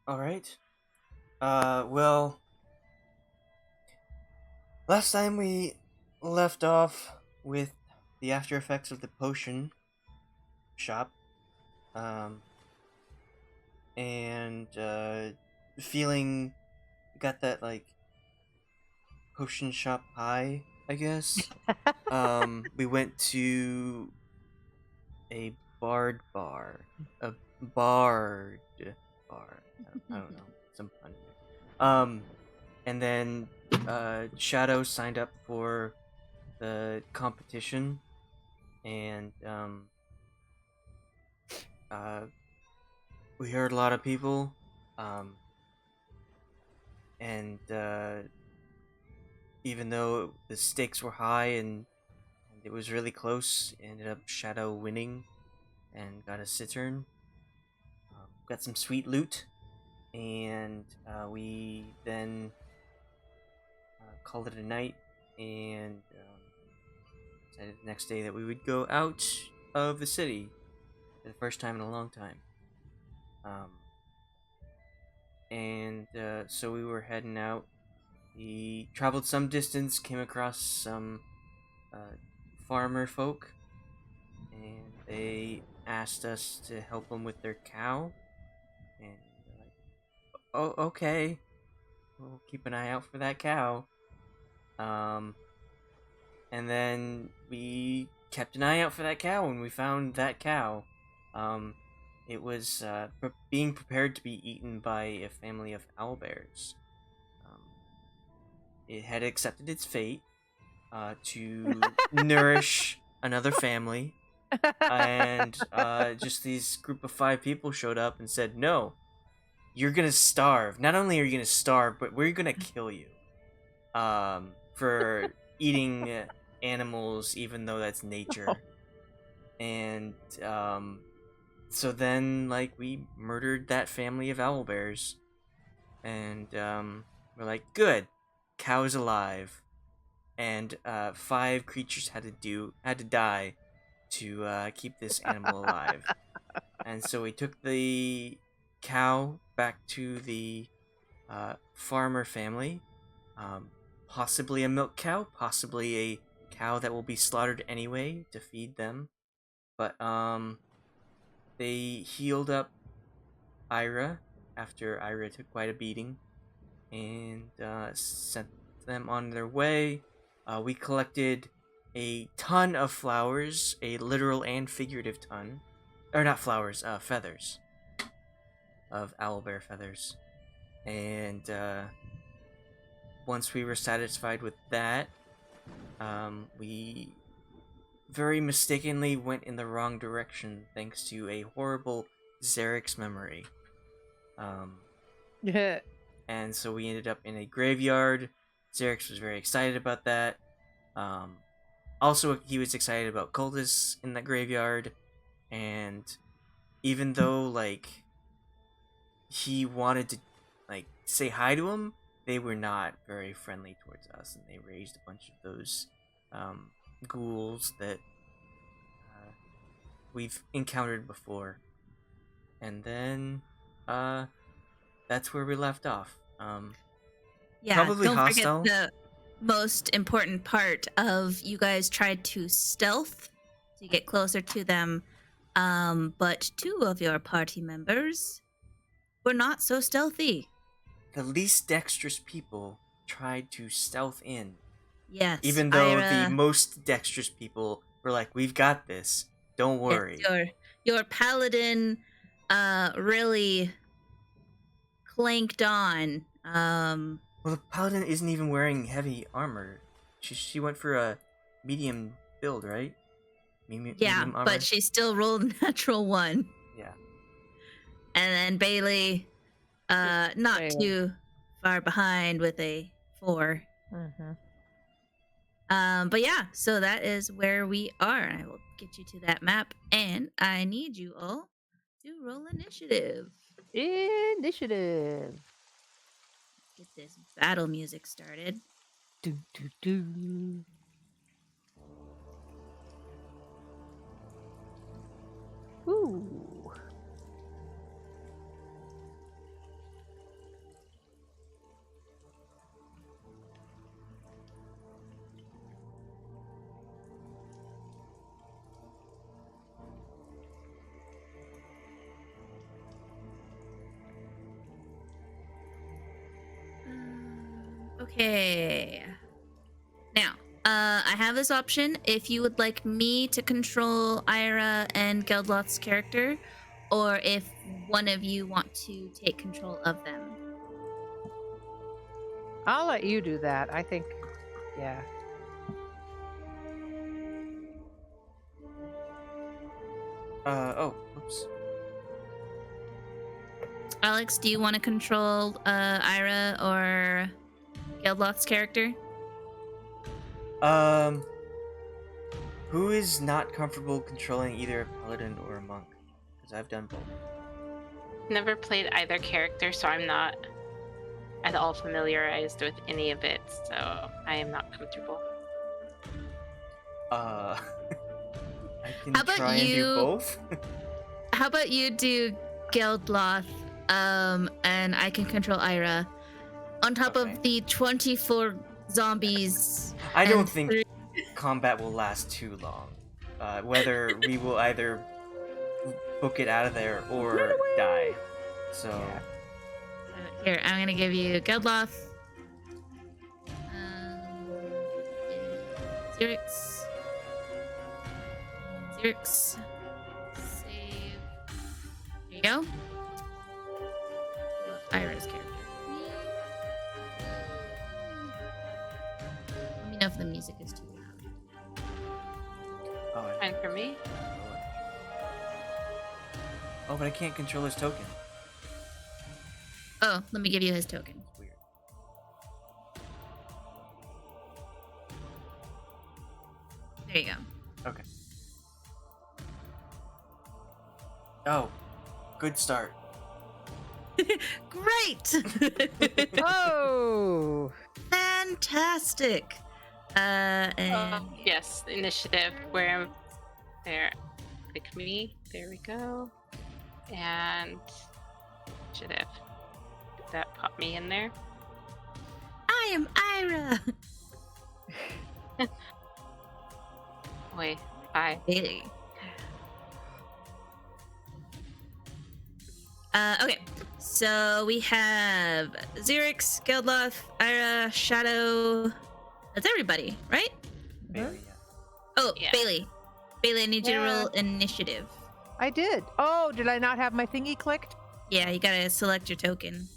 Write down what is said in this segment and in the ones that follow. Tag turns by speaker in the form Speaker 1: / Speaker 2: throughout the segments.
Speaker 1: All right. Well, last time we left off with the after effects of the potion shop, um, and feeling got that like potion shop high, I guess. We went to a a bard bar. I don't know, some fun. Um, and then Shadow signed up for the competition, and uh, we heard a lot of people, um, and even though the stakes were high and it was really close, it ended up Shadow winning and got a cittern. Got some sweet loot, and we then called it a night, and decided the next day that we would go out of the city for the first time in a long time. Um, and so we were heading out. We traveled some distance, came across some uh, farmer folk, and they asked us to help them with their cow. And we're like, oh, okay, we'll keep an eye out for that cow. Um, and then we kept an eye out for that cow, and we found that cow. Um, it was being prepared to be eaten by a family of owlbears. Um, it had accepted its fate to nourish another family, and just these group of 5 people showed up and said, "No, you're gonna starve. Not only are you gonna starve, but we're gonna kill you for eating animals, even though that's nature." And so then, like, we murdered that family of owlbears, and we're like, "Good, cow's alive." And 5 creatures had to die to keep this animal alive. And so we took the cow back to the farmer family, um, possibly a milk cow, possibly a cow that will be slaughtered anyway to feed them. But they healed up Ayre after Ayre took quite a beating, and sent them on their way. We collected a ton of flowers, a literal and figurative ton, or not flowers, feathers of owlbear feathers. And once we were satisfied with that, we very mistakenly went in the wrong direction thanks to a horrible Xerix memory. Um,
Speaker 2: Yeah.
Speaker 1: and so we ended up in a graveyard. Xerix was very excited about that. Um, Also, he was excited about cultists in that graveyard, and even though like he wanted to like say hi to him, they were not very friendly towards us, and they raised a bunch of those um, ghouls that we've encountered before. And then uh, that's where we left off.
Speaker 3: Yeah,
Speaker 1: Probably
Speaker 3: don't forget
Speaker 1: hostile.
Speaker 3: the most important part of you guys tried to stealth to get closer to them. But 2 of your party members were not so stealthy.
Speaker 1: The least dexterous people tried to stealth in,
Speaker 3: Yes,
Speaker 1: even though the
Speaker 3: Ayre,
Speaker 1: most dexterous people were like, "We've got this. Don't
Speaker 3: yes,
Speaker 1: worry."
Speaker 3: your paladin really clanked on.
Speaker 1: Well, the paladin isn't even wearing heavy armor. She went for a medium build, right?
Speaker 3: Yeah,
Speaker 1: Medium
Speaker 3: but
Speaker 1: armor.
Speaker 3: she still rolled a natural 1.
Speaker 1: Yeah.
Speaker 3: And then Bei-leigh, not
Speaker 2: Fail.
Speaker 3: too far behind with a 4.
Speaker 2: Mm-hmm.
Speaker 3: But yeah, so that is where we are. I will get you to that map, and I need you all to roll initiative.
Speaker 2: Initiative.
Speaker 3: Get this battle music started.
Speaker 2: Do, do, do. Ooh.
Speaker 3: Okay. Now, I have this option if you would like me to control Ayre and Geldloth's character, or if one of you want to take control of them.
Speaker 2: I'll let you do that. I think, yeah.
Speaker 1: Oh, oops.
Speaker 3: Alex, do you want to control Ayre or Geldloth's character?
Speaker 1: Who is not comfortable controlling either a paladin or a monk? Because I've done both.
Speaker 4: Never played either character, so I'm not at all familiarized with any of it, so I am not comfortable.
Speaker 1: I can
Speaker 3: How about
Speaker 1: try and do
Speaker 3: you-
Speaker 1: both.
Speaker 3: How about you do Geldloth, and I can control Ayre, on top
Speaker 1: Okay.
Speaker 3: of the 24 zombies.
Speaker 1: I don't
Speaker 3: and
Speaker 1: think combat will last too long. Whether we will either book it out of there or die. So
Speaker 3: Here, I'm gonna give you Geldloth. Xerix. Xerix. Save. There you go. Ayre's character. Let me know if the music is too loud.
Speaker 1: oh,
Speaker 4: Fine for me.
Speaker 1: oh, but I can't control his token.
Speaker 3: Oh, let me give you his token.
Speaker 1: It's weird.
Speaker 3: There you go.
Speaker 1: Okay. Oh, good start.
Speaker 3: Great!
Speaker 2: Oh!
Speaker 3: Fantastic. And
Speaker 4: Yes, initiative. Where there, pick me. There we go. And initiative. Did that pop me in there?
Speaker 3: I am Ayre.
Speaker 4: Wait, bye.
Speaker 3: Bei-leigh. Okay, so we have Xerix, Geldloth, Ayre, Shadow. That's everybody, right?
Speaker 1: Bailey,
Speaker 3: Oh,
Speaker 4: Yeah.
Speaker 3: Bei-leigh. Bei-leigh, I need you to
Speaker 2: Yeah.
Speaker 3: roll initiative.
Speaker 2: I did. Oh, did I not have my thingy clicked?
Speaker 3: Yeah, you gotta select your token.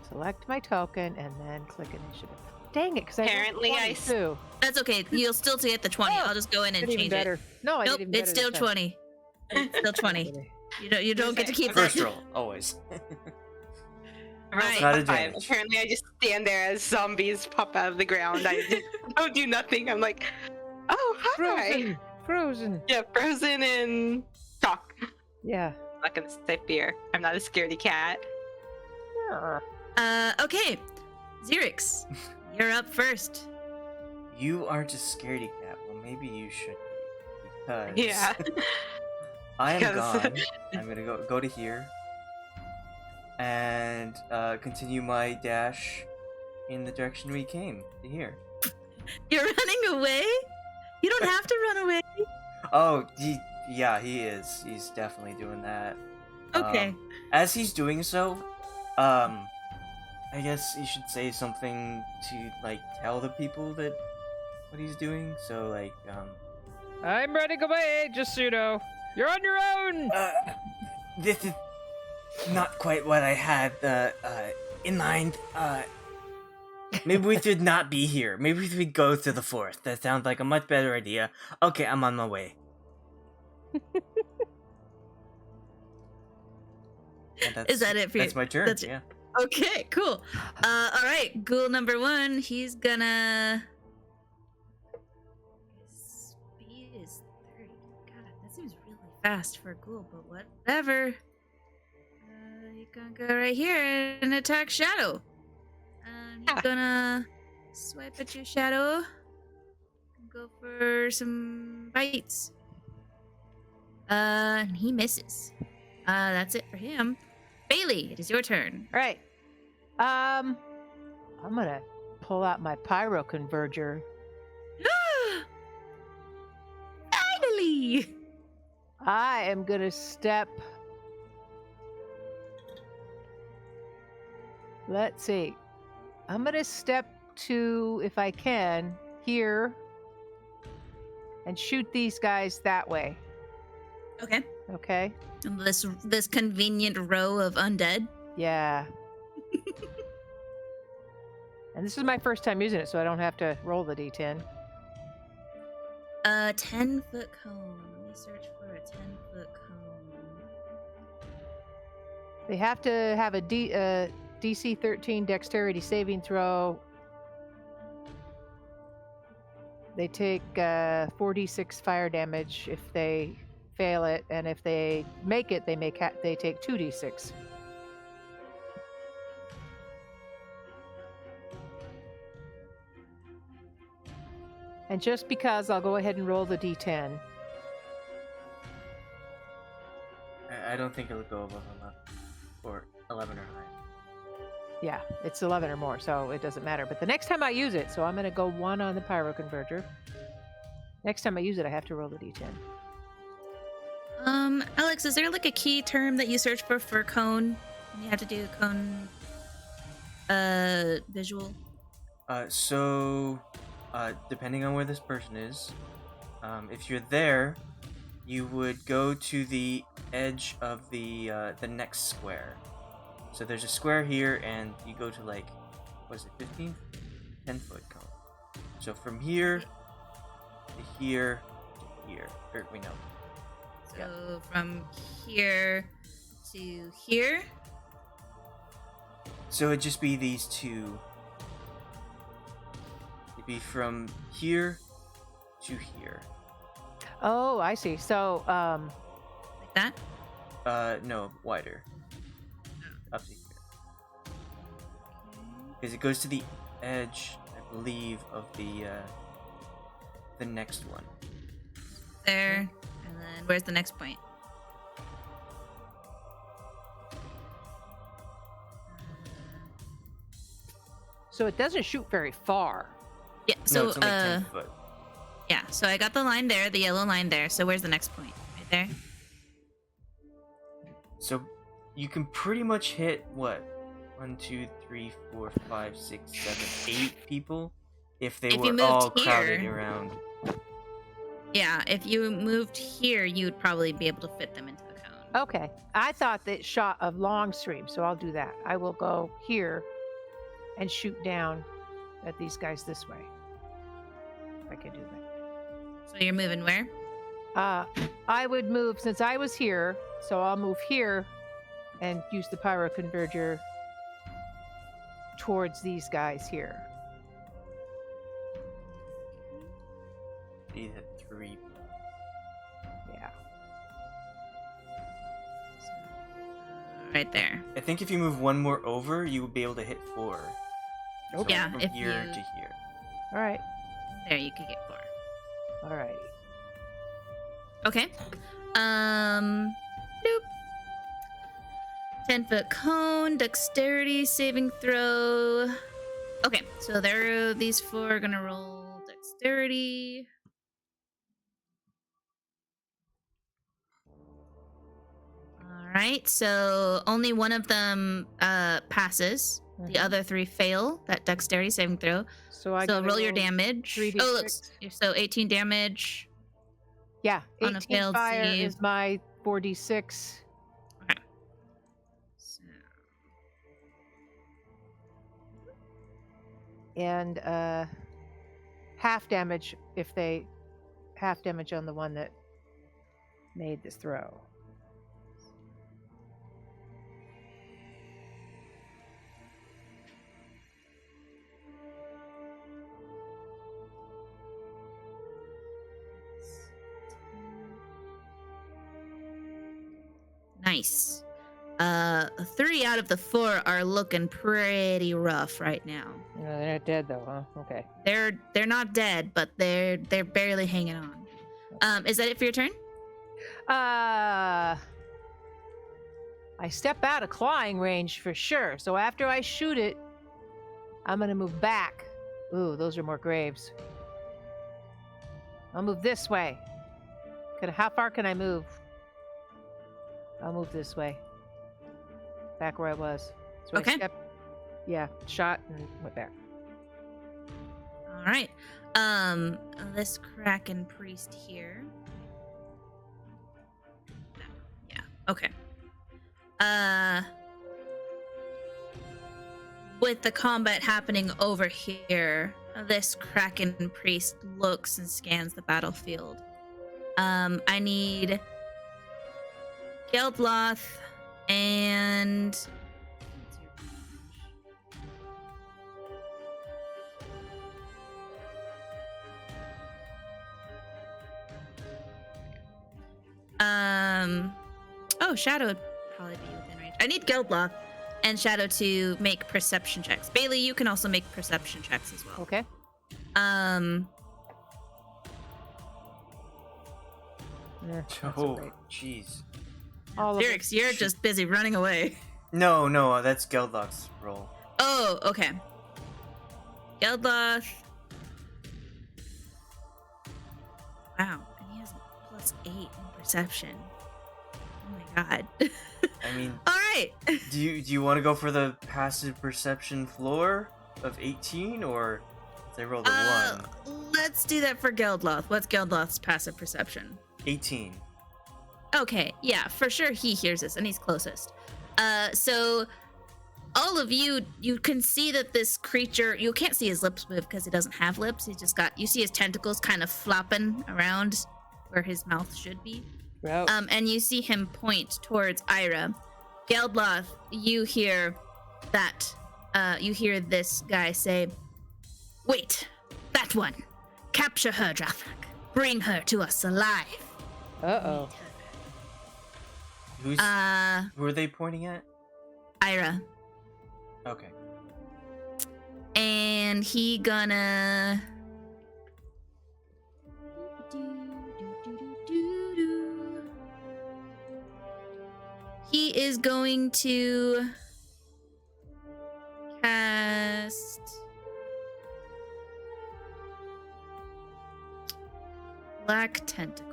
Speaker 2: Select my token and then click initiative. Dang it, because I
Speaker 4: Apparently I
Speaker 2: I too.
Speaker 3: That's okay. You'll still get the 20.
Speaker 2: Oh,
Speaker 3: I'll just go in and
Speaker 2: Did even
Speaker 3: change
Speaker 2: better.
Speaker 3: it.
Speaker 2: No, I
Speaker 3: Nope,
Speaker 2: did even
Speaker 3: it's
Speaker 2: better
Speaker 3: still
Speaker 2: this time.
Speaker 3: 20. It's still 20. You don't get to keep
Speaker 1: First
Speaker 3: that.
Speaker 1: roll, always.
Speaker 3: Right.
Speaker 1: Not
Speaker 4: Five.
Speaker 1: advantage.
Speaker 4: Apparently, I just stand there as zombies pop out of the ground. I just don't do nothing. I'm like, oh, hi.
Speaker 2: Frozen. Frozen.
Speaker 4: Yeah, frozen and shock.
Speaker 2: Yeah.
Speaker 4: I'm not gonna say fear. I'm not a scaredy cat.
Speaker 3: Okay. Xerix, you're up first.
Speaker 1: You aren't a scaredy cat. Well, maybe you should be. Because
Speaker 4: Yeah.
Speaker 1: I am
Speaker 4: Because-
Speaker 1: gone. I'm gonna go to here. And continue my dash in the direction we came, to here.
Speaker 3: You're running away? You don't have to run away.
Speaker 1: Oh, yeah, he is. He's definitely doing that.
Speaker 3: Okay.
Speaker 1: As he's doing so, I guess he should say something to, like, tell the people that what he's doing. So, like,
Speaker 2: I'm running away, just so you know. You're on your own!
Speaker 1: this is not quite what I had, in mind. Maybe we should not be here. Maybe we should go to the forest. That sounds like a much better idea. Okay, I'm on my way. And
Speaker 3: Is that it for you?
Speaker 1: That's my turn,
Speaker 3: That's-
Speaker 1: yeah.
Speaker 3: Okay, cool. All right, ghoul number 1, he's gonna... His speed is 30. God, that seems really fast for a ghoul, but whatever. He's gonna go right here and attack Shadow. And he's gonna swipe at you, Shadow. And go for some bites. And he misses. That's it for him. Bei-leigh, it is your turn.
Speaker 2: Right. I'm gonna pull out my pyro converger.
Speaker 3: Finally!
Speaker 2: I am gonna step. Let's see. I'm gonna step to, if I can, here and shoot these guys that way.
Speaker 3: Okay.
Speaker 2: Okay?
Speaker 3: And this convenient row of undead.
Speaker 2: Yeah. And this is my first time using it, so I don't have to roll the d10.
Speaker 3: 10-foot cone. Let me search for a 10-foot cone.
Speaker 2: They have to have a DC 13 dexterity saving throw. They take 4d6 fire damage if they fail it, and if they make it, they take 2d6. And just because, I'll go ahead and roll the d10.
Speaker 1: I don't think it'll go above 11 or 11 or higher.
Speaker 2: Yeah, it's 11 or more, so it doesn't matter. But the next time I use it, so I'm going to go 1 on the pyro converger. Next time I use it, I have to roll the d10.
Speaker 3: Alex, is there like a key term that you search for cone? You have to do cone visual.
Speaker 1: Depending on where this person is, if you're there, you would go to the edge of the next square. So there's a square here, and you go to like, what is it, 15? 10-foot cone. So from here to here to here. Or we know.
Speaker 3: So from here to here.
Speaker 1: So it'd just be these two. It'd be from here to here.
Speaker 2: Oh, I see. So,
Speaker 3: Like that?
Speaker 1: No, wider. Up to here. Because it goes to the edge, I believe, of the next one.
Speaker 3: There. And then where's the next point?
Speaker 2: so it doesn't shoot very far.
Speaker 3: Yeah,
Speaker 1: No,
Speaker 3: so
Speaker 1: it's only 10 foot.
Speaker 3: yeah, so I got the line there, the yellow line there. So where's the next point? Right there?
Speaker 1: So you can pretty much hit what? 1, 2, 3, 4, 5, 6, 7, 8 people if they
Speaker 3: If you
Speaker 1: were
Speaker 3: moved
Speaker 1: all crowded
Speaker 3: here-
Speaker 1: around.
Speaker 3: Yeah, if you moved here, you would probably be able to fit them into the cone.
Speaker 2: Okay. I thought that shot a long stream, so I'll do that. I will go here and shoot down at these guys this way. If I can do that.
Speaker 3: So you're moving where?
Speaker 2: I would move, since I was here, so I'll move here and use the pyro converger towards these guys here.
Speaker 1: You hit 3.
Speaker 2: Yeah.
Speaker 3: Right there.
Speaker 1: I think if you move one more over, you would be able to hit 4. So
Speaker 3: Yeah,
Speaker 1: from
Speaker 3: if
Speaker 1: here
Speaker 3: you-
Speaker 1: to here.
Speaker 2: All right.
Speaker 3: There, you could get 4.
Speaker 2: All right.
Speaker 3: Okay. Nope. 10-foot cone, dexterity saving throw. Okay, so there, these 4 are gonna roll dexterity. All right, so only one of them passes. The other 3 fail that dexterity saving throw.
Speaker 2: So I
Speaker 3: So
Speaker 2: gotta
Speaker 3: roll your damage.
Speaker 2: 3d6.
Speaker 3: Oh, looks so 18 damage.
Speaker 2: Yeah,
Speaker 3: On a
Speaker 2: 18
Speaker 3: failed
Speaker 2: fire
Speaker 3: save.
Speaker 2: is my 4d6.
Speaker 3: So,
Speaker 2: And half damage if they half damage on the one that made this throw.
Speaker 3: nice. 3 out of the 4 are looking pretty rough right now.
Speaker 2: No, they're not dead though, huh? Okay.
Speaker 3: They're not dead, but they're barely hanging on. Is that it for your turn?
Speaker 2: I step out of clawing range for sure. So after I shoot it, I'm gonna move back. Ooh, those are more graves. I'll move this way. How far can I move? I'll move this way. Back where I was. So
Speaker 3: Okay.
Speaker 2: I Yeah, shot and went back.
Speaker 3: All right. This Kraken priest here. Yeah. Okay. With the combat happening over here, this Kraken priest looks and scans the battlefield. I need Geldloth and oh, Shadow would probably be within range. I need Geldloth and Shadow to make perception checks. Bei-leigh, you can also make perception checks as well.
Speaker 2: Okay. That's
Speaker 1: Oh,
Speaker 2: right.
Speaker 1: jeez.
Speaker 2: All of
Speaker 3: Xerix, you're just busy running away.
Speaker 1: No, that's Geldloth's roll.
Speaker 3: Oh, okay. Geldloth. Wow, and he has a +8 in perception. Oh my god.
Speaker 1: I mean,
Speaker 3: all right.
Speaker 1: do you want to go for the passive perception floor of 18, or they rolled a 1?
Speaker 3: Let's do that for Geldloth. What's Geldloth's passive perception?
Speaker 1: 18.
Speaker 3: Okay, yeah, for sure he hears this, and he's closest. So all of you can see that this creature, you can't see his lips move because he doesn't have lips. He's just got, you see his tentacles kind of flopping around where his mouth should be.
Speaker 2: Wow.
Speaker 3: And you see him point towards Ayre. Geldloth, you hear that, you hear this guy say, "Wait, that one. Capture her, Drathak. Bring her to us alive."
Speaker 2: Uh-oh.
Speaker 1: Who are they pointing at?
Speaker 3: Ayre.
Speaker 1: Okay.
Speaker 3: And he gonna... He is going to cast Black Tentacles.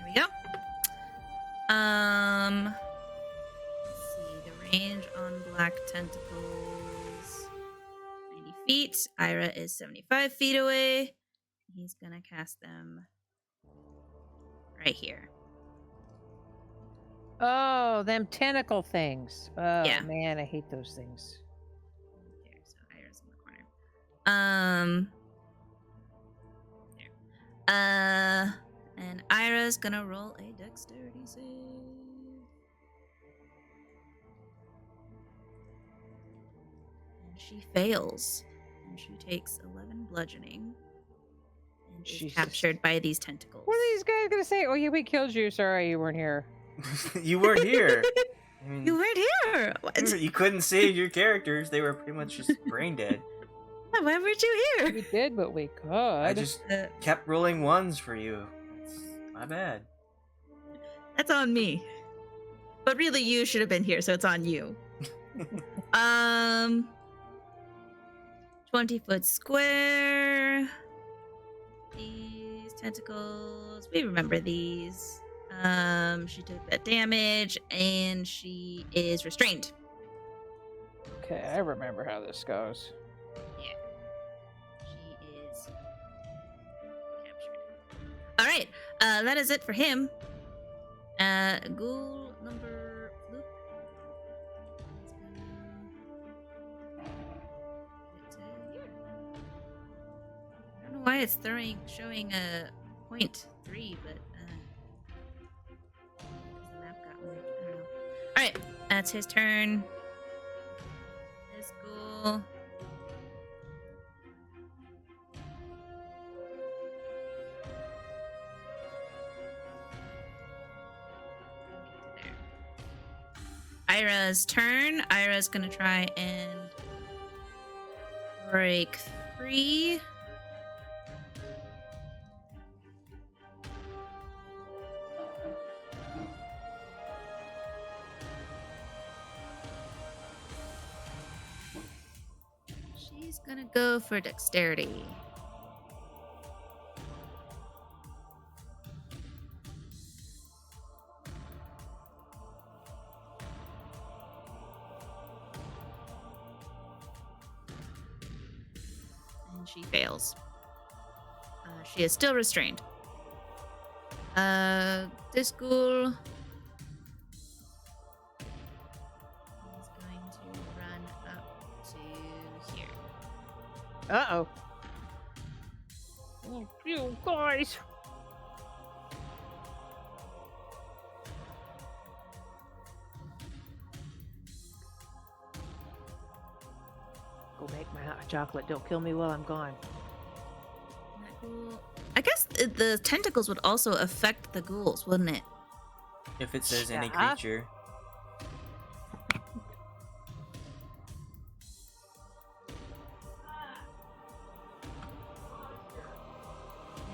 Speaker 3: There we go. Let's see the range on Black Tentacles. 90 feet. Ayre is 75 feet away. He's gonna cast them right here.
Speaker 2: Oh, them tentacle things. Oh,
Speaker 3: Yeah.
Speaker 2: man, I hate those things.
Speaker 3: There, so Ayre's in the corner. There. And Ayra's gonna roll a dexterity save. And she fails. And she takes 11 bludgeoning. And is
Speaker 2: Jesus.
Speaker 3: captured by these tentacles.
Speaker 2: What are these guys gonna say? Oh, yeah, we killed you. Sorry, you weren't here.
Speaker 1: You weren't here. I mean,
Speaker 3: You weren't here! What?
Speaker 1: you couldn't save your characters. They were pretty much just brain dead.
Speaker 3: Why weren't you here?
Speaker 2: We did what we could.
Speaker 1: I just kept rolling 1s for you. It's my bad.
Speaker 3: That's on me. But really, you should have been here, so it's on you. 20-foot square. These tentacles. We remember these. She took that damage, and she is restrained.
Speaker 2: Okay, I remember how this goes.
Speaker 3: Yeah. She is captured. Alright, that is it for him. Ghoul number Luke. I don't know why it's showing a 0.3, but the map got moved. I don't know. Alright, that's his turn. This ghoul. Ayra's turn. Ayra's gonna try and break free. She's gonna go for dexterity. And she fails. She is still restrained. This ghoul is going to run up to here.
Speaker 2: Uh-oh. Oh, you guys. Go make my hot chocolate. Don't kill me while I'm gone.
Speaker 3: That ghoul. I guess the tentacles would also affect the ghouls, wouldn't it?
Speaker 1: If it says any
Speaker 2: Yeah.
Speaker 1: creature.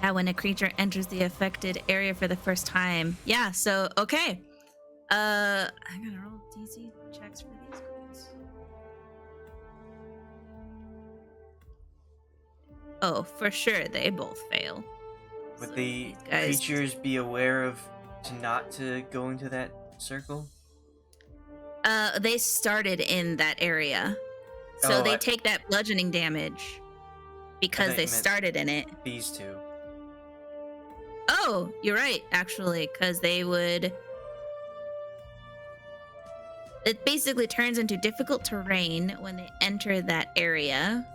Speaker 3: Yeah, when a creature enters the affected area for the first time. Yeah, so okay. I'm gonna roll DC checks for these ghouls. Oh, for sure, they both fail.
Speaker 1: Would
Speaker 3: So
Speaker 1: the
Speaker 3: these guys-
Speaker 1: creatures be aware of not to go into that circle?
Speaker 3: They started in that area, so
Speaker 1: Oh,
Speaker 3: they take that bludgeoning damage because
Speaker 1: thought
Speaker 3: they
Speaker 1: you meant-
Speaker 3: started in it.
Speaker 1: These two.
Speaker 3: Oh, you're right, actually, because they would. It basically turns into difficult terrain when they enter that area.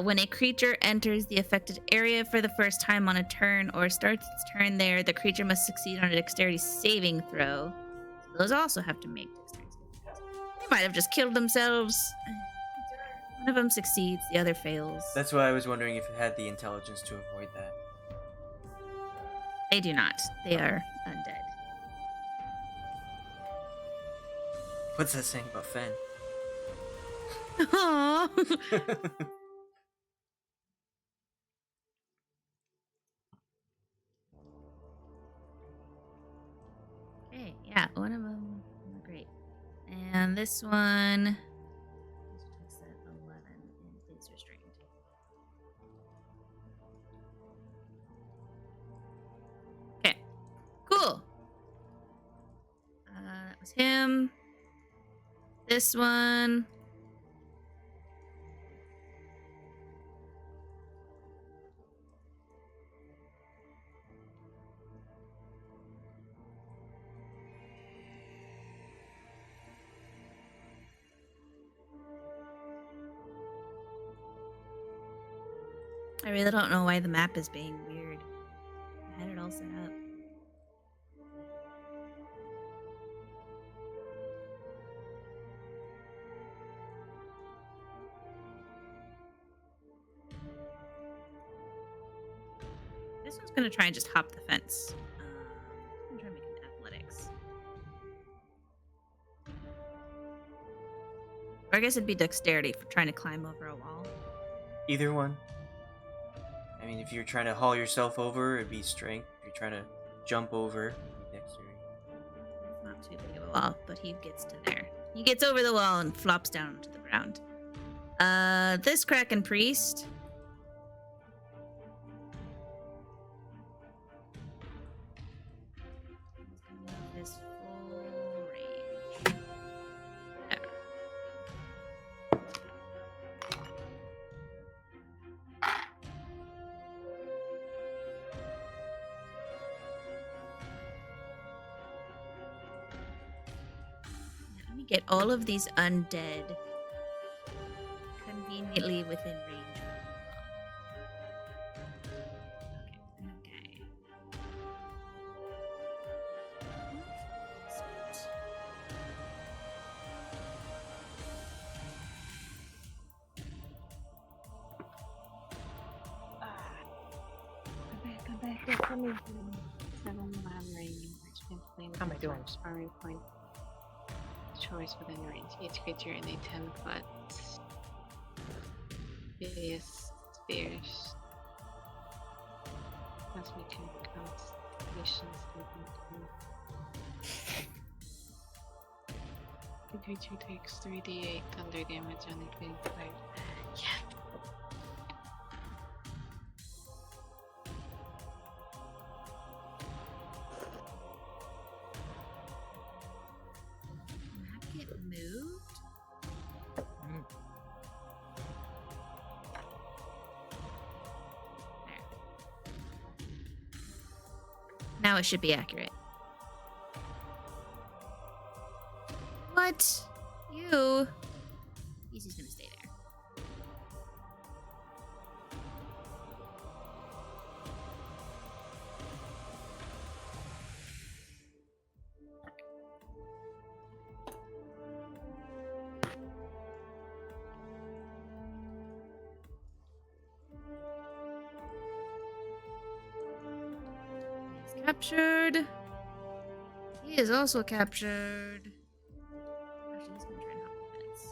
Speaker 3: When a creature enters the affected area for the first time on a turn or starts its turn there, the creature must succeed on a dexterity saving throw. So those also have to make dexterity saving throws. They might have just killed themselves. One of them succeeds, the other fails.
Speaker 1: That's why I was wondering if it had the intelligence to avoid that.
Speaker 3: They do not. They are undead.
Speaker 1: What's that saying about Fen?
Speaker 3: Aww. Okay, yeah, one of them. Great. And this one. Takes that 11 and is restrained. Okay, cool. That was him. This one. I really don't know why the map is being weird. I had it all set up. This one's gonna try and just hop the fence. I'm gonna try and make an athletics. Or I guess it'd be dexterity for trying to climb over a wall.
Speaker 1: Either one. I mean, if you're trying to haul yourself over, it'd be strength. If you're trying to jump over, it'd be dexterity.
Speaker 3: It's not too big of a wall, but he gets to there. He gets over the wall and flops down to the ground. This Kraken Priest. His full range. There. Let me get all of these undead conveniently within range. Okay.
Speaker 4: Come back, come me. 7 mile range.
Speaker 2: How am I doing?
Speaker 4: Armory point. Choice within range. Each creature in a 10-foot radius spheres. Must make constellations. The creature takes 3d8 thunder damage on it being fired. Yeah.
Speaker 3: Map get moved? There. Now it should be accurate. What? You? He's just gonna stay there. He's captured. He is also captured. Actually, he's gonna try and hop the fence.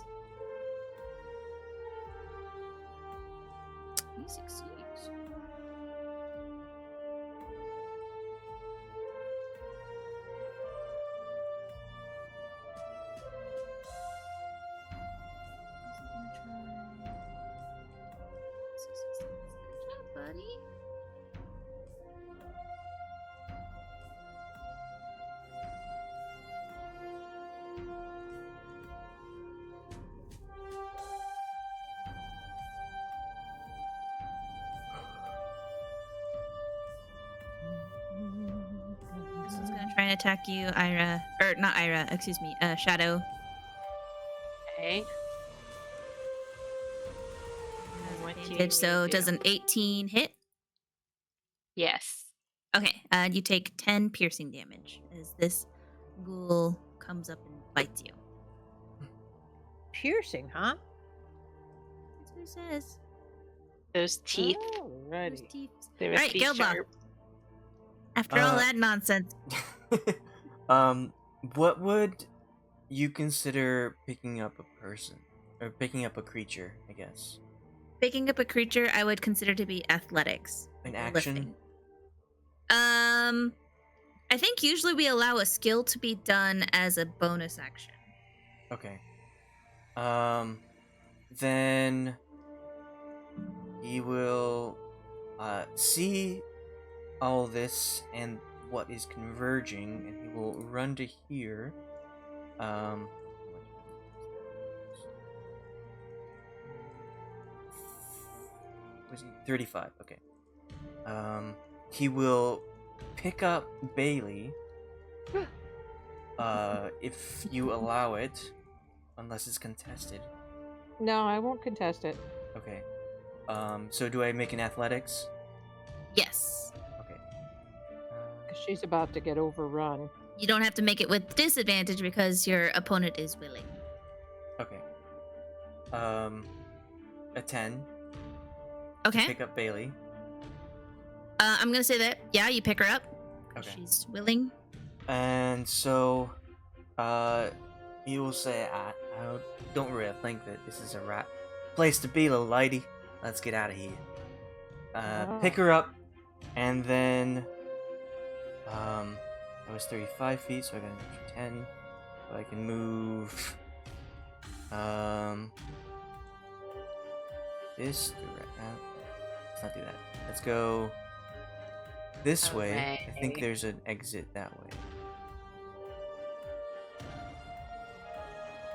Speaker 3: He succeeds. Good job, buddy. This one's gonna try and attack you, Ayra. Or not Ayra, excuse me, Shadow.
Speaker 4: Okay. And what do you
Speaker 3: Advantage, so
Speaker 4: do?
Speaker 3: does an 18 hit?
Speaker 4: Yes.
Speaker 3: Okay, you take 10 piercing damage as this ghoul comes up and bites you.
Speaker 2: Piercing, huh?
Speaker 3: That's what it says.
Speaker 4: Those teeth.
Speaker 2: Oh,
Speaker 3: Those
Speaker 2: Alrighty.
Speaker 3: teeth.
Speaker 4: They must
Speaker 3: Alright,
Speaker 4: be
Speaker 3: Geldloth.
Speaker 4: sharp.
Speaker 3: After all that nonsense.
Speaker 1: What would you consider picking up a person or picking up a creature? I guess
Speaker 3: Picking up a creature I would consider to be athletics.
Speaker 1: an
Speaker 3: or
Speaker 1: action.
Speaker 3: lifting. I think usually we allow a skill to be done as a bonus action.
Speaker 1: Okay. Then he will see all this and what is converging, and he will run to here. Was he 35? Okay. He will pick up Bei-leigh. If you allow it, unless it's contested.
Speaker 2: No, I won't contest it.
Speaker 1: Okay. So do I make an athletics?
Speaker 3: Yes.
Speaker 1: Okay.
Speaker 2: Because she's about to get overrun.
Speaker 3: You don't have to make it with disadvantage because your opponent is willing.
Speaker 1: Okay. A 10.
Speaker 3: Okay.
Speaker 1: Pick up Bei-leigh.
Speaker 3: I'm gonna say that, yeah, you pick her up.
Speaker 1: Okay.
Speaker 3: She's willing.
Speaker 1: And so, he will say, I don't really think that this is a right place to be, little lady. Let's get out of here. Pick her up, and then, I was 35 feet, so I got an extra 10. So I can move, this direction. Let's not do that. Let's go this way. I think
Speaker 4: Okay.
Speaker 1: there's an exit that way.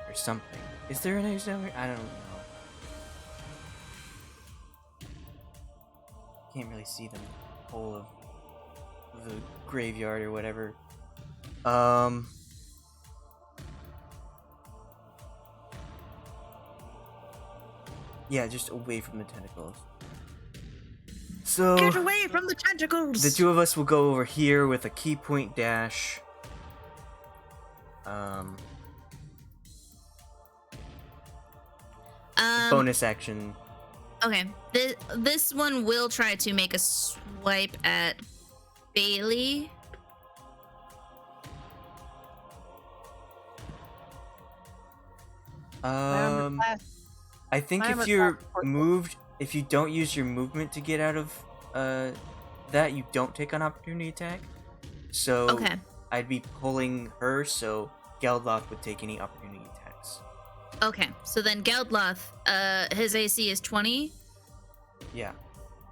Speaker 1: Or something. Is there an exit down here? I don't know. Can't really see the whole of the graveyard or whatever. Yeah, just away from the tentacles. So
Speaker 3: Get away from the tentacles!
Speaker 1: the two of us will go over here with a key point dash. Bonus action.
Speaker 3: Okay. This one will try to make a swipe at Bei-leigh.
Speaker 2: My armor
Speaker 1: Um,
Speaker 2: class.
Speaker 1: I think
Speaker 2: my
Speaker 1: if
Speaker 2: armor
Speaker 1: you're
Speaker 2: class is 14.
Speaker 1: moved, if you don't use your movement to get out of that, you don't take an opportunity attack. So
Speaker 3: Okay.
Speaker 1: I'd be pulling her, so Geldloth would take any opportunity attacks.
Speaker 3: Okay. So then Geldloth, his AC is 20.
Speaker 1: Yeah.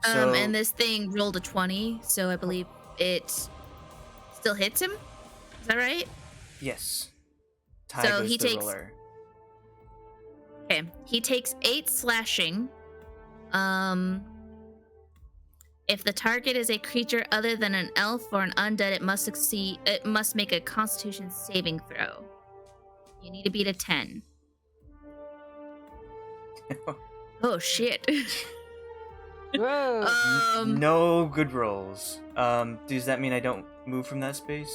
Speaker 1: So
Speaker 3: And this thing rolled a 20, so I believe it still hits him. Is that right?
Speaker 1: yes.
Speaker 3: So
Speaker 1: Tie goes
Speaker 3: he
Speaker 1: to the
Speaker 3: takes-
Speaker 1: roller.
Speaker 3: Okay. He takes 8 slashing. If the target is a creature other than an elf or an undead, it must succeed. It must make a Constitution saving throw. You need to beat a 10. Oh shit.
Speaker 2: Whoa.
Speaker 1: No good rolls. Does that mean I don't move from that space?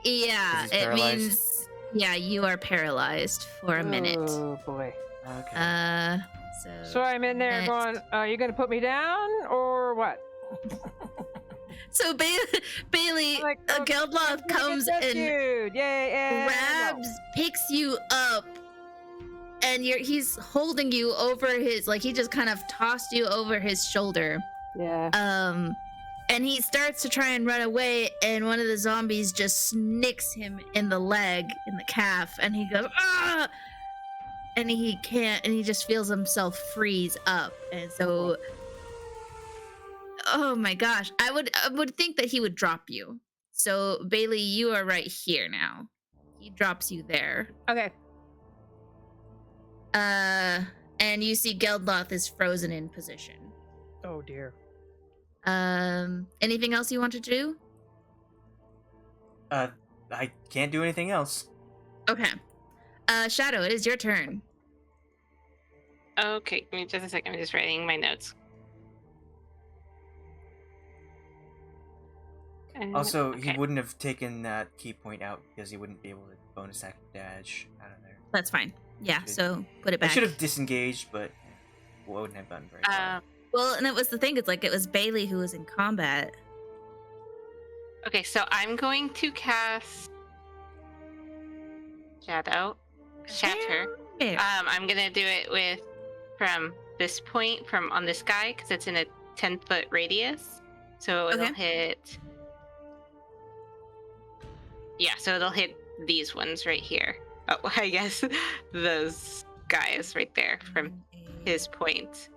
Speaker 3: Yeah,
Speaker 1: he's
Speaker 3: it
Speaker 1: paralyzed?
Speaker 3: means yeah, you are paralyzed for a minute.
Speaker 2: Oh boy.
Speaker 1: Okay.
Speaker 2: So I'm in there
Speaker 3: next.
Speaker 2: going, are you going to put me down or what?
Speaker 3: So Bei-leigh,
Speaker 2: I'm like, oh,
Speaker 3: Geldloth
Speaker 2: I'm gonna get
Speaker 3: comes and
Speaker 2: rescued. Yay, and
Speaker 3: grabs, picks you up, and he's holding you over his, like, he just kind of tossed you over his shoulder.
Speaker 2: no. Yeah.
Speaker 3: And he starts to try and run away, and one of the zombies just nicks him in the leg, in the calf, and he goes, ah! And he can't, and he just feels himself freeze up. And so, oh my gosh, I would think that he would drop you. So Bei-leigh, you are right here now. He drops you there.
Speaker 2: Okay.
Speaker 3: And you see Geldloth is frozen in position.
Speaker 2: Oh dear.
Speaker 3: Anything else you want to do?
Speaker 1: I can't do anything else.
Speaker 3: Okay. Shadow, it is your turn.
Speaker 4: Okay, give me just a second. I'm just writing my notes.
Speaker 1: Also,
Speaker 4: okay.
Speaker 1: he wouldn't have taken that key point out because he wouldn't be able to bonus act dash out of there.
Speaker 3: That's fine. Yeah,
Speaker 1: Should-
Speaker 3: so put it
Speaker 1: I
Speaker 3: back.
Speaker 1: should have disengaged, but wouldn't have gotten very far.
Speaker 3: Well, and it was the thing, it's like it was Bei-leigh who was in combat.
Speaker 4: Okay, so I'm going to cast Shatter.
Speaker 3: Yeah.
Speaker 4: I'm gonna do it from this point, from on this guy, because it's in a 10-foot radius. So it'll hit. Yeah, so it'll hit these ones right here. Oh, I guess those guys right there from his point.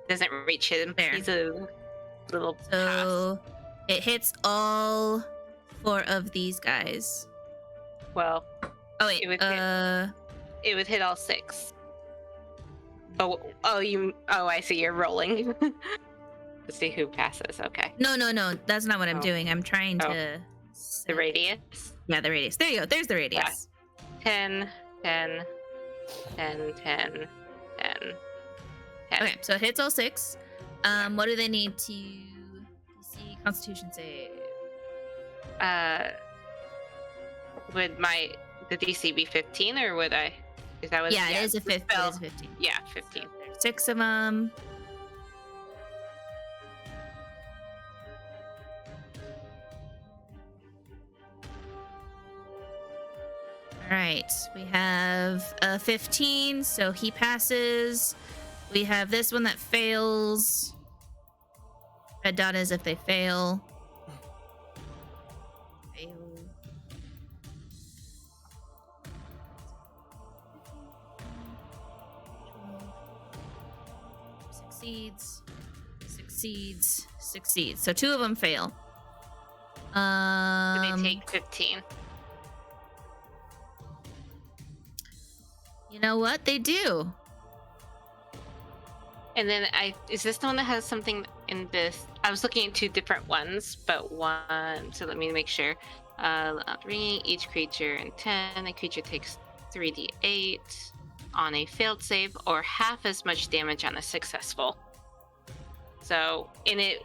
Speaker 4: Doesn't reach him.
Speaker 3: There.
Speaker 4: He's a little
Speaker 3: So it hits all 4 of these guys.
Speaker 4: past. Well,
Speaker 3: Oh wait,
Speaker 4: It would it would hit all 6. Oh, I see. You're rolling. Let's see who passes. Okay,
Speaker 3: no, that's not what I'm
Speaker 4: Oh.
Speaker 3: doing. I'm trying
Speaker 4: Oh.
Speaker 3: to
Speaker 4: the radius.
Speaker 3: Yeah, the radius. There you go. There's the radius.
Speaker 4: 10, 10, 10, 10, 10.
Speaker 3: Okay, so it hits all 6. What do they need to see Constitution save?
Speaker 4: Would the DC be 15, or would I? Is that what?
Speaker 3: Yeah, it is a 15. It
Speaker 4: spell-
Speaker 3: is a 15.
Speaker 4: Yeah, 15.
Speaker 3: There's 6 of them. All right, we have 15, so he passes. We have this one that fails. Red dot is if they fail. Fail. Succeeds. So 2 of them fail.
Speaker 4: Do they take 15?
Speaker 3: You know what? They do.
Speaker 4: And then is this the one that has something in this? I was looking at 2 different ones, but one. So let me make sure. Ringing each creature in 10. A creature takes 3d8 on a failed save, or half as much damage on a successful. So in it,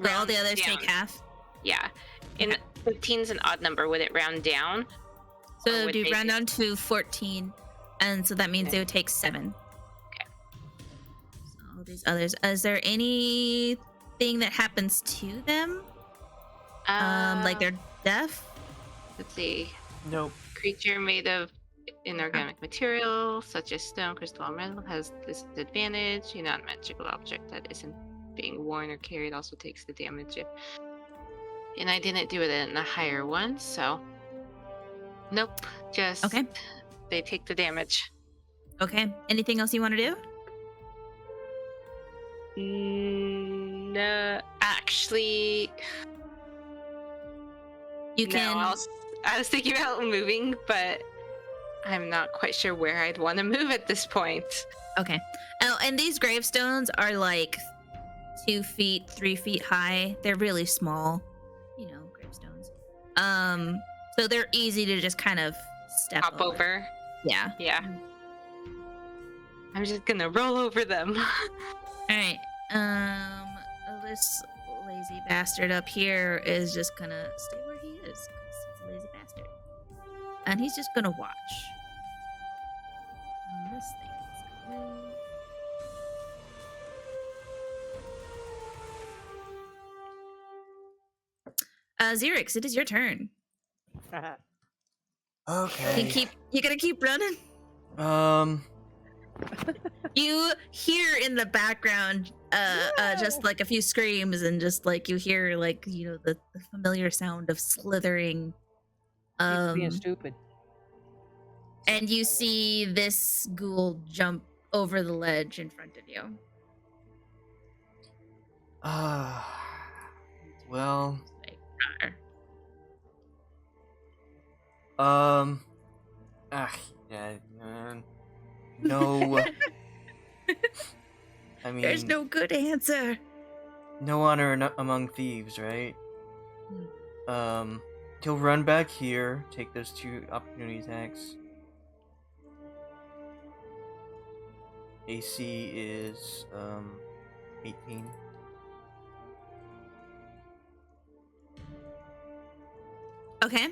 Speaker 3: So all the
Speaker 4: rounds
Speaker 3: others
Speaker 4: down.
Speaker 3: take half.
Speaker 4: Yeah. In 15's an odd number. Would it round down?
Speaker 3: So
Speaker 4: Or
Speaker 3: it would
Speaker 4: would
Speaker 3: be
Speaker 4: they
Speaker 3: round
Speaker 4: do-
Speaker 3: down to 14. And so that means
Speaker 4: Okay.
Speaker 3: they would take 7.
Speaker 4: Okay.
Speaker 3: So all these others. Is there anything that happens to them? Like they're deaf?
Speaker 4: Let's see.
Speaker 1: Nope.
Speaker 4: Creature made of inorganic material such as stone, crystal, or metal has this advantage. A non-magical object that isn't being worn or carried also takes the damage. And I didn't do it in a higher one, so nope. Just
Speaker 3: Okay.
Speaker 4: they take the damage.
Speaker 3: Okay. Anything else you want to do?
Speaker 4: No, actually,
Speaker 3: You
Speaker 4: no.
Speaker 3: can.
Speaker 4: I was thinking about moving, but I'm not quite sure where I'd want to move at this point.
Speaker 3: Okay. Oh, and these gravestones are like 2 feet, 3 feet high. They're really small, gravestones. So they're easy to just kind of step
Speaker 4: Hop over.
Speaker 3: Yeah.
Speaker 4: Yeah. I'm just gonna roll over them.
Speaker 3: All right. This lazy bastard up here is just gonna stay where he is because he's a lazy bastard, and he's just gonna watch. This thing is Xerix, it is your turn.
Speaker 1: Okay.
Speaker 3: You gonna keep running? You hear in the background just like a few screams, and just like you hear like the familiar sound of slithering.
Speaker 2: He's being stupid.
Speaker 3: And you see this ghoul jump over the ledge in front of you.
Speaker 1: Well.
Speaker 3: Like,
Speaker 1: no. I mean,
Speaker 3: there's no good answer.
Speaker 1: No honor among thieves, right? He'll run back here, take those 2 opportunity attacks. AC is 18.
Speaker 3: Okay.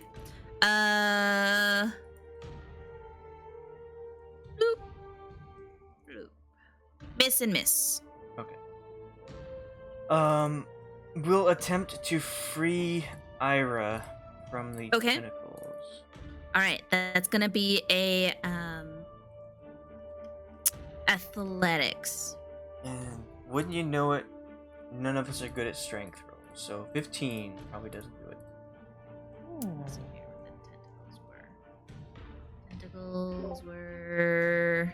Speaker 3: Bloop. Bloop. Miss and miss.
Speaker 1: Okay. We'll attempt to free Ayre from the tentacles.
Speaker 3: All right, that's gonna be a athletics.
Speaker 1: And wouldn't you know it, none of us are good at strength rolls, so 15 probably doesn't do it.
Speaker 3: Let's see here what the tentacles were.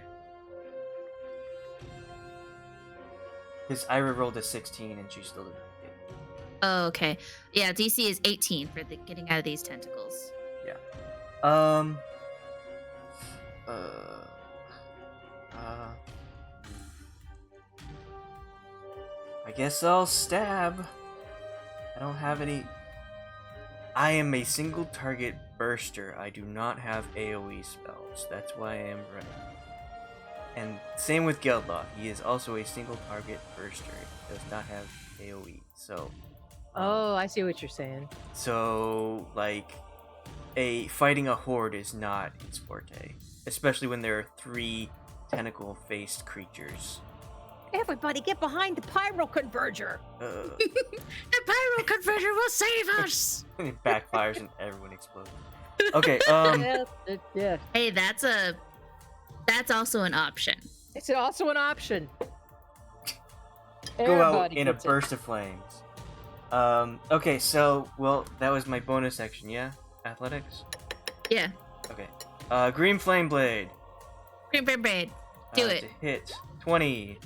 Speaker 1: Because Ayre rolled a 16 and she still didn't get it.
Speaker 3: Oh, okay. Yeah, DC is 18 for getting out of these tentacles.
Speaker 1: Yeah. I guess I'll stab. I don't have any. I am a single target burster. I do not have AoE spells. That's why I am running. And same with Geldloth. He is also a single target burster. He does not have AoE. So.
Speaker 2: Oh, I see what you're saying.
Speaker 1: So, like, fighting a horde is not his forte, especially when there are 3 tentacle-faced creatures.
Speaker 2: Everybody get behind the pyro converger.
Speaker 3: The pyro converter will save us.
Speaker 1: It backfires and everyone explodes. Okay,
Speaker 2: Yeah.
Speaker 3: Hey, that's also an option.
Speaker 2: It's also an option.
Speaker 1: go out
Speaker 2: Everybody
Speaker 1: in a
Speaker 2: gets it.
Speaker 1: burst of flames. Okay, so, well, that was my bonus action, yeah? Athletics?
Speaker 3: Yeah.
Speaker 1: Okay. Green Flame Blade.
Speaker 3: Green Braid. Do it.
Speaker 1: To hit 20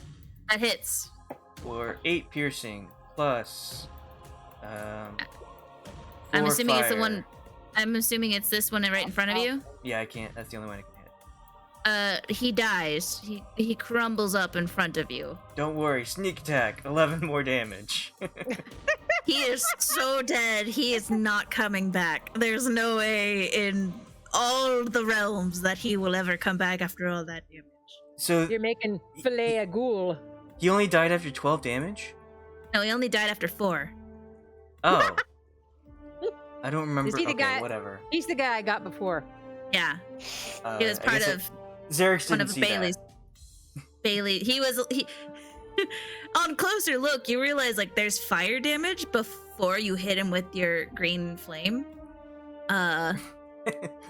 Speaker 3: That hits.
Speaker 1: for 8 piercing plus.
Speaker 3: I'm
Speaker 1: 4
Speaker 3: assuming it's the
Speaker 1: fire.
Speaker 3: one. I'm assuming it's this one right in front of you.
Speaker 1: Yeah, I can't. That's the only one I can hit.
Speaker 3: He dies. He crumbles up in front of you.
Speaker 1: Don't worry, sneak attack, 11 more damage.
Speaker 3: He is so dead. He is not coming back. There's no way in all the realms that he will ever come back after all that damage.
Speaker 1: So
Speaker 2: You're making filet a ghoul.
Speaker 1: he only died after 12 damage?
Speaker 3: No, he only died after 4.
Speaker 1: Oh. I don't remember.
Speaker 2: Is he the
Speaker 1: Okay,
Speaker 2: guy-
Speaker 1: whatever.
Speaker 2: He's the guy I got before.
Speaker 3: Yeah, he was
Speaker 1: I
Speaker 3: part
Speaker 1: guess
Speaker 3: of
Speaker 1: Xerix
Speaker 3: one
Speaker 1: didn't
Speaker 3: of
Speaker 1: see
Speaker 3: Bei-leigh's. Bei-leigh. He on closer look, you realize like there's fire damage before you hit him with your green flame.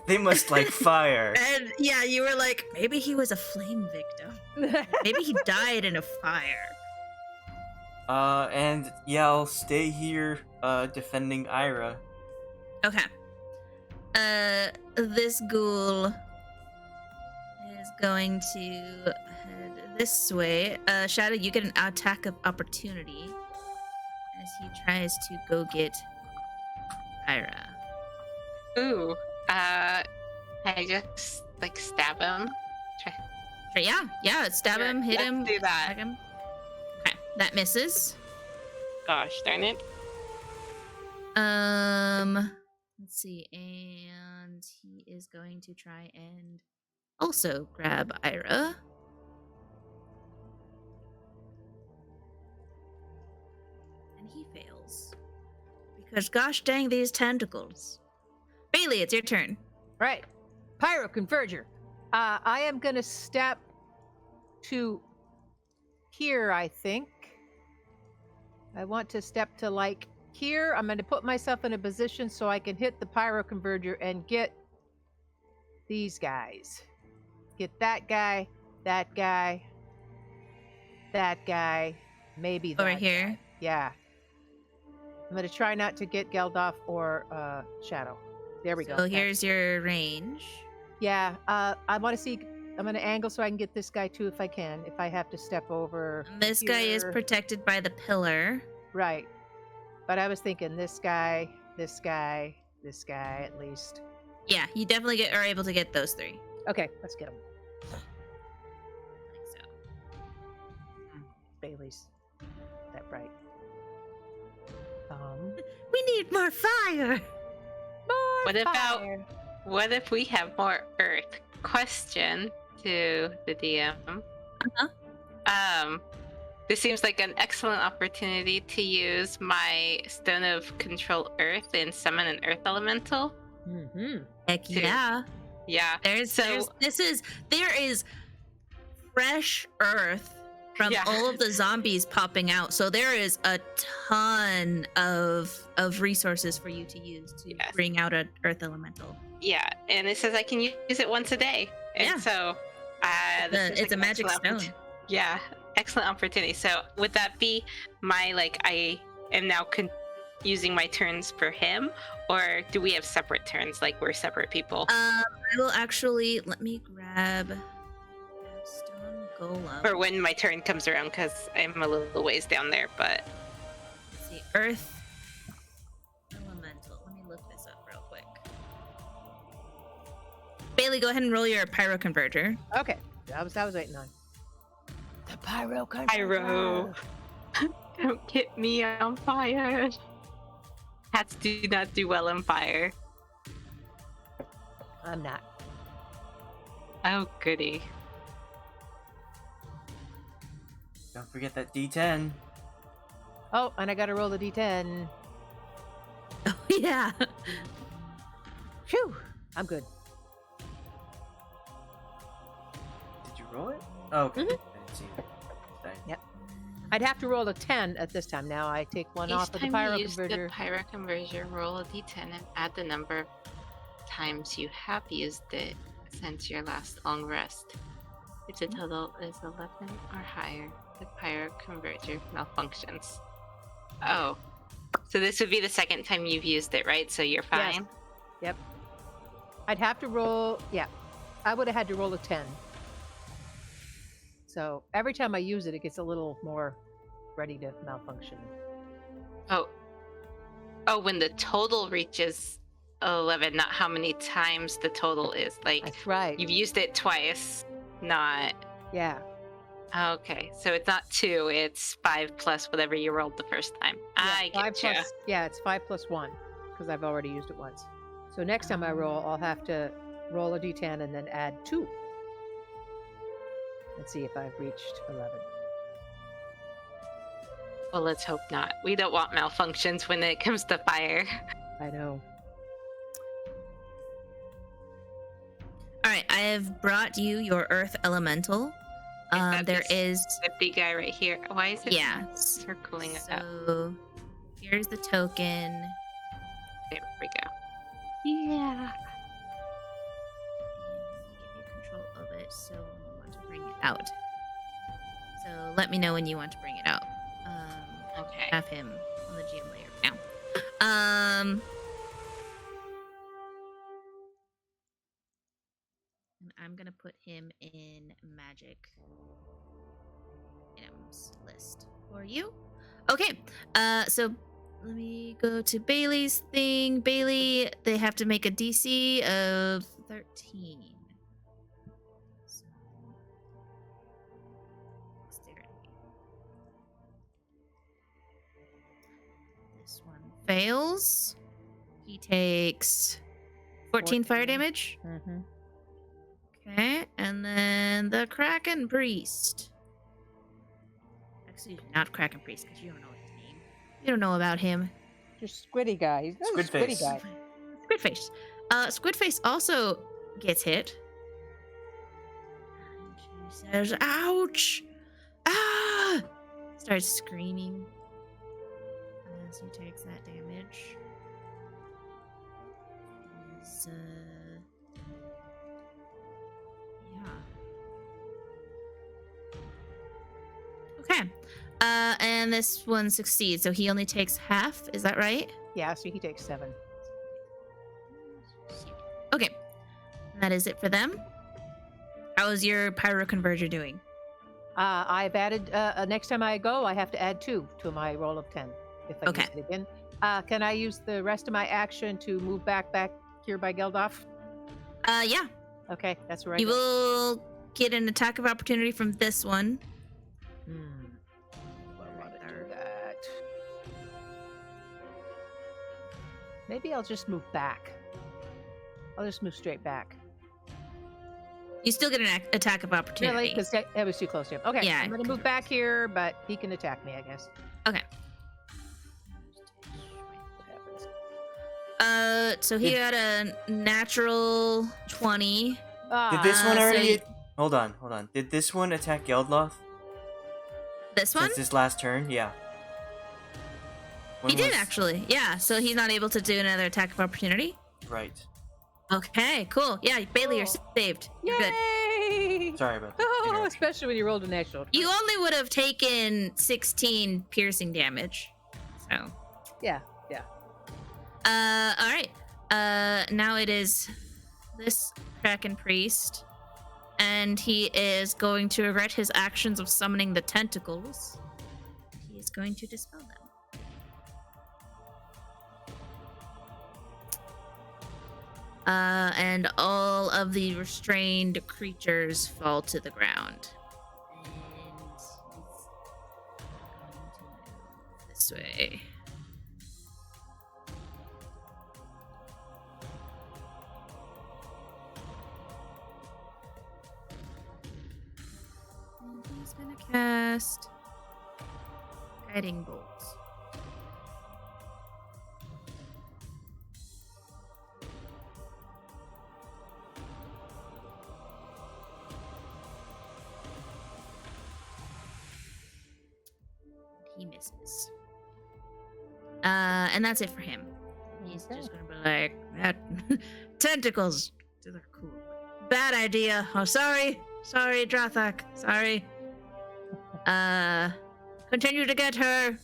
Speaker 1: They must like fire.
Speaker 3: And yeah, you were like, maybe he was a flame victim. Maybe he died in a fire.
Speaker 1: And yeah, I'll stay here, defending Ayre.
Speaker 3: Okay. This ghoul is going to head this way. Shadow, you get an attack of opportunity as he tries to go get Ayre.
Speaker 4: Ooh. I just like stab him. Try.
Speaker 3: Sure, yeah, stab him, hit
Speaker 4: let's
Speaker 3: him,
Speaker 4: do that.
Speaker 3: attack him. Okay, that misses.
Speaker 4: Gosh darn it.
Speaker 3: Let's see, and he is going to try and also grab Ayre. And he fails. Because gosh dang these tentacles. Bei-leigh, it's your turn.
Speaker 2: Right. Pyro Converger. I am going to step to here, I think. I want to step to like here. I'm going to put myself in a position so I can hit the Pyro Converger and get these guys. Get that guy, that guy, that guy, maybe that
Speaker 3: Over here?
Speaker 2: guy. Yeah. I'm going to try not to get Geldloth or Shadow. There we go.
Speaker 3: So here's your range.
Speaker 2: Yeah, I want to see. I'm going to angle so I can get this guy too if I can. If I have to step over.
Speaker 3: This guy is
Speaker 2: here.
Speaker 3: protected by the pillar.
Speaker 2: Right. But I was thinking this guy, this guy, this guy at least.
Speaker 3: Yeah, you definitely are able to get those three.
Speaker 2: Okay, let's get them.
Speaker 3: Like so.
Speaker 2: Bei-leigh's that bright.
Speaker 3: We need more fire.
Speaker 4: What about what if we have more earth? Question to the DM. This seems like an excellent opportunity to use my Stone of Control Earth and summon an Earth Elemental.
Speaker 2: Mm-hmm.
Speaker 3: Heck yeah.
Speaker 4: Yeah.
Speaker 3: There is fresh earth from
Speaker 4: Yeah.
Speaker 3: all of the zombies popping out. So there is a ton of resources for you to use to
Speaker 4: Yes.
Speaker 3: bring out an earth elemental.
Speaker 4: Yeah, and it says I can use it once a day. And
Speaker 3: Yeah.
Speaker 4: so this is
Speaker 3: It's a
Speaker 4: an
Speaker 3: magic
Speaker 4: excellent
Speaker 3: stone.
Speaker 4: Yeah, excellent opportunity. So would that be my I am now using my turns for him, or do we have separate turns? Like we're separate people,
Speaker 3: I will actually let me grab stone golem.
Speaker 4: or when my turn comes around, because I'm a little ways down there. But
Speaker 3: Let's see, earth elemental. Let me look this up real quick. Bei-leigh, go ahead and roll your pyro converter.
Speaker 2: Okay, that was waiting on. The Pyro Converger.
Speaker 4: Pyro, don't get me on fire. Cats do not do well on fire.
Speaker 2: I'm not.
Speaker 4: Oh goody.
Speaker 1: Don't forget that D10.
Speaker 2: Oh, and I got to roll the D10.
Speaker 3: Oh yeah.
Speaker 2: Phew, I'm good.
Speaker 1: Did you roll it? Oh, okay.
Speaker 2: Mhm.
Speaker 1: I didn't see it. Sorry.
Speaker 2: Yep. I'd have to roll a 10 at this time. Now I take one off of the Pyro
Speaker 4: you use
Speaker 2: Converger.
Speaker 4: the Pyro Converger, roll a d10 and add the number of times you have used it since your last long rest. If the total is 11 or higher, the Pyro Converger malfunctions. Oh. So this would be the second time you've used it, right? So you're
Speaker 2: Yes.
Speaker 4: fine?
Speaker 2: Yep. I'd have to roll. Yeah. I would have had to roll a 10. So every time I use it, it gets a little more ready to malfunction.
Speaker 4: Oh. Oh, when the total reaches 11, not how many times the total is. Like,
Speaker 2: That's right.
Speaker 4: you've used it twice, not...
Speaker 2: Yeah.
Speaker 4: Okay, so it's not 2, it's 5 plus whatever you rolled the first time. I
Speaker 2: Yeah, 5
Speaker 4: get you.
Speaker 2: plus, yeah, it's 5 plus 1 because I've already used it once. So next time I roll, I'll have to roll a d10 and then add 2. Let's see if I've reached 11.
Speaker 4: Well, let's hope not. We don't want malfunctions when it comes to fire.
Speaker 2: I know.
Speaker 3: All right, I have brought you your earth elemental.
Speaker 4: that
Speaker 3: There
Speaker 4: this-
Speaker 3: is
Speaker 4: The big guy right here. Why is it
Speaker 3: yeah.
Speaker 4: circling it up?
Speaker 3: So here's the token.
Speaker 4: There we go. Yeah.
Speaker 3: out. So let me know when you want to bring it out.
Speaker 4: Okay.
Speaker 3: Have him on the GM layer now. And I'm gonna put him in magic items list for you. Okay. So let me go to Bei-leigh's thing. Bei-leigh, they have to make a DC of 13. So, dexterity. This one fails. He takes 14 fire damage.
Speaker 2: Mm-hmm.
Speaker 3: Okay, and then the Kraken Priest. Actually, not Kraken Priest, because you don't know his name. You don't know about him.
Speaker 2: Just squiddy guy. He's not a
Speaker 1: Squid
Speaker 2: squiddy
Speaker 1: face.
Speaker 2: guy.
Speaker 3: Squidface. Squidface also gets hit. And she says, ouch! Ah! Starts screaming as he takes that damage. Is, yeah. Okay. And this one succeeds, so he only takes half, is that right?
Speaker 2: Yeah, so he takes 7.
Speaker 3: Okay. That is it for them. How is your Pyro Converger doing?
Speaker 2: I've added, next time I go, I have to add 2 to my roll of 10. If I
Speaker 3: Okay.
Speaker 2: use it again. Can I use the rest of my action to move back here by Geldloth?
Speaker 3: Yeah.
Speaker 2: Okay, that's where I
Speaker 3: You
Speaker 2: go.
Speaker 3: will get an attack of opportunity from this one.
Speaker 2: I want to do that. Maybe I'll just move back. I'll just move straight back.
Speaker 3: You still get an attack of opportunity.
Speaker 2: Really? Because that was too close to him. Okay,
Speaker 3: Yeah,
Speaker 2: I'm going to move back here, but he can attack me, I guess.
Speaker 3: Okay.
Speaker 2: What happens?
Speaker 3: So he got a natural 20.
Speaker 1: Did this one
Speaker 3: so
Speaker 1: already?
Speaker 3: you-
Speaker 1: Hold on. Did this one attack Geldloth
Speaker 3: This one?
Speaker 1: since this last turn? Yeah.
Speaker 3: He
Speaker 1: When
Speaker 3: did
Speaker 1: was-
Speaker 3: actually. Yeah, so he's not able to do another attack of opportunity.
Speaker 1: Right.
Speaker 3: Okay, cool. Yeah, Bei-leigh, you're saved. You're good.
Speaker 2: Yay!
Speaker 1: Sorry about that.
Speaker 2: Oh,
Speaker 1: Interruption.
Speaker 2: especially when you rolled a natural.
Speaker 3: You only would have taken 16 piercing damage. So,
Speaker 2: Yeah.
Speaker 3: all right. Now it is this Kraken Priest, and he is going to regret his actions of summoning the tentacles. He is going to dispel them. And all of the restrained creatures fall to the ground. And he's going to move this way. And he's gonna cast Guiding Bolt. He misses. And that's it for him. He's
Speaker 2: Okay.
Speaker 3: just gonna be like, that tentacles. They're cool. Bad idea. Oh, sorry. Sorry, Drothak. Sorry. Continue to get her.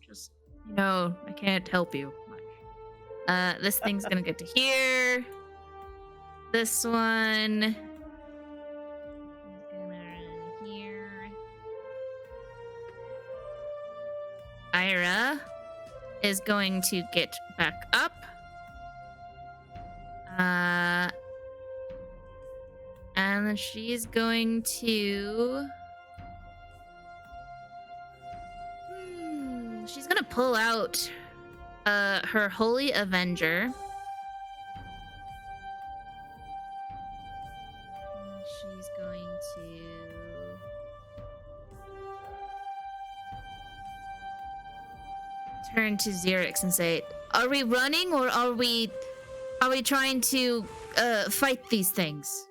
Speaker 3: Just, I can't help you much. This thing's gonna get to here. This one is gonna run here. Ayre is going to get back up. And then she's going to... She's going to pull out her Holy Avenger. And she's going to... turn to Xerix and say, "Are we running or are we trying to fight these things?"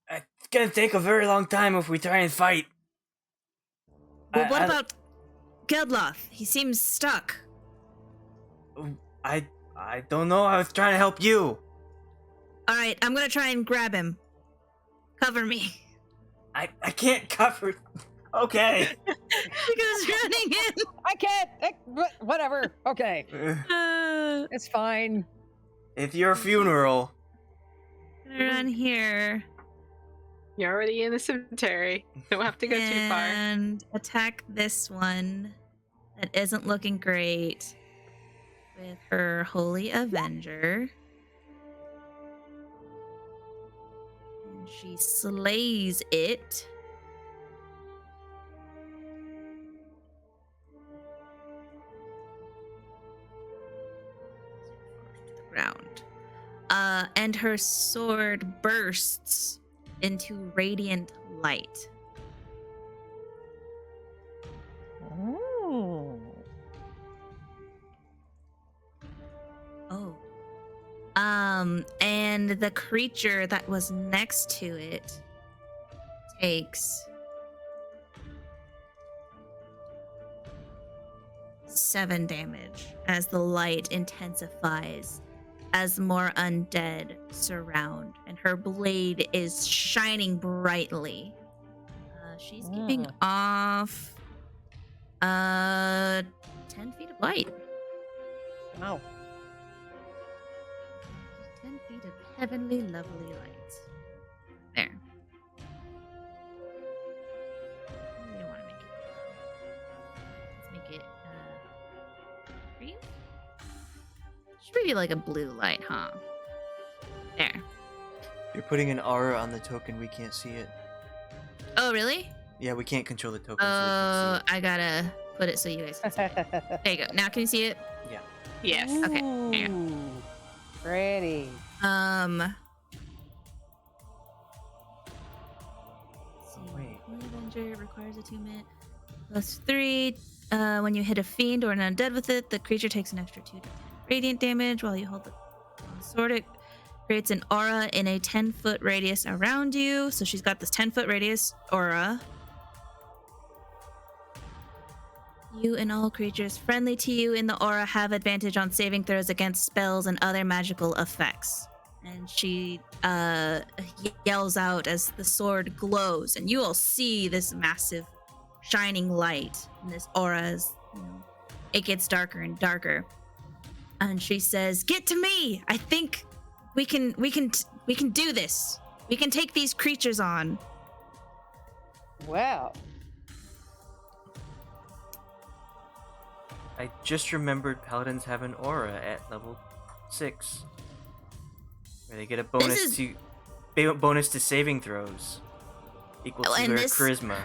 Speaker 1: It's gonna take a very long time if we try and fight.
Speaker 3: Well, what about Geldloth? He seems stuck.
Speaker 1: I don't know. I was trying to help you.
Speaker 3: All right, I'm gonna try and grab him. Cover me.
Speaker 1: I can't cover. Okay.
Speaker 3: She goes running in.
Speaker 2: I can't. Whatever. Okay. It's fine.
Speaker 1: It's your funeral.
Speaker 3: Gonna run here.
Speaker 4: You're already in the cemetery. Don't have to go too far.
Speaker 3: And attack this one that isn't looking great with her Holy Avenger. And she slays it. To the ground. And her sword bursts into radiant light.
Speaker 2: Ooh.
Speaker 3: Oh. And the creature that was next to it takes 7 damage as the light intensifies, as more undead surround, and her blade is shining brightly. She's giving off 10 feet of light.
Speaker 2: Wow.
Speaker 3: 10 feet of heavenly, lovely light. There. We don't want to make it yellow. Let's make it green. Should be like a blue light, huh? There.
Speaker 1: You're putting an aura on the token. We can't see it.
Speaker 3: Oh, really?
Speaker 1: Yeah, we can't control the token. So
Speaker 3: Oh, I gotta put it so you guys can see it. There you go. Now can you see it?
Speaker 1: we can
Speaker 4: Yes.
Speaker 3: Okay, there you
Speaker 2: Ooh, pretty.
Speaker 3: Let's see.
Speaker 1: Wait.
Speaker 3: Holy Avenger requires attunement. +3. When you hit a fiend or an undead with it, the creature takes an extra 2 to 10 radiant damage while you hold the sword. It creates an aura in a 10-foot radius around you. So she's got this 10-foot radius aura. You and all creatures friendly to you in the aura have advantage on saving throws against spells and other magical effects. And she yells out as the sword glows, and you all see this massive shining light, and this aura as it gets darker and darker. And she says, "Get to me! I think we can do this. We can take these creatures on."
Speaker 2: Wow.
Speaker 1: I just remembered paladins have an aura at level 6, where they get a bonus to saving throws equal to
Speaker 3: and
Speaker 1: their
Speaker 3: this-
Speaker 1: charisma.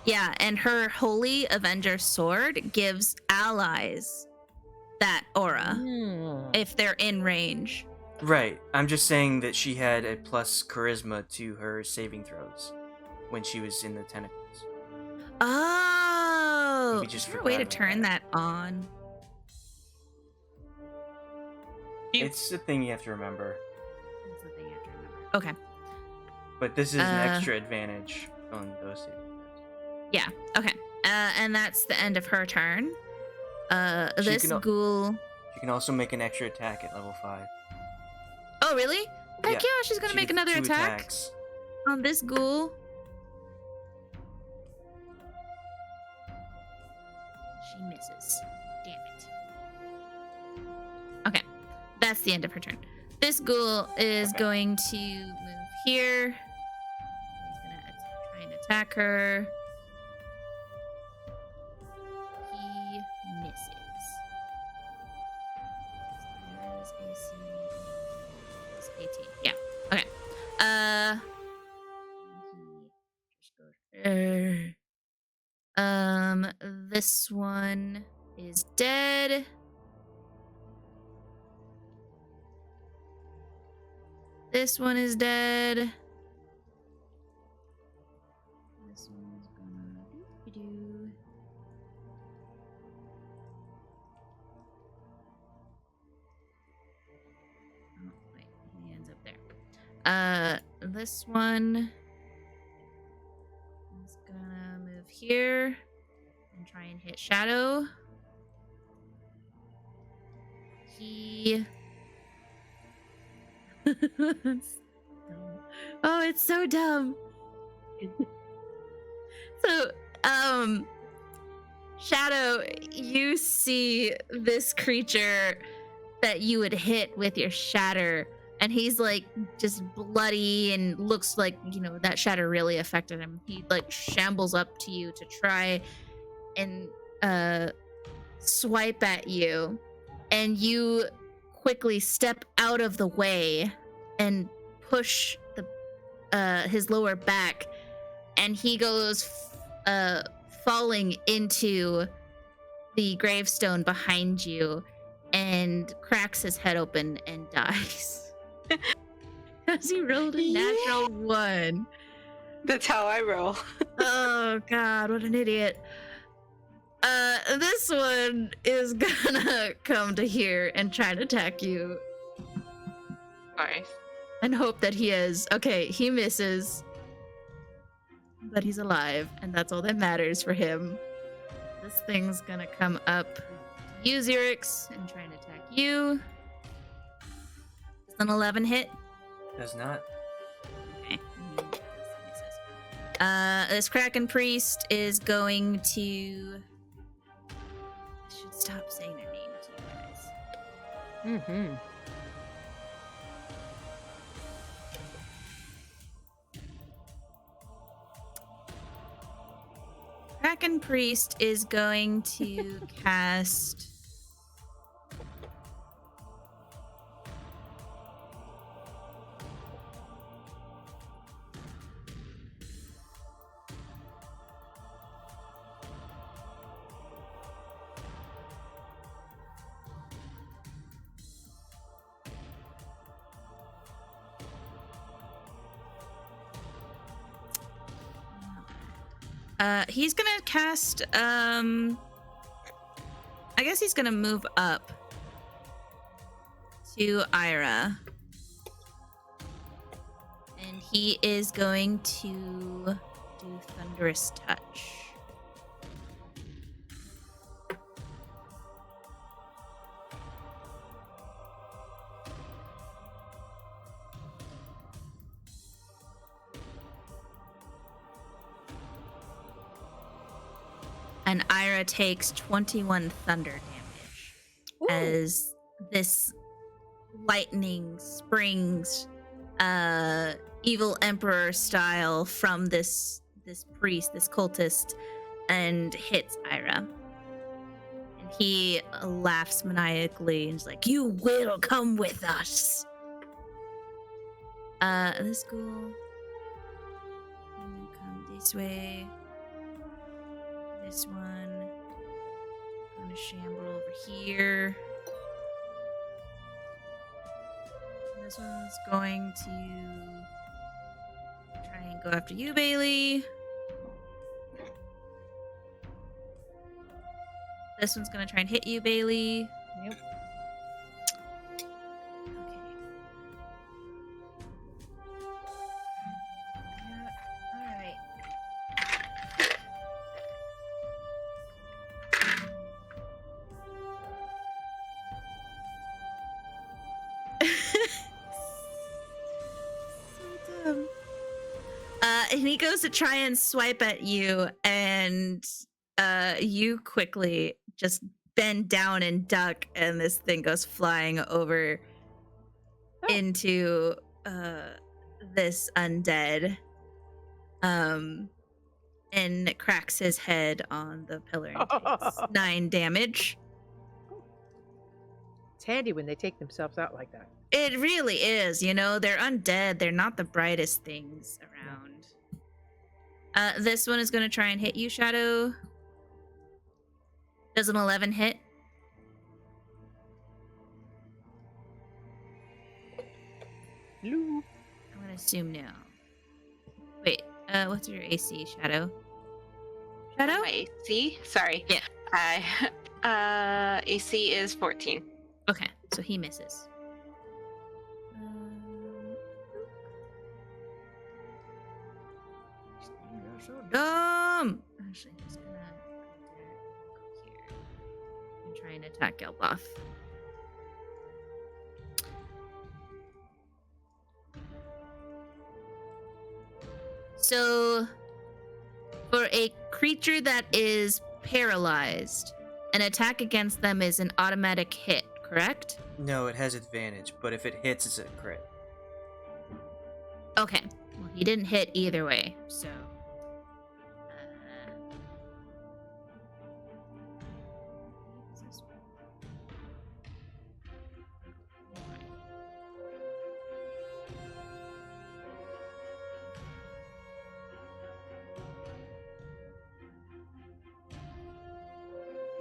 Speaker 3: Yeah, and her Holy Avenger sword gives allies that aura if they're in range.
Speaker 1: Right. I'm just saying that she had a plus charisma to her saving throws when she was in the tentacles.
Speaker 3: Oh,
Speaker 1: Maybe just
Speaker 3: is there a way to
Speaker 1: forgot about
Speaker 3: turn
Speaker 1: that.
Speaker 3: that on?
Speaker 1: It's a thing you have to remember.
Speaker 3: That's the thing I have to remember. Okay.
Speaker 1: But this is an extra advantage on those saving throws.
Speaker 3: Yeah. Okay. And that's the end of her turn. This
Speaker 1: can al-
Speaker 3: ghoul.
Speaker 1: She can also make an extra attack at level 5.
Speaker 3: Oh, really? Heck
Speaker 1: Yeah.
Speaker 3: yeah! She's gonna
Speaker 1: She
Speaker 3: make
Speaker 1: gets
Speaker 3: another
Speaker 1: 2
Speaker 3: attack
Speaker 1: attacks.
Speaker 3: on this ghoul. She misses. Damn it. Okay, that's the end of her turn. This ghoul is
Speaker 1: Okay.
Speaker 3: going to move here. He's gonna try and attack her. He misses. So his AC is 18. Yeah. Okay. He just goes there. This one is dead. This one is dead. This one's gonna do. Oh, wait, he ends up there. This one is gonna move here and try and hit Shadow. He. It's dumb. Oh, it's so dumb. So, Shadow, you see this creature that you would hit with your shatter, and he's like just bloody and looks like, you know, that shatter really affected him. He like shambles up to you to try and swipe at you, and you quickly step out of the way and push his lower back, and he goes falling into the gravestone behind you and cracks his head open and dies. Because he rolled a natural 1.
Speaker 4: That's how I roll.
Speaker 3: Oh god, what an idiot. This one is gonna come to here and try to attack you.
Speaker 4: Alright.
Speaker 3: And hope that he is. Okay, he misses. But he's alive, and that's all that matters for him. This thing's gonna come up to you, Xerix, and try and attack you. Does an 11 hit?
Speaker 1: Does not.
Speaker 3: Okay. This Kraken Priest is going to... I should stop saying their name to you guys.
Speaker 2: Mm-hmm.
Speaker 3: Kraken Priest is going to cast... he's gonna cast, I guess he's gonna move up to Ayre. And he is going to do Thunderous Touch. And Ayre takes 21 thunder damage.
Speaker 2: Ooh.
Speaker 3: As this lightning springs evil emperor style from this priest, this cultist, and hits Ayre. And he laughs maniacally and is like, "You will come with us." This ghoul come this way. This one, I'm gonna shamble over here. This one's going to try and go after you, Bei-leigh. This one's gonna try and hit you, Bei-leigh.
Speaker 2: Yep.
Speaker 3: Okay. Yeah, alright. So dumb. And he goes to try and swipe at you, and you quickly just bend down and duck, and this thing goes flying over into this undead, and cracks his head on the pillar and takes 9 damage.
Speaker 2: It's handy when they take themselves out like that.
Speaker 3: It really is, you know, they're undead. They're not the brightest things around. This one is going to try and hit you, Shadow. Does an 11 hit?
Speaker 2: Hello.
Speaker 3: I'm going to assume no. Wait, what's your AC, Shadow? Shadow?
Speaker 4: My AC? Sorry.
Speaker 3: Yeah.
Speaker 4: AC is 14.
Speaker 3: Okay, so he misses. You're so dumb. Actually, I'm just gonna go here and try and attack Geldloth. So For a creature that is paralyzed, an attack against them is an automatic hit, correct?
Speaker 1: No, it has advantage, but if it hits, it's a crit.
Speaker 3: Okay. Well, he didn't hit either way, so.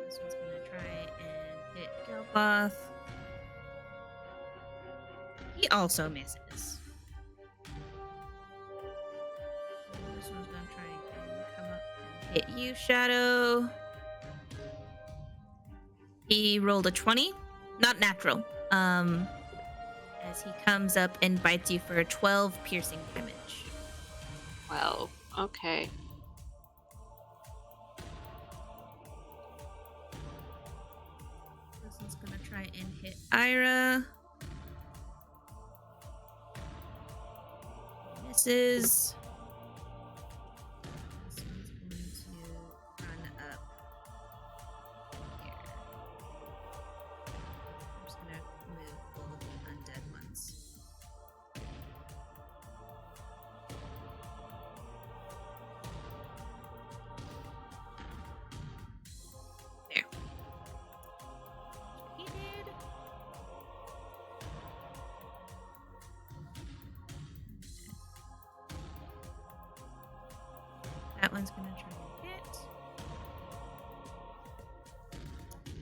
Speaker 3: This one's gonna try and hit Geldloth. He also misses. This one's gonna try and come up and hit you, Shadow. He rolled a 20, not natural. As he comes up and bites you for 12 piercing damage.
Speaker 4: Well, okay.
Speaker 3: This one's gonna try and hit Ayre. Misses. This one's going to run up here. I'm just gonna move all of the undead ones. There. He did. That one's gonna try and hit.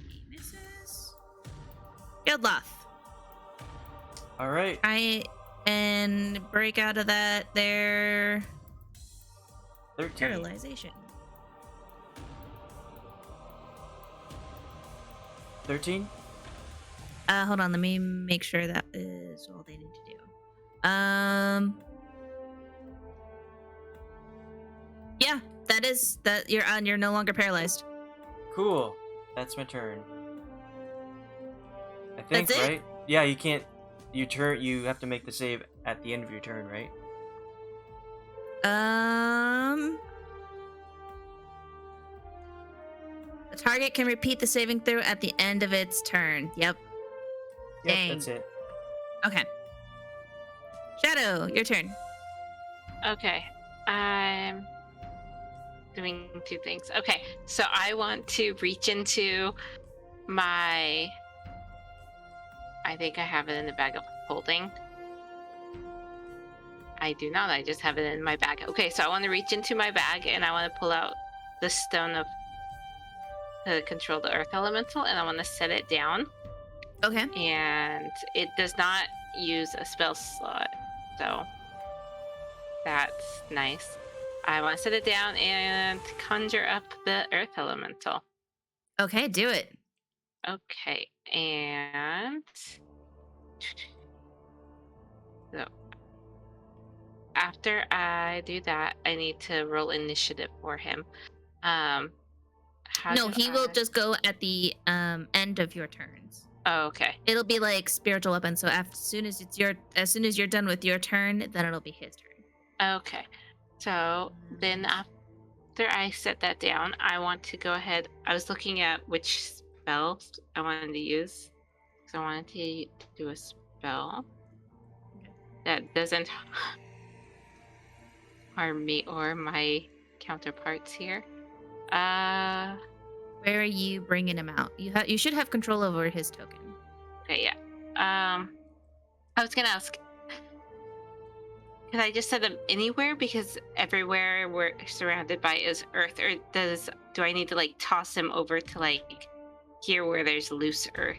Speaker 3: He misses. Geldloth.
Speaker 1: All right.
Speaker 3: Try and break out of that there
Speaker 1: 13.
Speaker 3: paralyzation.
Speaker 1: 13?
Speaker 3: Hold on, let me make sure that is all they need to do. Yeah, that you're on. You're no longer paralyzed.
Speaker 1: Cool. That's my turn. I think,
Speaker 3: That's it?
Speaker 1: right? Yeah, you can't. You have to make the save at the end of your turn, right?
Speaker 3: The target can repeat the saving throw at the end of its turn. Yep.
Speaker 1: Yep,
Speaker 3: Dang.
Speaker 1: that's it.
Speaker 3: Okay. Shadow, your turn.
Speaker 4: Okay. I'm doing two things. Okay, so I want to reach into my. I think I have it in the bag of holding. I do not. I just have it in my bag. Okay, so I want to reach into my bag and I want to pull out the stone to control the earth elemental, and I want to set it down.
Speaker 3: Okay.
Speaker 4: And it does not use a spell slot, so that's nice. I want to set it down and conjure up the earth elemental.
Speaker 3: Okay, do it.
Speaker 4: Okay, and so after I do that, I need to roll initiative for him.
Speaker 3: No, he will just go at the end of your turns.
Speaker 4: Oh, okay.
Speaker 3: It'll be like spiritual weapon. So as soon as you're done with your turn, then it'll be his turn.
Speaker 4: Okay. So then after I set that down, I want to go ahead. I was looking at which spells I wanted to use. So I wanted to do a spell that doesn't harm me or my counterparts here.
Speaker 3: Where are you bringing him out? You should have control over his token.
Speaker 4: Okay, yeah. I was gonna ask, could I just set them anywhere, because everywhere we're surrounded by is earth, or do I need to like toss him over to like here where there's loose earth?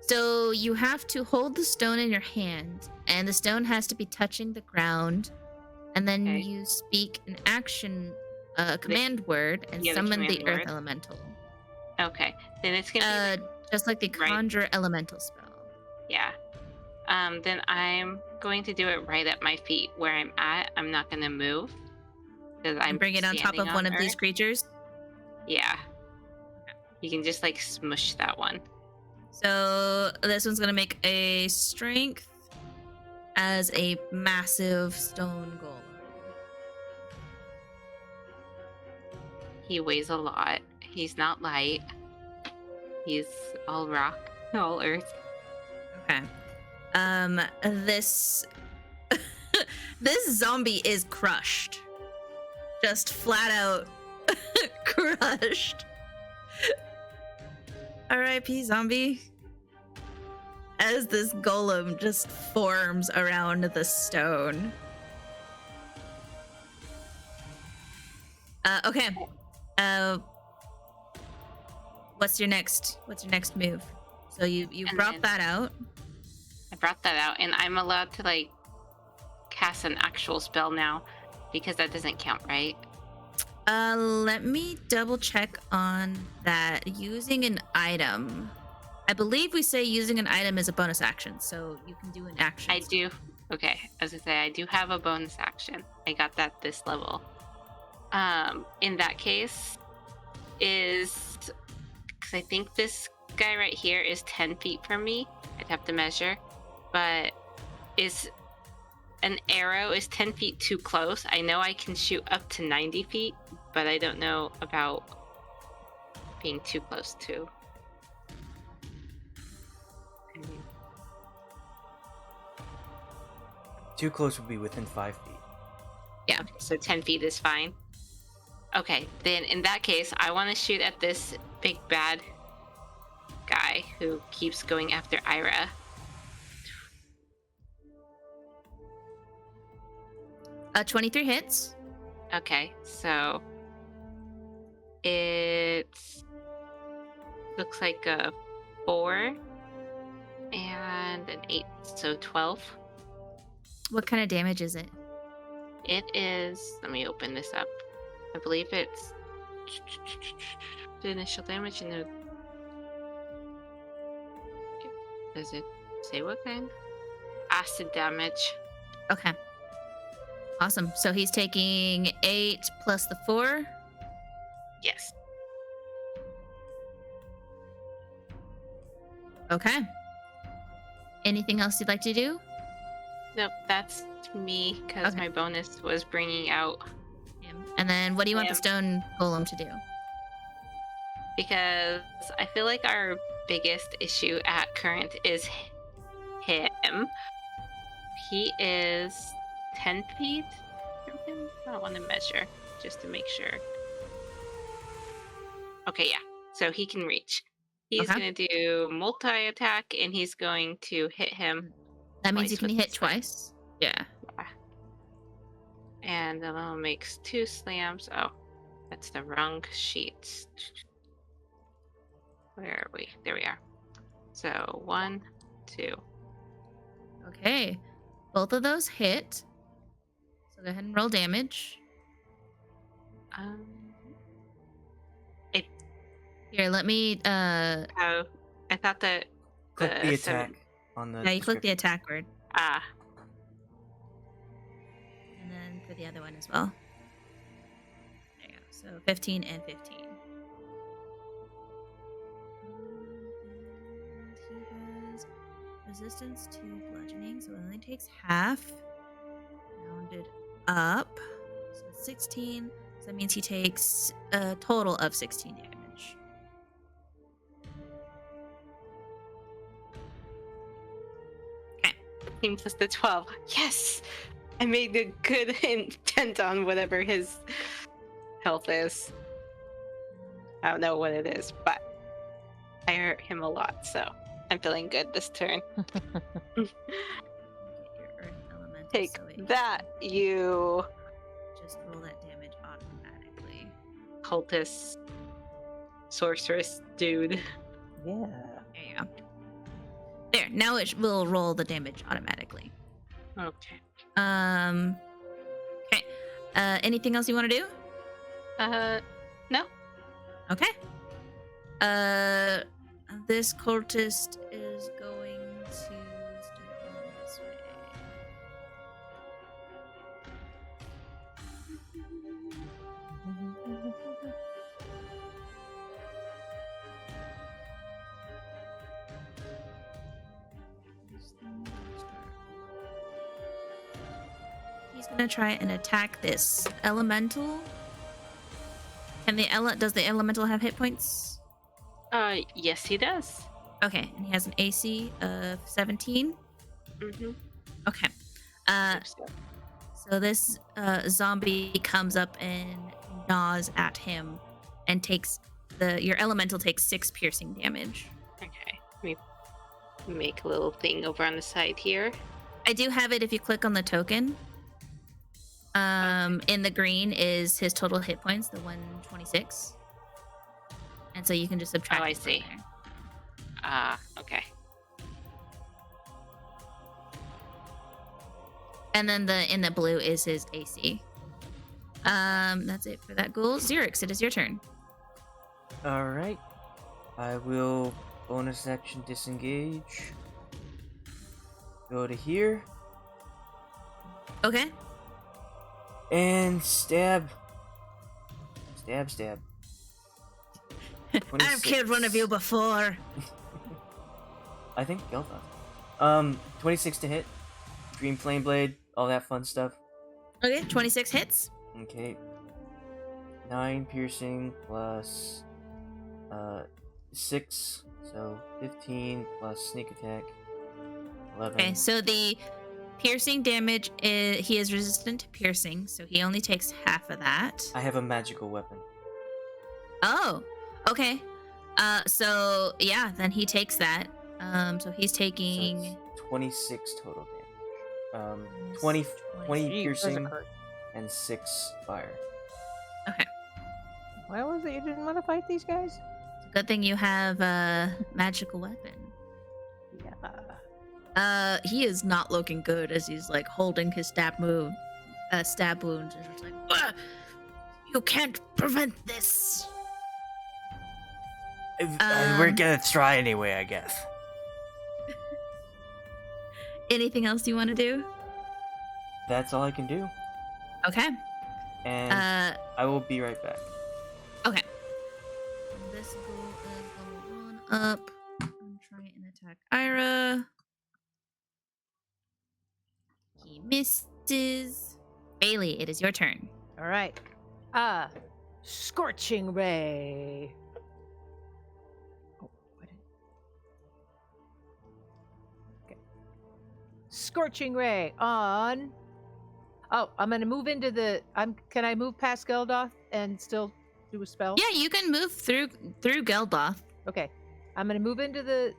Speaker 3: So you have to hold the stone in your hand, and the stone has to be touching the ground, and then
Speaker 4: Okay.
Speaker 3: you speak an action, command word, and
Speaker 4: Yeah, the
Speaker 3: summon the
Speaker 4: command
Speaker 3: earth
Speaker 4: word.
Speaker 3: elemental.
Speaker 4: Okay, then it's gonna be
Speaker 3: Just like the
Speaker 4: right.
Speaker 3: conjure elemental spell.
Speaker 4: yeah. Then I'm going to do it right at my feet where I'm at. I'm not gonna move because I'm
Speaker 3: Bring it on top
Speaker 4: standing
Speaker 3: of one of these
Speaker 4: earth.
Speaker 3: creatures.
Speaker 4: Yeah. You can just like smush that one.
Speaker 3: So this one's gonna make a strength as a massive stone golem.
Speaker 4: He weighs a lot. He's not light. He's all rock, all earth.
Speaker 3: Okay. This this zombie is crushed. Just flat out crushed. R.I.P. zombie. As this golem just forms around the stone. Okay. What's your next move? So you brought that out.
Speaker 4: I brought that out, and I'm allowed to like cast an actual spell now because that doesn't count, right?
Speaker 3: Let me double check on that. Using an item. I believe we say using an item is a bonus action, so you can do an action.
Speaker 4: I do. Okay, as I say, I do have a bonus action. I got that this level. In that case, is because I think this guy right here is 10 feet from me. I'd have to measure, but is an arrow is 10 feet too close. I know I can shoot up to 90 feet, but I don't know about being too close to.
Speaker 1: Too close would be within 5 feet.
Speaker 3: Yeah.
Speaker 4: Okay, so 10 feet is fine. Okay, then in that case, I want to shoot at this big bad guy who keeps going after Ayre.
Speaker 3: 23 hits.
Speaker 4: Okay, so it looks like a 4 and an 8, so 12.
Speaker 3: What kind of damage is it?
Speaker 4: It is, let me open this up. I believe it's the initial damage and the... Does it say what kind? Acid damage.
Speaker 3: Okay. Awesome. So he's taking 8 plus the 4.
Speaker 4: Yes.
Speaker 3: Okay. Anything else you'd like to do?
Speaker 4: Nope, that's me, because
Speaker 3: Okay.
Speaker 4: my bonus was bringing out...
Speaker 3: And then what do you want the
Speaker 4: Him.
Speaker 3: stone golem to do?
Speaker 4: Because I feel like our biggest issue at current is him. He is 10 feet from him. I want to measure just to make sure. Okay, yeah. So he can reach. He's
Speaker 3: Okay.
Speaker 4: going to do multi-attack, and he's going to hit him.
Speaker 3: That means
Speaker 4: Twice
Speaker 3: you can
Speaker 4: with
Speaker 3: hit
Speaker 4: the stone.
Speaker 3: twice. Yeah.
Speaker 4: And then that makes 2 slams. Oh, that's the wrong sheet. Where are we? There we are. So 1, 2.
Speaker 3: Okay. Both of those hit. So go ahead and roll damage. Here, let me
Speaker 4: Oh, I thought that
Speaker 1: Click the attack
Speaker 4: 7
Speaker 1: on the.
Speaker 3: yeah, you click the
Speaker 1: description.
Speaker 3: attack word.
Speaker 4: Ah,
Speaker 3: And then for the other one as well. There you go. So 15 and 15. And he has resistance to bludgeoning, so it only takes half. Rounded up. So 16. So that means he takes a total of 16 damage.
Speaker 4: 15 plus the 12. Yes! I made a good intent on whatever his health is. I don't know what it is, but I hurt him a lot, so I'm feeling good this turn.
Speaker 3: Get your earth elemental,
Speaker 4: Take
Speaker 3: so it
Speaker 4: that, you
Speaker 3: just roll that damage automatically.
Speaker 4: cultist sorceress dude.
Speaker 1: Yeah.
Speaker 3: There you go. There, now it will roll the damage automatically.
Speaker 4: Okay.
Speaker 3: Okay. Anything else you want to do?
Speaker 4: No.
Speaker 3: Okay. This cultist is going to start going this way. He's gonna try and attack this elemental. Can And does the elemental have hit points?
Speaker 4: Yes, he does.
Speaker 3: Okay, and he has an AC of 17.
Speaker 4: Mm-hmm.
Speaker 3: Okay. So this zombie comes up and gnaws at him, and takes your elemental takes 6 piercing damage.
Speaker 4: Okay. Let me make a little thing over on the side here.
Speaker 3: I do have it if you click on the token. In the green is his total hit points, the 126. And so you can just subtract.
Speaker 4: Oh, I
Speaker 3: it from
Speaker 4: see.
Speaker 3: there.
Speaker 4: Okay.
Speaker 3: And then in the blue is his AC. That's it for that ghoul. Xerix, it is your turn.
Speaker 1: Alright. I will bonus action disengage. Go to here.
Speaker 3: Okay.
Speaker 1: And stab. Stab.
Speaker 3: I've killed one of you before.
Speaker 1: I think Geldloth. 26 to hit. Dream Flame Blade, all that fun stuff.
Speaker 3: Okay, 26 hits.
Speaker 1: Okay. 9 piercing plus 6, so 15 plus sneak attack. 11.
Speaker 3: Okay, so the piercing damage he is resistant to piercing, so he only takes half of that.
Speaker 1: I have a magical weapon.
Speaker 3: Oh, okay. So yeah, then he takes that. So he's taking
Speaker 1: So it's 26 total damage. 20 piercing and 6 fire.
Speaker 3: Okay.
Speaker 2: Why was it you didn't want to fight these guys?
Speaker 3: It's a good thing you have a magical weapon.
Speaker 2: Yeah.
Speaker 3: He is not looking good as he's like holding his stab wound, and it's like, "Ugh, you can't prevent this."
Speaker 1: We're gonna try anyway, I guess.
Speaker 3: Anything else you want to do?
Speaker 1: That's all I can do.
Speaker 3: Okay.
Speaker 1: And I will be right back.
Speaker 3: Okay. This ghoul is gonna run up and try and attack Ayre. He misses. Bei-leigh, it is your turn.
Speaker 2: All right. Scorching Ray. Oh, okay. Scorching Ray on. Oh, I'm gonna move into the. Can I move past Geldloth and still do a spell?
Speaker 3: Yeah, you can move through Geldloth.
Speaker 2: Okay. I'm gonna move into the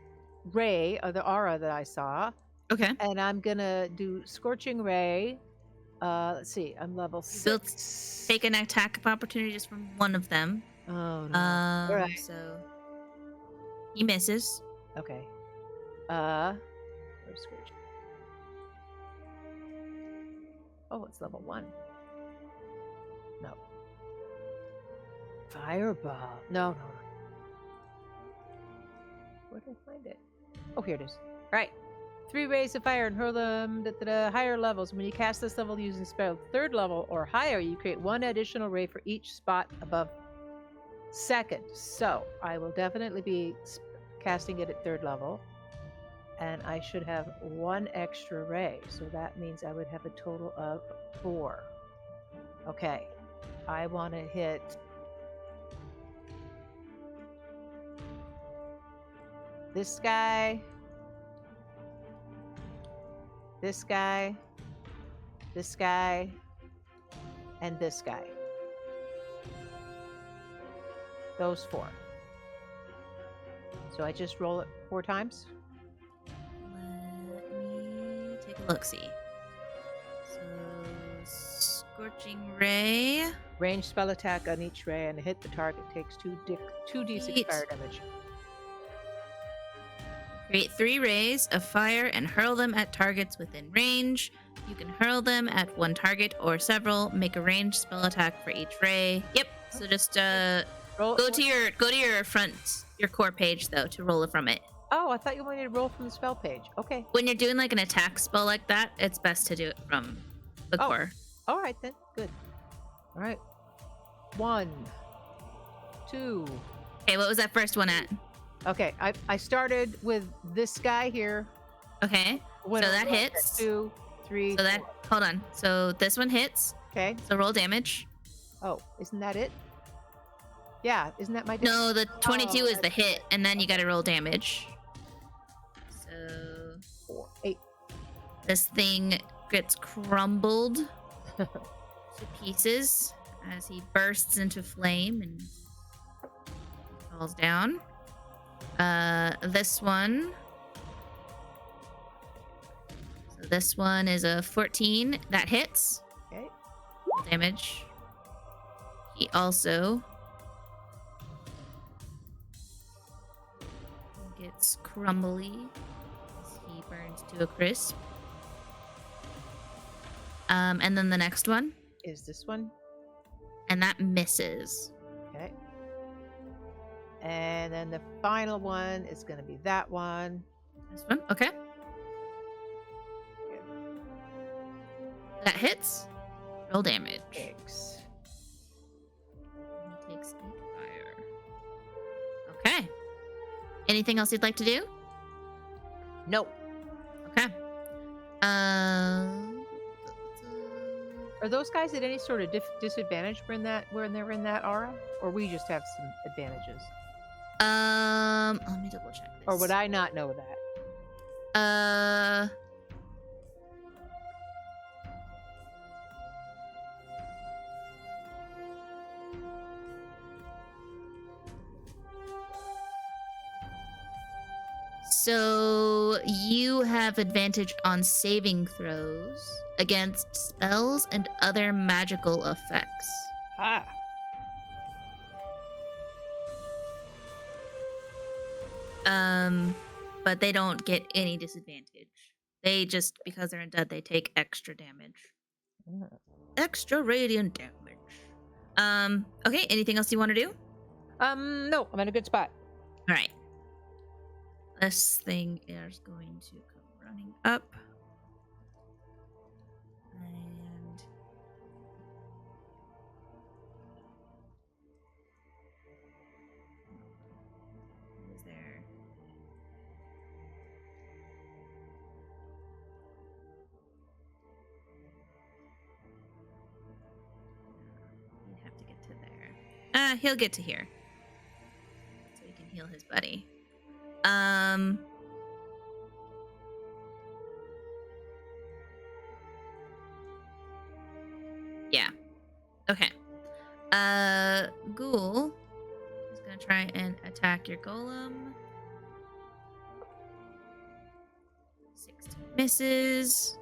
Speaker 2: ray or the aura that I saw,
Speaker 3: Okay.
Speaker 2: and I'm gonna do Scorching Ray. Let's see. I'm level
Speaker 3: You'll
Speaker 2: 6.
Speaker 3: take an attack of opportunity just from one of them.
Speaker 2: Oh no. All right.
Speaker 3: So he misses.
Speaker 2: Okay. Where's Scorching? Oh, it's level 1. No. Fireball. No. Where did I find it? Oh, here it is. All right. 3 rays of fire and hurl them to higher levels. When you cast this level using spell 3rd level or higher, you create 1 additional ray for each spot above 2nd. So I will definitely be casting it at 3rd level. And I should have 1 extra ray. So that means I would have a total of 4. Okay. I want to hit this guy, this guy, this guy, and this guy. Those 4. So I just roll it 4 times.
Speaker 3: Let me take a look-see. So, Scorching Ray.
Speaker 2: Range spell attack on each ray, and hit the target takes 2d6
Speaker 3: Sweet.
Speaker 2: fire damage.
Speaker 3: Create 3 rays of fire and hurl them at targets within range. You can hurl them at 1 target or several. Make a ranged spell attack for each ray. Yep. So just
Speaker 2: Roll
Speaker 3: go to your front, your core page though, to roll it from it.
Speaker 2: Oh, I thought you wanted to roll from the spell page. Okay.
Speaker 3: When you're doing like an attack spell like that, it's best to do it from the core.
Speaker 2: All right then. Good. All right. 1, 2.
Speaker 3: Okay, what was that first one at?
Speaker 2: Okay, I started with this guy here.
Speaker 3: Okay.
Speaker 2: When
Speaker 3: So
Speaker 2: I
Speaker 3: that
Speaker 2: rolled
Speaker 3: hits.
Speaker 2: 2, 3.
Speaker 3: So that,
Speaker 2: 4.
Speaker 3: hold on. So this one hits.
Speaker 2: Okay.
Speaker 3: So roll damage.
Speaker 2: Oh, isn't that it? Yeah, isn't that my
Speaker 3: No, the 22 is the
Speaker 2: that's
Speaker 3: hit, and then you gotta roll damage. So
Speaker 2: 4, 8.
Speaker 3: this thing gets crumbled to pieces as he bursts into flame and falls down. This one. So this one is a 14 that hits.
Speaker 2: Okay.
Speaker 3: Roll damage. He also gets crumbly as he burns to a crisp. And then the next one,
Speaker 2: Is this one?
Speaker 3: and that misses.
Speaker 2: Okay. And then the final one is going to be that one.
Speaker 3: This one, okay. That hits. Roll damage.
Speaker 2: X.
Speaker 3: He takes 8 fire. Okay. Anything else you'd like to do?
Speaker 2: Nope.
Speaker 3: Okay.
Speaker 2: Are those guys at any sort of disadvantage when they're in that aura, or we just have some advantages?
Speaker 3: Let me double check this.
Speaker 2: Or would I not know that?
Speaker 3: So you have advantage on saving throws against spells and other magical effects.
Speaker 2: Ah.
Speaker 3: But they don't get any disadvantage. They just, because they're undead, they take extra damage. Extra radiant damage. Okay, anything else you want to do?
Speaker 2: No, I'm in a good spot.
Speaker 3: All right. This thing is going to come running up. And is there? You'd have to get to there. He'll get to here. So he can heal his buddy. Yeah. Okay. Ghoul is gonna try and attack your golem. 16 misses.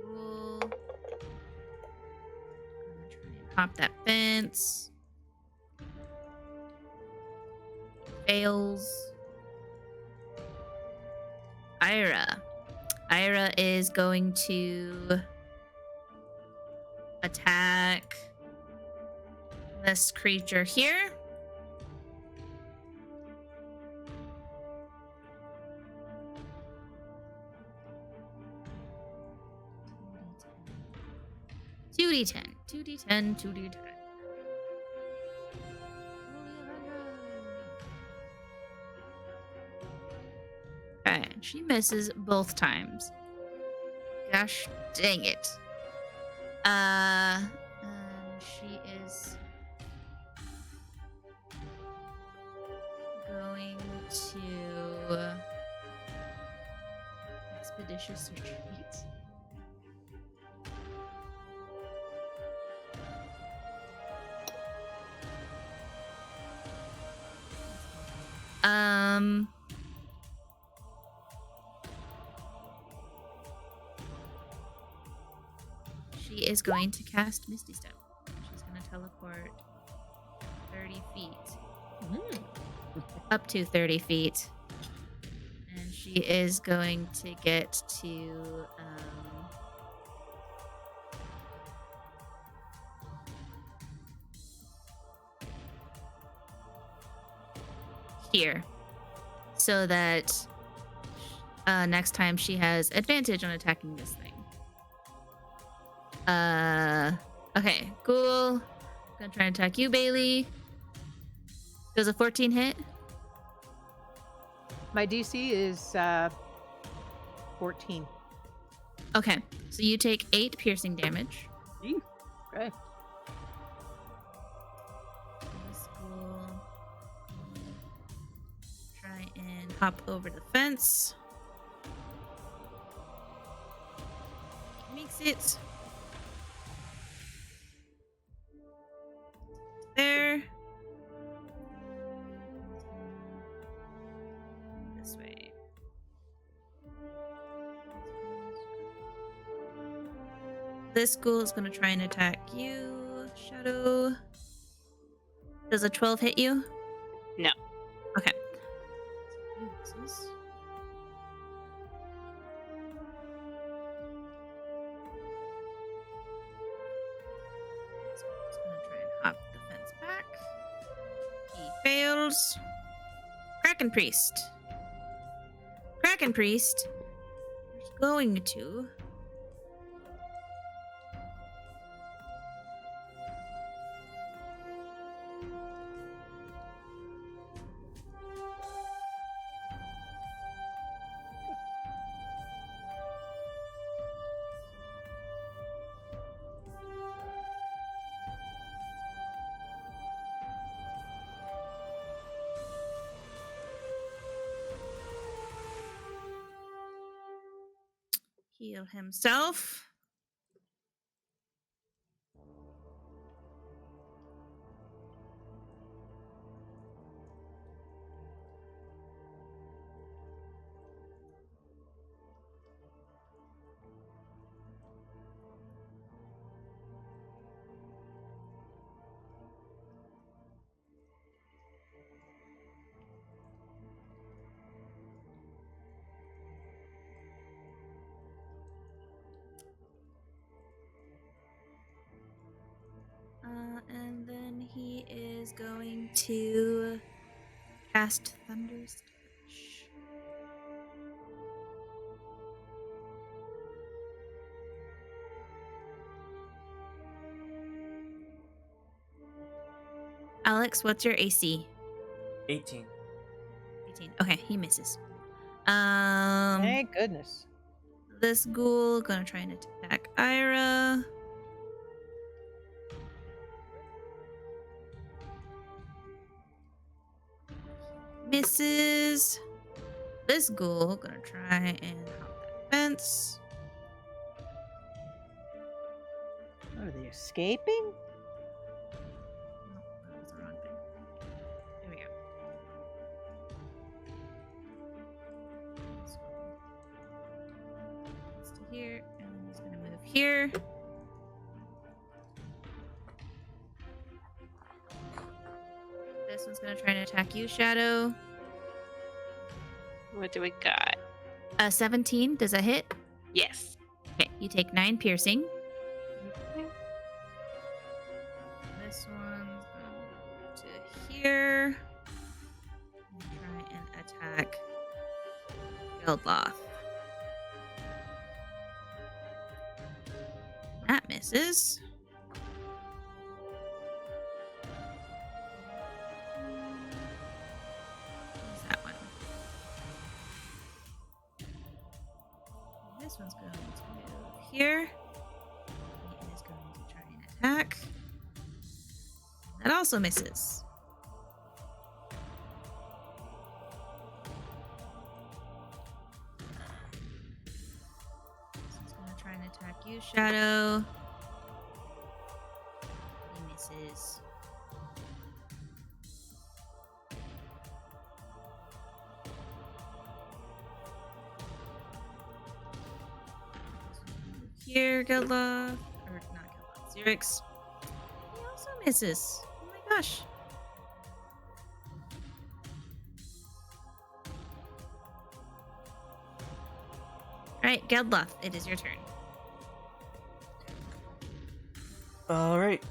Speaker 3: Ghoul. Gonna try and hop that fence. Fails. Ayre is going to attack this creature here. Two D10. 2D10. 2D10. Okay, she misses both times. Gosh dang it. She is going to expeditious retreat. She is going to cast Misty Step. She's going to teleport 30 feet. Up to 30 feet. And she is going to get to here. So that next time she has advantage on attacking this thing. Okay, cool. Gonna try and attack you, Bei-leigh. Does a 14 hit?
Speaker 2: My DC is 14.
Speaker 3: Okay, so you take 8 piercing damage.
Speaker 2: Okay.
Speaker 3: hop over the fence. He makes it. There. This way. This ghoul is going to try and attack you, Shadow. Does a 12 hit you?
Speaker 4: No.
Speaker 3: Okay. Just gonna try and hop the fence back. He fails. Kraken Priest. Kraken Priest is going to heal himself. And then he is going to cast Thunder's Touch. Alex, what's your AC?
Speaker 1: 18.
Speaker 3: 18. Okay, he misses.
Speaker 2: Thank goodness.
Speaker 3: This ghoul gonna try and attack Ayre. Misses. This ghoul gonna try and hop that fence.
Speaker 2: Are they escaping?
Speaker 3: No, that was the wrong thing. There we go. This one gets to here, and then he's gonna move here. This one's gonna try and attack you, Shadow.
Speaker 4: What do we got?
Speaker 3: 17. Does that hit?
Speaker 4: Yes.
Speaker 3: Okay, you take 9 piercing.
Speaker 4: Okay.
Speaker 3: This one's going to here. And try and attack Geldloth. That misses. What's that one? This one's going to move here. He is going to try and attack. That also misses. This one's going to try and attack you, Shadow. He misses. Here, Geldloth. Or not Geldloth, Xerix. He also misses. Oh my gosh. Alright, Geldloth, it is your turn.
Speaker 1: Alright.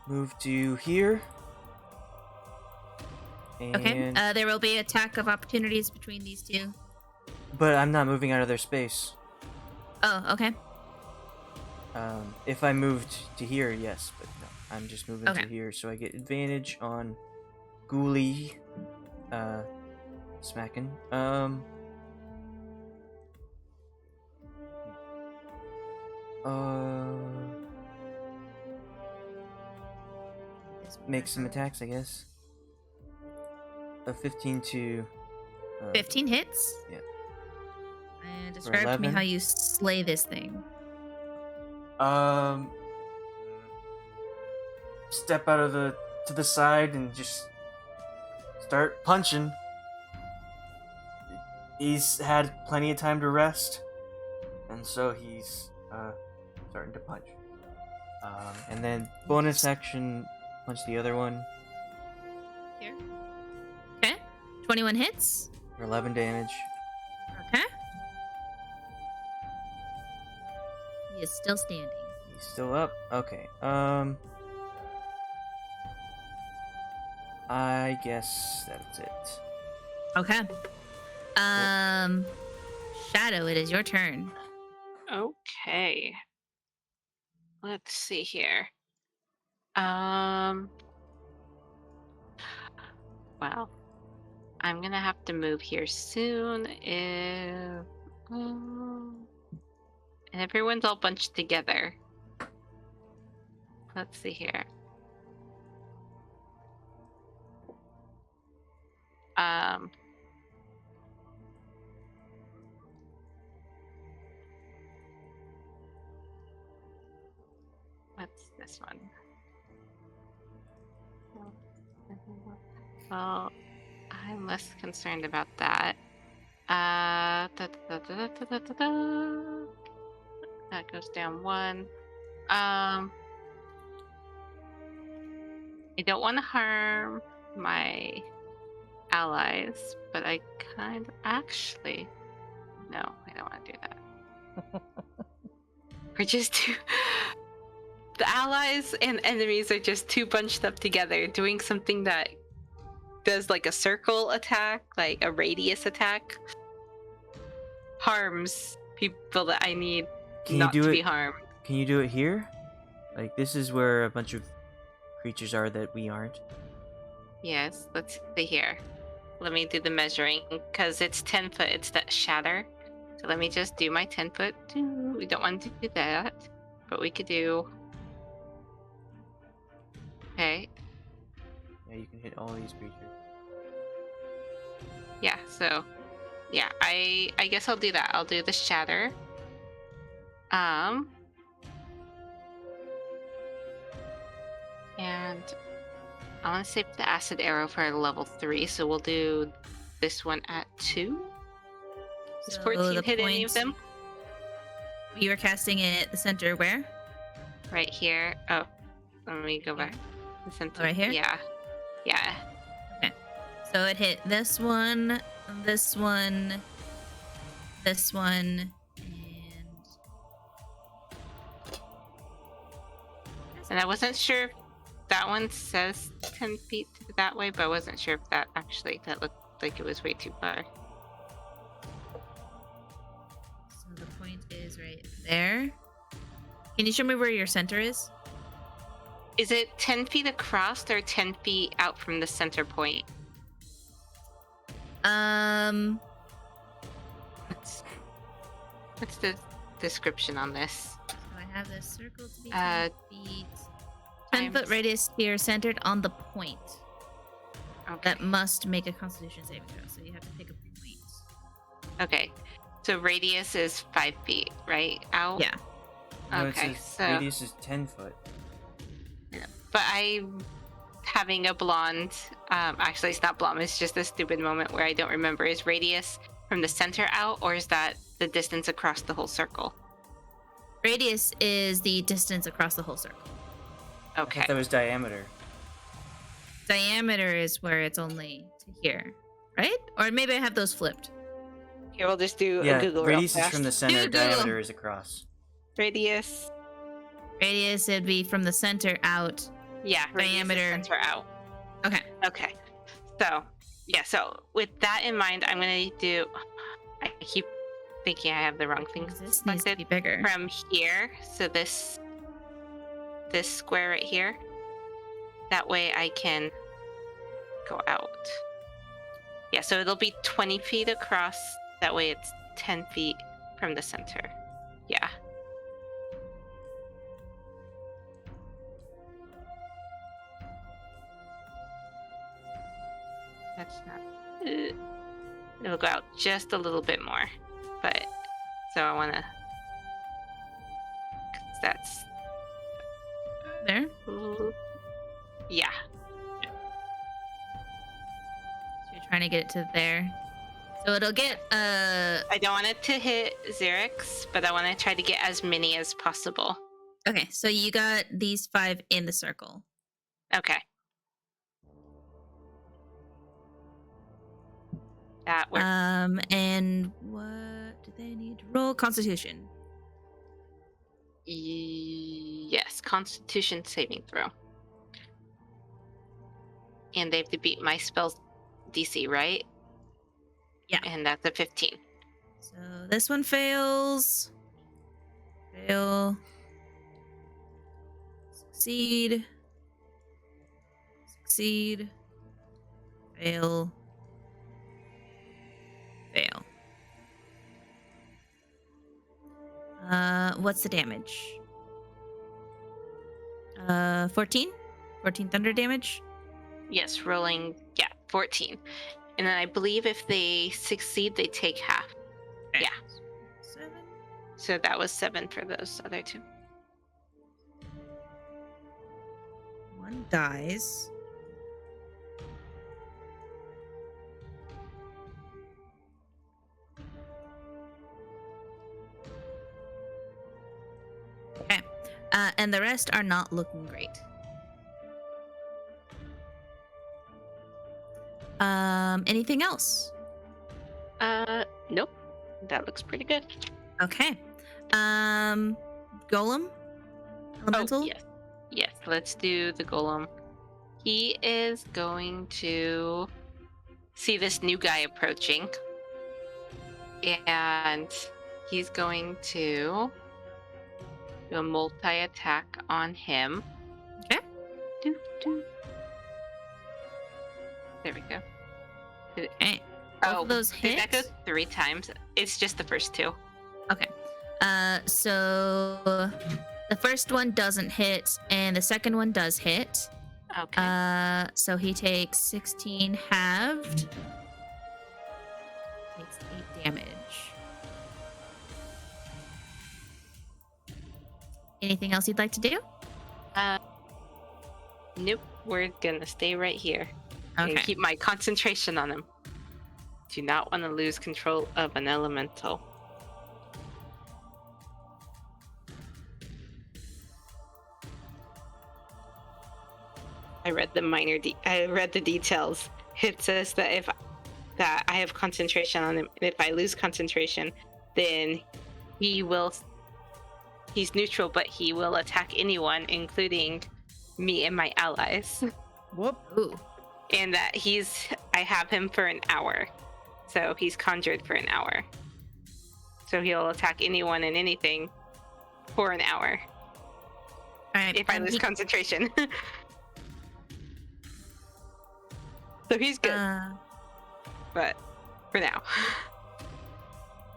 Speaker 1: Move to here. And,
Speaker 3: Okay, there will be attack of opportunities between these two.
Speaker 1: but I'm not moving out of their space.
Speaker 3: Oh, okay.
Speaker 1: If I moved to here, yes, but no. I'm just moving
Speaker 3: Okay.
Speaker 1: to here, so I get advantage on Ghoulie, smacking. Make some attacks, I guess. A 15 to
Speaker 3: 15 hits?
Speaker 1: Yeah.
Speaker 3: And describe to me
Speaker 1: 11.
Speaker 3: how you slay this thing.
Speaker 1: Step out of to the side and just start punching. He's had plenty of time to rest, and so he's starting to punch. And then bonus action, punch the other one
Speaker 3: Here. Okay. 21 hits.
Speaker 1: for 11 damage.
Speaker 3: Okay. He is still standing.
Speaker 1: He's still up. Okay. I guess that's it.
Speaker 3: Okay. Shadow, it is your turn.
Speaker 4: Okay. Let's see here. Wow. I'm gonna have to move here soon if and everyone's all bunched together. Let's see here. What's this one? Well, I'm less concerned about that. That goes down 1. I don't want to harm my allies, but I kind of actually. No, I don't want to do that. We're just too. The allies and enemies are just too bunched up together, doing something that does like a circle attack, like a radius attack, harms people that I need not to be harmed.
Speaker 1: Can you do it here? Like, this is where a bunch of creatures are that we aren't.
Speaker 4: Yes, let's see here. Let me do the measuring, because it's 10 foot, it's that shatter. So let me just do my 10 foot. We don't want to do that, but we could do... Okay.
Speaker 1: Yeah, you can hit all these creatures.
Speaker 4: Yeah, so... Yeah, I guess I'll do that. I'll do the shatter. And I want to save the acid arrow for level 3, so we'll do this one at 2. Does 14 hit any of them?
Speaker 3: You were casting it at the center where?
Speaker 4: Right here. Oh, let me go back. The center.
Speaker 3: Right here?
Speaker 4: Yeah. Yeah.
Speaker 3: Okay. So it hit this one, this one, this one,
Speaker 4: and I wasn't sure if that one says 10 feet that way, but I wasn't sure if that looked like it was way too far.
Speaker 3: So the point is right there. Can you show me where your center is?
Speaker 4: Is it 10 feet across or 10 feet out from the center point? What's the description on this?
Speaker 3: So I have this circle to be 10 feet. 10 foot
Speaker 4: Times-
Speaker 3: radius sphere centered on the point.
Speaker 4: Okay.
Speaker 3: That must make a Constitution saving throw. So you have to pick a point.
Speaker 4: Okay. So radius is 5 feet, right? Out?
Speaker 3: Yeah.
Speaker 1: No,
Speaker 4: Okay,
Speaker 1: it says
Speaker 4: so...
Speaker 1: radius is 10 foot.
Speaker 4: But I'm having a blonde... actually, it's not blonde. It's just a stupid moment where I don't remember. Is radius from the center out, or is that the distance across the whole circle?
Speaker 3: Radius is the distance across the whole circle.
Speaker 1: I
Speaker 4: Okay.
Speaker 1: thought that was diameter.
Speaker 3: Diameter is where it's only to here, right? Or maybe I have those flipped.
Speaker 4: Here, we'll just do
Speaker 1: Yeah,
Speaker 4: a Google
Speaker 1: radius
Speaker 4: real
Speaker 1: is
Speaker 4: fast.
Speaker 1: from the center,
Speaker 3: Google.
Speaker 1: diameter is across.
Speaker 4: Radius.
Speaker 3: Radius would be from the center out.
Speaker 4: Yeah, radius is
Speaker 3: Diameter.
Speaker 4: center out.
Speaker 3: Okay.
Speaker 4: Okay. So, yeah, so with that in mind, I'm going to do... I keep thinking I have the wrong thing
Speaker 3: This needs to
Speaker 4: selected.
Speaker 3: be bigger.
Speaker 4: From here, so this square right here. That way I can go out. Yeah, so it'll be 20 feet across. That way it's 10 feet from the center. Yeah. That's not... It'll go out just a little bit more. But, so I want to, that's,
Speaker 3: There.
Speaker 4: yeah.
Speaker 3: So you're trying to get it to there. So it'll get
Speaker 4: I don't want it to hit Xerix, but I want to try to get as many as possible.
Speaker 3: Okay, so you got these 5 in the circle.
Speaker 4: Okay. That works.
Speaker 3: And what do they need to roll? Constitution.
Speaker 4: Yes, Constitution saving throw. And they have to beat my spell's DC, right?
Speaker 3: Yeah.
Speaker 4: And that's a 15.
Speaker 3: So this one fails. Fail. Succeed. Succeed. Fail. Fail. What's the damage? 14? 14 thunder damage?
Speaker 4: Yes, rolling, 14. And then I believe if they succeed, they take half.
Speaker 3: Okay.
Speaker 4: Yeah.
Speaker 3: 7.
Speaker 4: So that was 7 for those other 2.
Speaker 3: One dies. Okay. And the rest are not looking great. Anything else?
Speaker 4: Nope. That looks pretty good.
Speaker 3: Okay. Golem? Elemental?
Speaker 4: Oh, yes. Yes, let's do the golem. He is going to see this new guy approaching. And he's going to do a multi-attack on him.
Speaker 3: Okay.
Speaker 4: Doo, doo. There we go.
Speaker 3: Okay. Both of those
Speaker 4: did that
Speaker 3: hit?
Speaker 4: go 3 times? It's just the first 2.
Speaker 3: Okay. So the first one doesn't hit, and the second one does hit.
Speaker 4: Okay.
Speaker 3: So he takes 16 halved. Takes 8 damage. Anything else you'd like to do?
Speaker 4: Nope. We're gonna stay right here and
Speaker 3: Okay.
Speaker 4: keep my concentration on him. Do not want to lose control of an elemental. I read the details. It says that that I have concentration on him, and if I lose concentration, then he's neutral, but he will attack anyone, including me and my allies.
Speaker 2: Whoop.
Speaker 3: Ooh.
Speaker 4: And that I have him for an hour. So he's conjured for an hour. So he'll attack anyone and anything for an hour.
Speaker 3: All right.
Speaker 4: If I lose concentration. So he's good. But for now.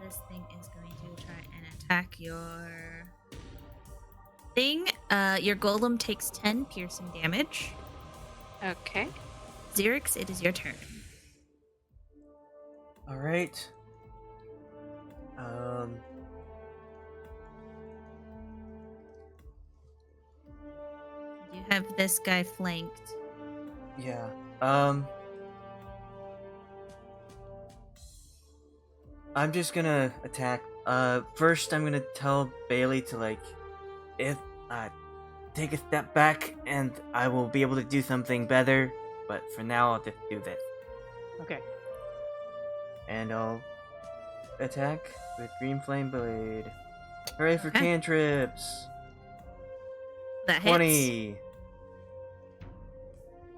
Speaker 3: This thing is going to try and attack your thing. Your golem takes 10 piercing damage.
Speaker 4: Okay.
Speaker 3: Xerix, it is your turn.
Speaker 1: All right.
Speaker 3: You have this guy flanked.
Speaker 1: Yeah. I'm just gonna attack. First I'm gonna tell Bei-leigh to take a step back, and I will be able to do something better. But for now, I'll just do this.
Speaker 2: Okay.
Speaker 1: And I'll attack with Green Flame Blade. Hooray for
Speaker 3: Okay.
Speaker 1: cantrips!
Speaker 3: That hits.
Speaker 1: 20!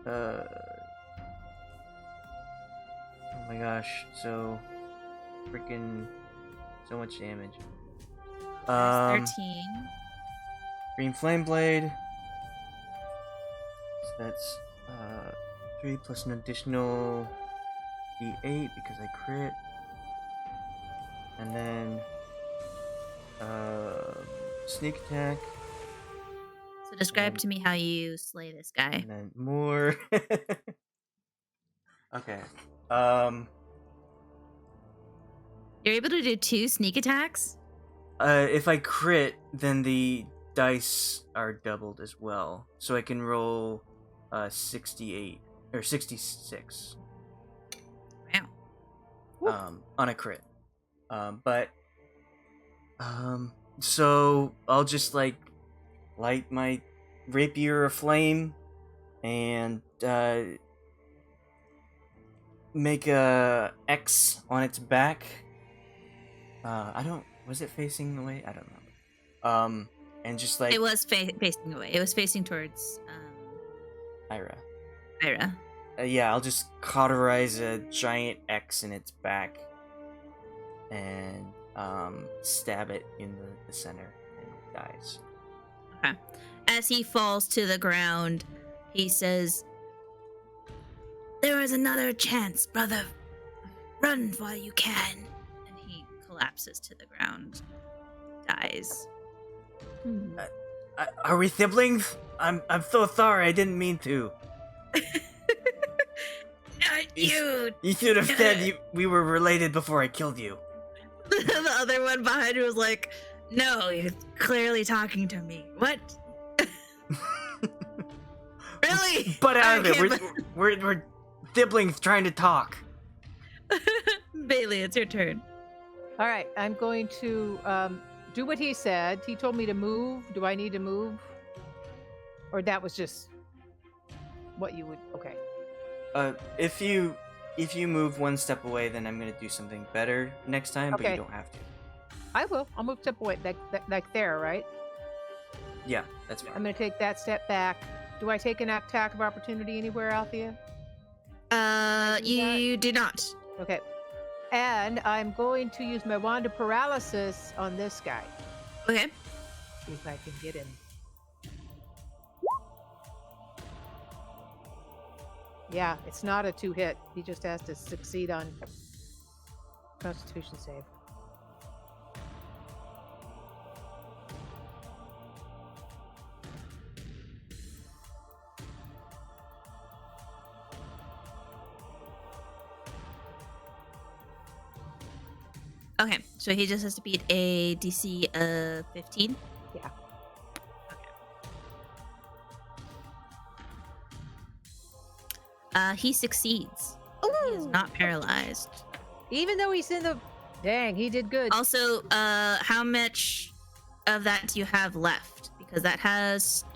Speaker 1: Oh my gosh, so freaking so much damage.
Speaker 3: That's 13.
Speaker 1: Green Flame Blade. So that's 3 plus an additional D8 because I crit. And then sneak attack.
Speaker 3: So describe to me how you slay this guy.
Speaker 1: And then more. Okay.
Speaker 3: You're able to do 2 sneak attacks?
Speaker 1: If I crit, then the dice are doubled as well. So I can roll 68 or 66
Speaker 3: Wow.
Speaker 1: on a crit. So I'll just like light my rapier aflame and make a X on its back. Was it facing away? I don't remember. And just like
Speaker 3: It was facing away. It was facing towards
Speaker 1: Ayre.
Speaker 3: Ayre.
Speaker 1: Yeah, I'll just cauterize a giant X in its back and stab it in the center and it dies.
Speaker 3: Okay. As he falls to the ground, he says, "There is another chance, brother. Run while you can." And he collapses to the ground. Dies.
Speaker 1: Are we siblings? I'm so sorry. I didn't mean to.
Speaker 3: Not you.
Speaker 1: You should have said we were related before I killed you.
Speaker 3: The other one behind you was like, "No, you're clearly talking to me. What?" Really?
Speaker 1: But out of
Speaker 3: Okay,
Speaker 1: it. We're siblings trying to talk.
Speaker 3: Bei-leigh, it's your turn.
Speaker 2: All right, I'm going to do what he said. He told me to move. Do I need to move? Or that was just what you would... Okay.
Speaker 1: If you move one step away, then I'm gonna do something better next time, but
Speaker 2: Okay.
Speaker 1: you don't have to.
Speaker 2: I will. I'll move step away, like there, right?
Speaker 1: Yeah, that's fine.
Speaker 2: I'm going to take that step back. Do I take an attack of opportunity anywhere, Althea?
Speaker 3: You do not.
Speaker 2: Okay. And I'm going to use my wand of paralysis on this guy.
Speaker 3: Okay.
Speaker 2: See if I can get him. Yeah, it's not a 2-hit. He just has to succeed on Constitution save.
Speaker 3: Okay, so he just has to beat a DC of 15?
Speaker 2: Yeah.
Speaker 3: He succeeds. He is not paralyzed.
Speaker 2: Even though he's in the... Dang, he did good.
Speaker 3: Also, how much of that do you have left? Because that has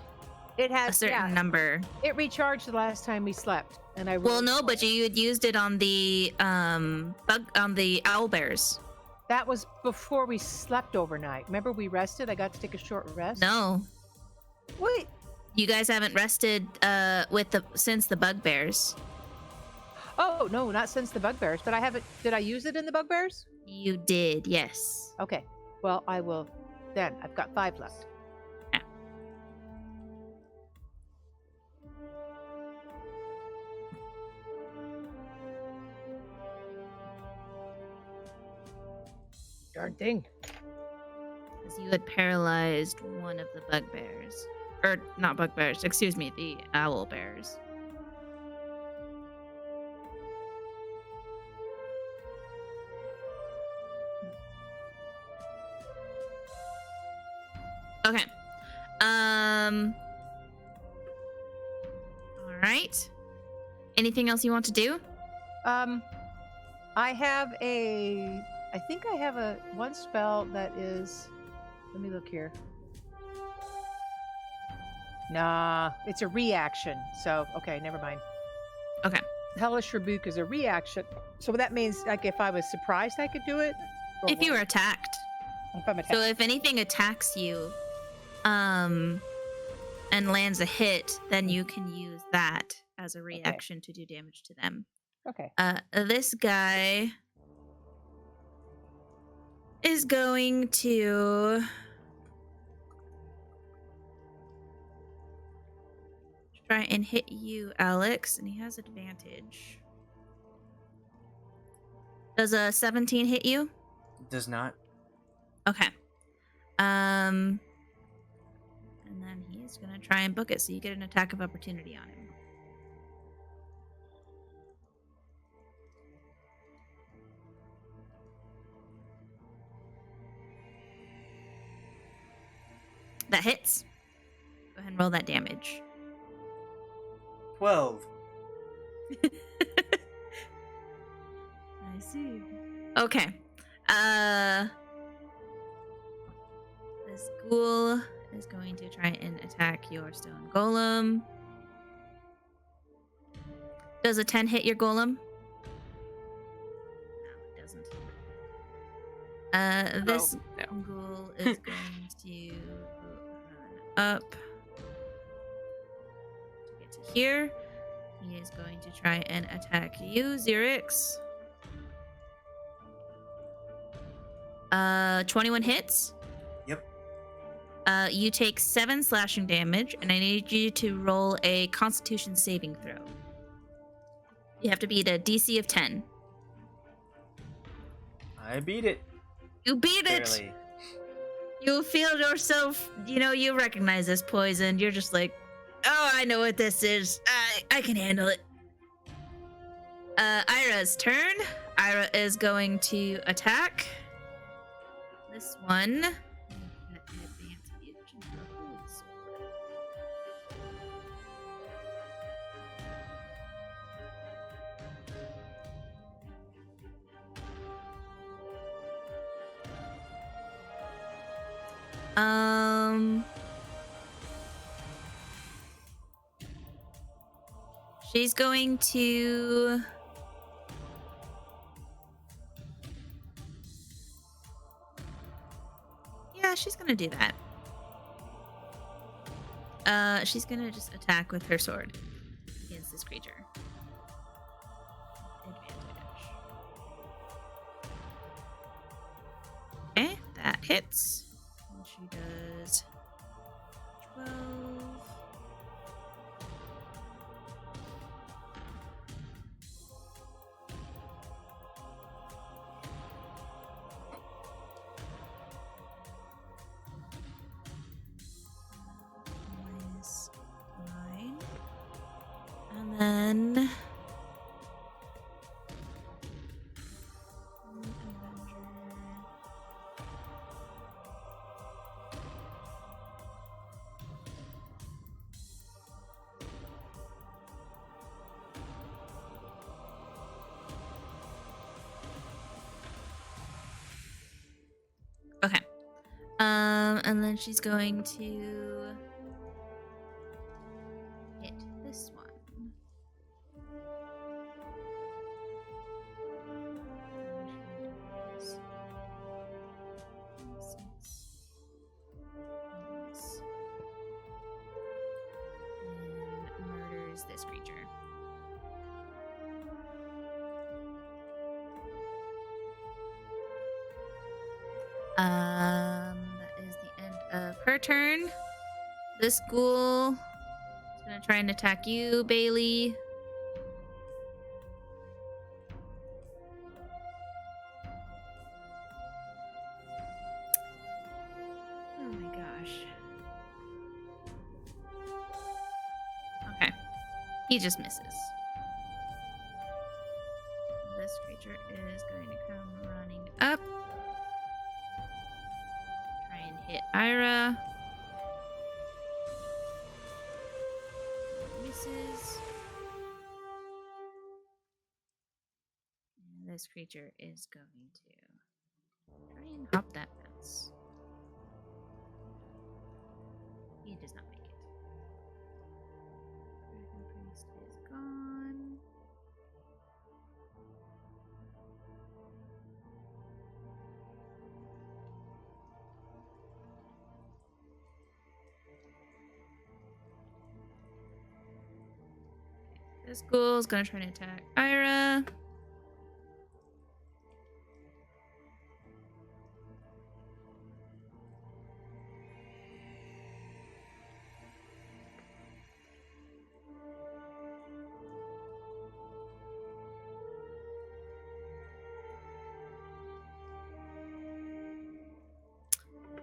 Speaker 2: It
Speaker 3: a
Speaker 2: has
Speaker 3: certain number.
Speaker 2: It recharged the last time we slept, and I
Speaker 3: Well,
Speaker 2: rolled
Speaker 3: no,
Speaker 2: twice.
Speaker 3: but you had used it on the owl bears.
Speaker 2: That was before we slept overnight. Remember we rested? I got to take a short rest.
Speaker 3: No,
Speaker 2: Wait.
Speaker 3: you guys haven't rested since the bugbears.
Speaker 2: Oh no, not since the bugbears. But I haven't. Did I use it in the bugbears?
Speaker 3: You did, yes.
Speaker 2: Okay. Well, I will. Then I've got 5 left.
Speaker 3: Yeah.
Speaker 2: Darn thing.
Speaker 3: Because you had paralyzed one of the bugbears. Or, not bugbears, excuse me, the owl bears. Okay. Alright. Anything else you want to do?
Speaker 2: I have a. I think I have a one spell that is. Let me look here. Nah, it's a reaction. So okay, never mind.
Speaker 3: Okay.
Speaker 2: Hellish Rebuke is a reaction. So that means, like, if I was surprised, I could do it. Or
Speaker 3: If you were
Speaker 2: what?
Speaker 3: attacked.
Speaker 2: If I'm attacked.
Speaker 3: So if anything attacks you, and lands a hit, then you can use that as a reaction to do damage to them.
Speaker 2: Okay.
Speaker 3: This guy is going to try and hit you, Alex, and he has advantage. Does a 17 hit you?
Speaker 1: Does not.
Speaker 3: Okay. And then he's gonna try and book it, so you get an attack of opportunity on him. that hits. Go ahead and roll that damage.
Speaker 1: 12.
Speaker 3: I see. Okay. This ghoul is going to try and attack your stone golem. Does a 10 hit your golem? No, it doesn't. This
Speaker 4: no.
Speaker 3: ghoul is going to run up to get to here. He is going to try and attack you, Xerix. 21 hits.
Speaker 1: Yep.
Speaker 3: You take 7 slashing damage, and I need you to roll a Constitution saving throw. You have to beat a DC of 10.
Speaker 1: I beat it.
Speaker 3: You beat it!
Speaker 1: Barely.
Speaker 3: You feel yourself, you recognize this poison. You're just like, oh, I know what this is. I can handle it. Ayra's turn. Ayra is going to attack. This one. She's going to she's gonna do that. She's gonna just attack with her sword against this creature. Advantage. Okay, that hits. And she does 12. -9. And then okay. And then she's going to hit this one. And murders this creature. That is the end of her turn. This ghoul is gonna try and attack you, Bei-leigh. Oh my gosh. Okay. He just misses. This creature is going to come running up. Hit Ayra. Misses. And this creature is going to try and hop that fence. He does not make it. Dragon Priest is gone. This ghoul is gonna try and attack Ayra.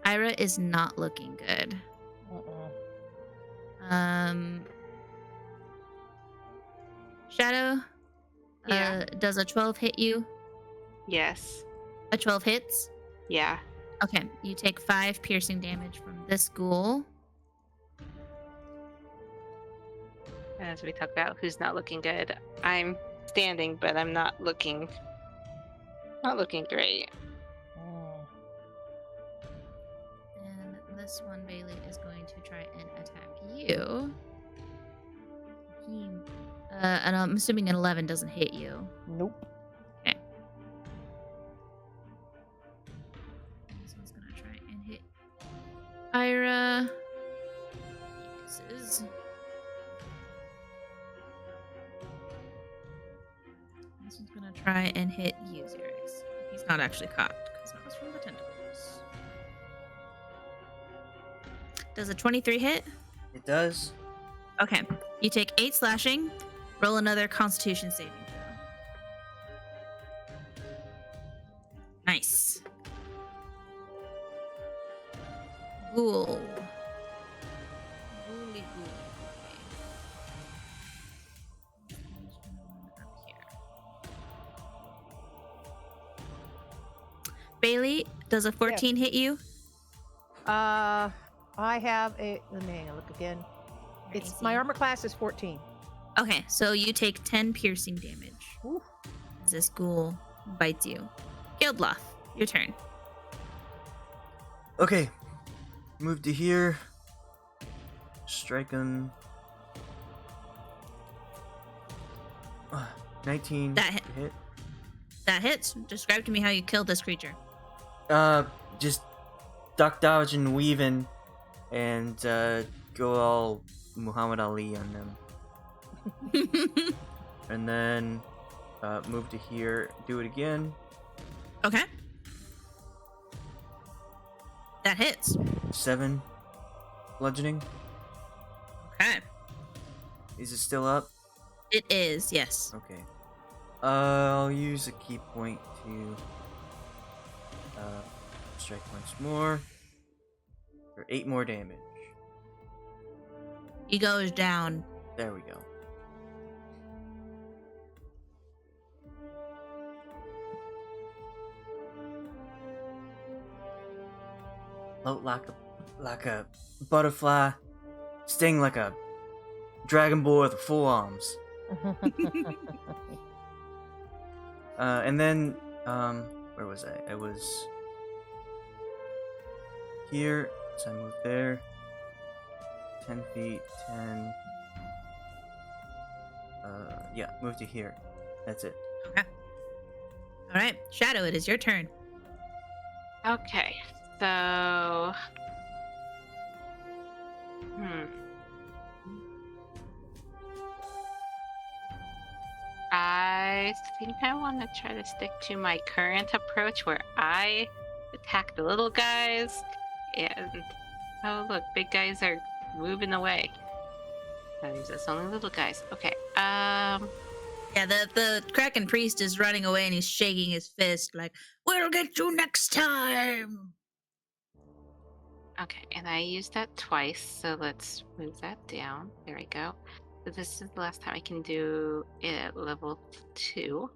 Speaker 3: Ayra is not looking good. Shadow,
Speaker 4: Yeah.
Speaker 3: does a 12 hit you?
Speaker 4: Yes.
Speaker 3: A 12 hits?
Speaker 4: Yeah.
Speaker 3: Okay, you take 5 piercing damage from this ghoul.
Speaker 4: As we talk about who's not looking good, I'm standing, but I'm not looking great.
Speaker 3: And this one, Bei-leigh, is going to try and attack you. And I'm assuming an 11 doesn't hit you.
Speaker 2: Nope.
Speaker 3: Okay. This one's gonna try and hit Ayre. This is. This one's gonna try and hit you, Xerix. He's not actually caught because that was from the tentacles. Does a 23 hit?
Speaker 1: It does.
Speaker 3: Okay. You take 8 slashing. Roll another Constitution saving throw. Nice. Ghoul. Ghouly ghoul. Up here. Bei-leigh, does a 14 hit you?
Speaker 2: I have a. Let me look again. It's my armor class is 14.
Speaker 3: Okay, so you take 10 piercing damage
Speaker 2: Ooh.
Speaker 3: as this ghoul bites you. Geldloth, your turn.
Speaker 1: Okay. Move to here. Strike him. 19
Speaker 3: That hit.
Speaker 1: hit.
Speaker 3: That hits. Describe to me how you killed this creature.
Speaker 1: Just duck, dodge, and weaving, and go all Muhammad Ali on them. And then move to here. Do it again.
Speaker 3: Okay. That hits.
Speaker 1: 7 bludgeoning.
Speaker 3: Okay.
Speaker 1: Is it still up?
Speaker 3: It is, yes.
Speaker 1: Okay. I'll use a key point to strike once more for 8 more damage.
Speaker 3: He goes down.
Speaker 1: There we go. Float like a butterfly, sting like a dragon boy with 4 arms. And then, where was I? I was here, so I moved there. 10 feet, 10. Yeah, move to here. That's it.
Speaker 3: Okay. All right, Shadow, it is your turn.
Speaker 4: Okay, so. I think I want to try to stick to my current approach where I attack the little guys and. Oh, look, big guys are moving away. That's only little guys. Okay,
Speaker 3: Yeah, the Kraken Priest is running away and he's shaking his fist like, "We'll get you next time!"
Speaker 4: Okay, and I used that twice, so let's move that down. There we go. So this is the last time I can do it at level 2.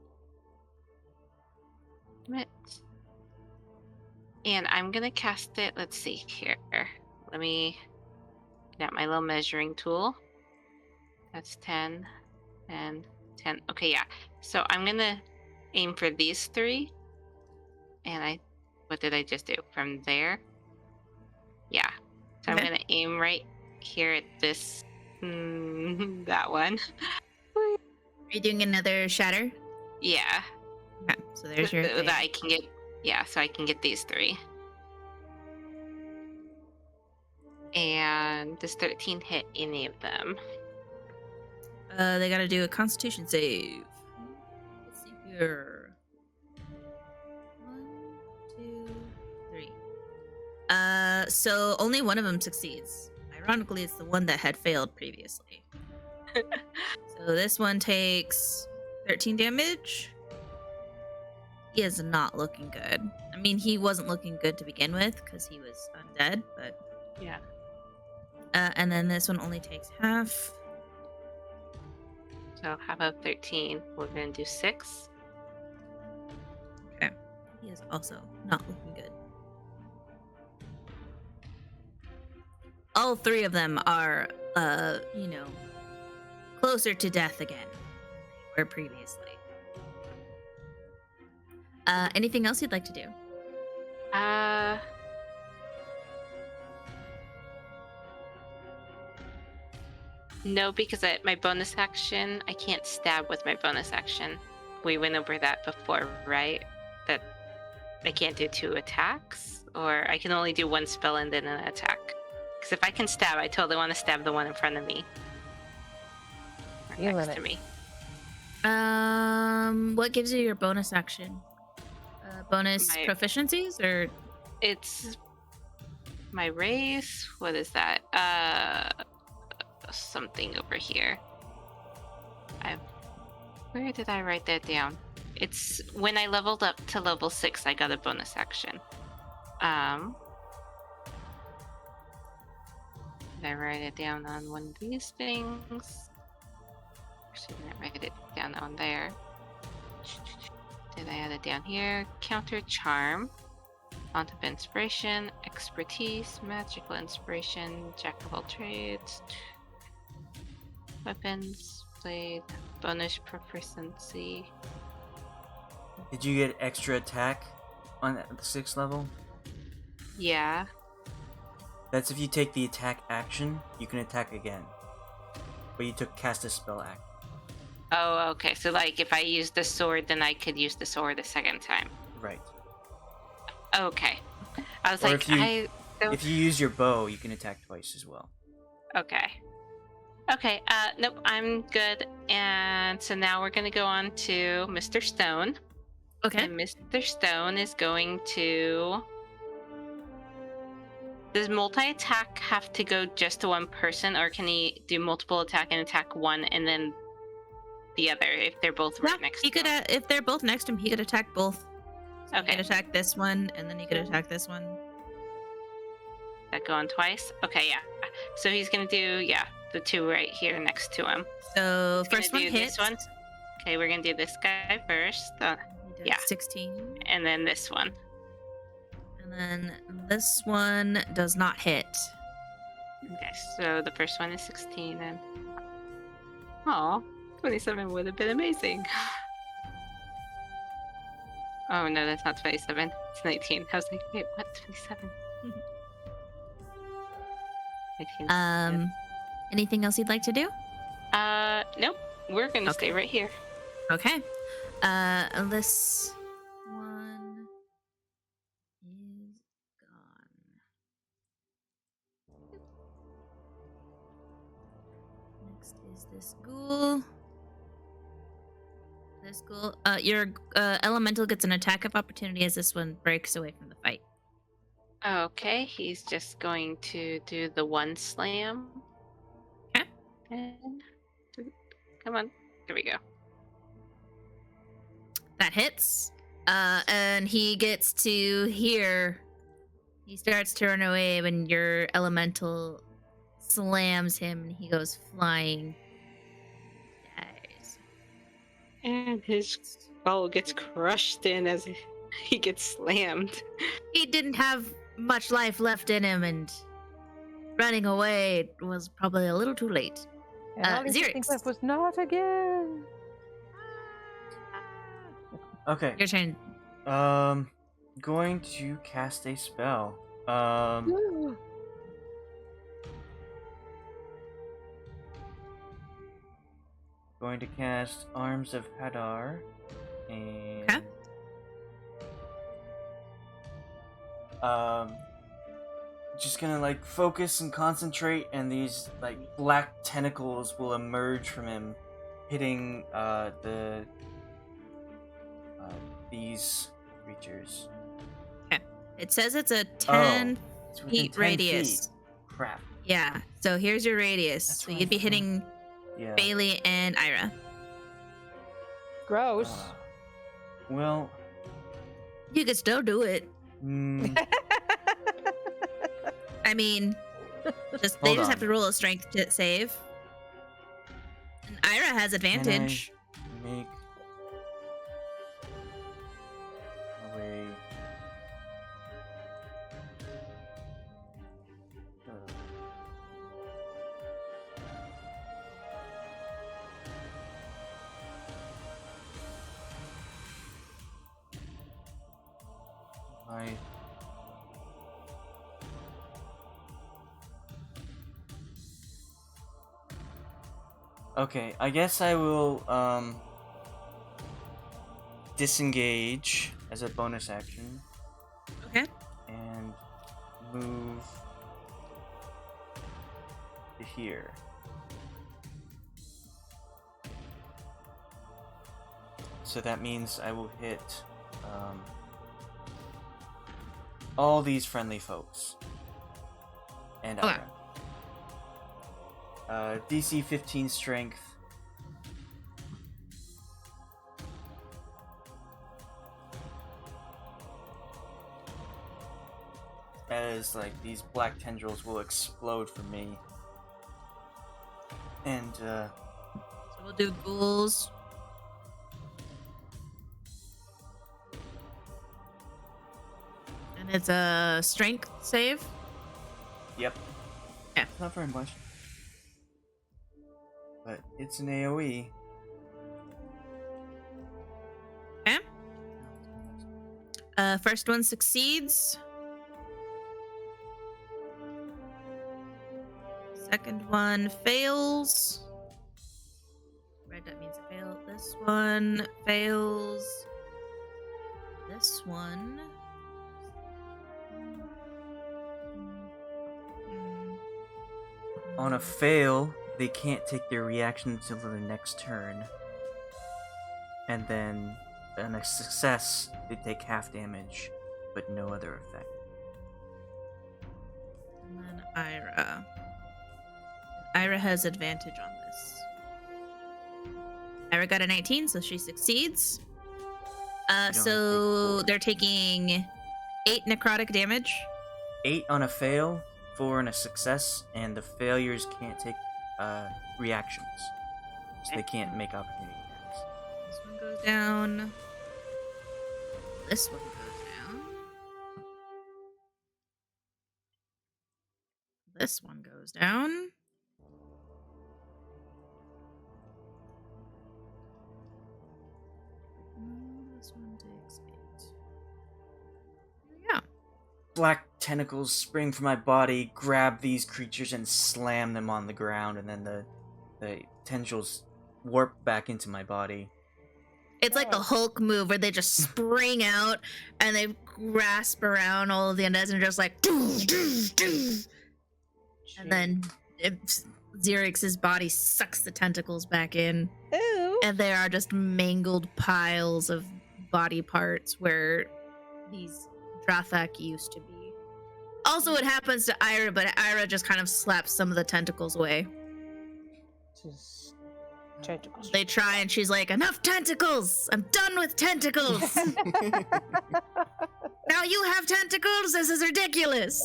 Speaker 4: And I'm gonna cast it, let's see here. Let me get out my little measuring tool. That's 10 and 10. Okay, yeah. So I'm gonna aim for these 3. And what did I just do? From there? Yeah. So
Speaker 3: Okay.
Speaker 4: I'm gonna aim right here at this, that one.
Speaker 3: Are you doing another shatter?
Speaker 4: Yeah.
Speaker 3: Okay, so there's your
Speaker 4: So
Speaker 3: thing.
Speaker 4: that I can get, so I can get these 3. And does 13 hit any of them?
Speaker 3: They gotta do a Constitution save. Let's see here. 1, 2, 3. So only one of them succeeds. Ironically, it's the one that had failed previously. So this one takes 13 damage. He is not looking good. I mean, he wasn't looking good to begin with because he was undead, but
Speaker 4: Yeah.
Speaker 3: and then this one only takes half.
Speaker 4: So how about 13? We're gonna do 6.
Speaker 3: Okay. He is also not looking good. all three of them are, closer to death again than they were previously. Anything else you'd like to do?
Speaker 4: No, because my bonus action, I can't stab with my bonus action. We went over that before, right? That I can't do 2 attacks, or I can only do 1 spell and then an attack. Because if I can stab, I totally want to stab the one in front of me. Or next to me.
Speaker 3: What gives you your bonus action? Bonus proficiencies, or?
Speaker 4: It's my race. What is that? Something over here. Where did I write that down? It's when I leveled up to level 6, I got a bonus action. Did I write it down on one of these things? Actually, I didn't write it down on there. Did I add it down here? Counter charm, font of inspiration, expertise, magical inspiration, jack of all trades, weapons, blade, bonus proficiency.
Speaker 1: Did you get extra attack on the 6th level?
Speaker 4: Yeah.
Speaker 1: That's if you take the attack action, you can attack again. But you took cast a spell act.
Speaker 4: Oh, okay. So, like, if I use the sword, then I could use the sword a second time.
Speaker 1: Right.
Speaker 4: Okay. I was
Speaker 1: Or
Speaker 4: like,
Speaker 1: if you use your bow, you can attack twice as well.
Speaker 4: Okay. Okay, nope, I'm good. And so now we're gonna go on to Mr. Stone.
Speaker 3: Okay.
Speaker 4: And Mr. Stone is going to... Does multi-attack have to go just to one person, or can he do multiple attack and attack one and then the other if they're both right next to him?
Speaker 3: If they're both next to him, he could attack both. So
Speaker 4: Okay.
Speaker 3: He could attack this one, and then he could attack this one.
Speaker 4: That go on twice? Okay, yeah. So he's gonna do, the 2 right here next to him.
Speaker 3: So
Speaker 4: He's
Speaker 3: first one
Speaker 4: gonna do
Speaker 3: hits.
Speaker 4: this one. Okay, we're gonna do this guy first.
Speaker 3: He does 16.
Speaker 4: And then this one.
Speaker 3: And then this one does not hit.
Speaker 4: Okay, so the first one is 16 and... Aw, 27 would have been amazing. Oh no, that's not 27. It's 19. I was like, wait, what? 27? 19.
Speaker 3: Anything else you'd like to do?
Speaker 4: Nope. We're gonna stay right here.
Speaker 3: Okay. This one is gone. Next is this ghoul. This ghoul. Your elemental gets an attack of opportunity as this one breaks away from the fight.
Speaker 4: Okay, he's just going to do the 1 slam.
Speaker 3: Okay.
Speaker 4: And... Come on. There we go.
Speaker 3: That hits. And he gets to hear. He starts to run away when your elemental slams him and he goes flying. Dies.
Speaker 4: And his skull gets crushed in as he gets slammed.
Speaker 3: He didn't have much life left in him, and running away was probably a little too late.
Speaker 2: And all he could think
Speaker 3: Xerix.
Speaker 2: of was not again.
Speaker 1: Okay.
Speaker 3: Your turn.
Speaker 1: Going to cast a spell. Going to cast Arms of Hadar, and
Speaker 3: Okay.
Speaker 1: Just gonna like focus and concentrate, and these like black tentacles will emerge from him, hitting these creatures.
Speaker 3: Okay. It says it's a 10
Speaker 1: It's within
Speaker 3: feet
Speaker 1: 10
Speaker 3: radius.
Speaker 1: feet. Crap.
Speaker 3: Yeah. So here's your radius.
Speaker 1: That's
Speaker 3: So
Speaker 1: what
Speaker 3: you'd be
Speaker 1: I thought.
Speaker 3: hitting
Speaker 1: Yeah.
Speaker 3: Bei-leigh and Ayre.
Speaker 2: Gross.
Speaker 1: Well.
Speaker 3: You could still do it. I mean, they
Speaker 1: Hold
Speaker 3: just
Speaker 1: on.
Speaker 3: have to roll a strength to save. And Ayre has advantage.
Speaker 1: Make a way. I... Okay, I guess I will, disengage as a bonus action.
Speaker 3: Okay.
Speaker 1: And move to here. So that means I will hit all these friendly folks. And
Speaker 3: Okay.
Speaker 1: DC 15 strength. As like these black tendrils will explode from me. And
Speaker 3: So we'll do ghouls. And it's a strength save.
Speaker 1: yep.
Speaker 3: Yeah.
Speaker 1: Not very much. But it's an AoE.
Speaker 3: Okay. First one succeeds. Second one fails. Red, that means it failed. This one fails. This one.
Speaker 1: On a fail, they can't take their reaction until the next turn. And then on a success, they take half damage, but no other effect.
Speaker 3: And then Ayre. Ayre has advantage on this. Ayre got an 18, so she succeeds. So they're taking 8 necrotic damage.
Speaker 1: 8 on a fail, 4 on a success, and the failures can't take reactions. So they can't make opportunity attacks.
Speaker 3: This one goes down. This one goes down. This one goes down. This one takes 8. Yeah.
Speaker 1: Black tentacles spring from my body, grab these creatures and slam them on the ground, and then the tendrils warp back into my body.
Speaker 3: It's like the Hulk move where they just spring out and they grasp around all of the undeads and just like doo, doo, doo. And then Xerix's body sucks the tentacles back in.
Speaker 2: Ooh.
Speaker 3: And there are just mangled piles of body parts where these Drathak used to be. Also, it happens to Ayre, but Ayre just kind of slaps some of the tentacles away.
Speaker 2: Just tentacles.
Speaker 3: They try, and she's like, "Enough tentacles! I'm done with tentacles! Now you have tentacles? This is ridiculous!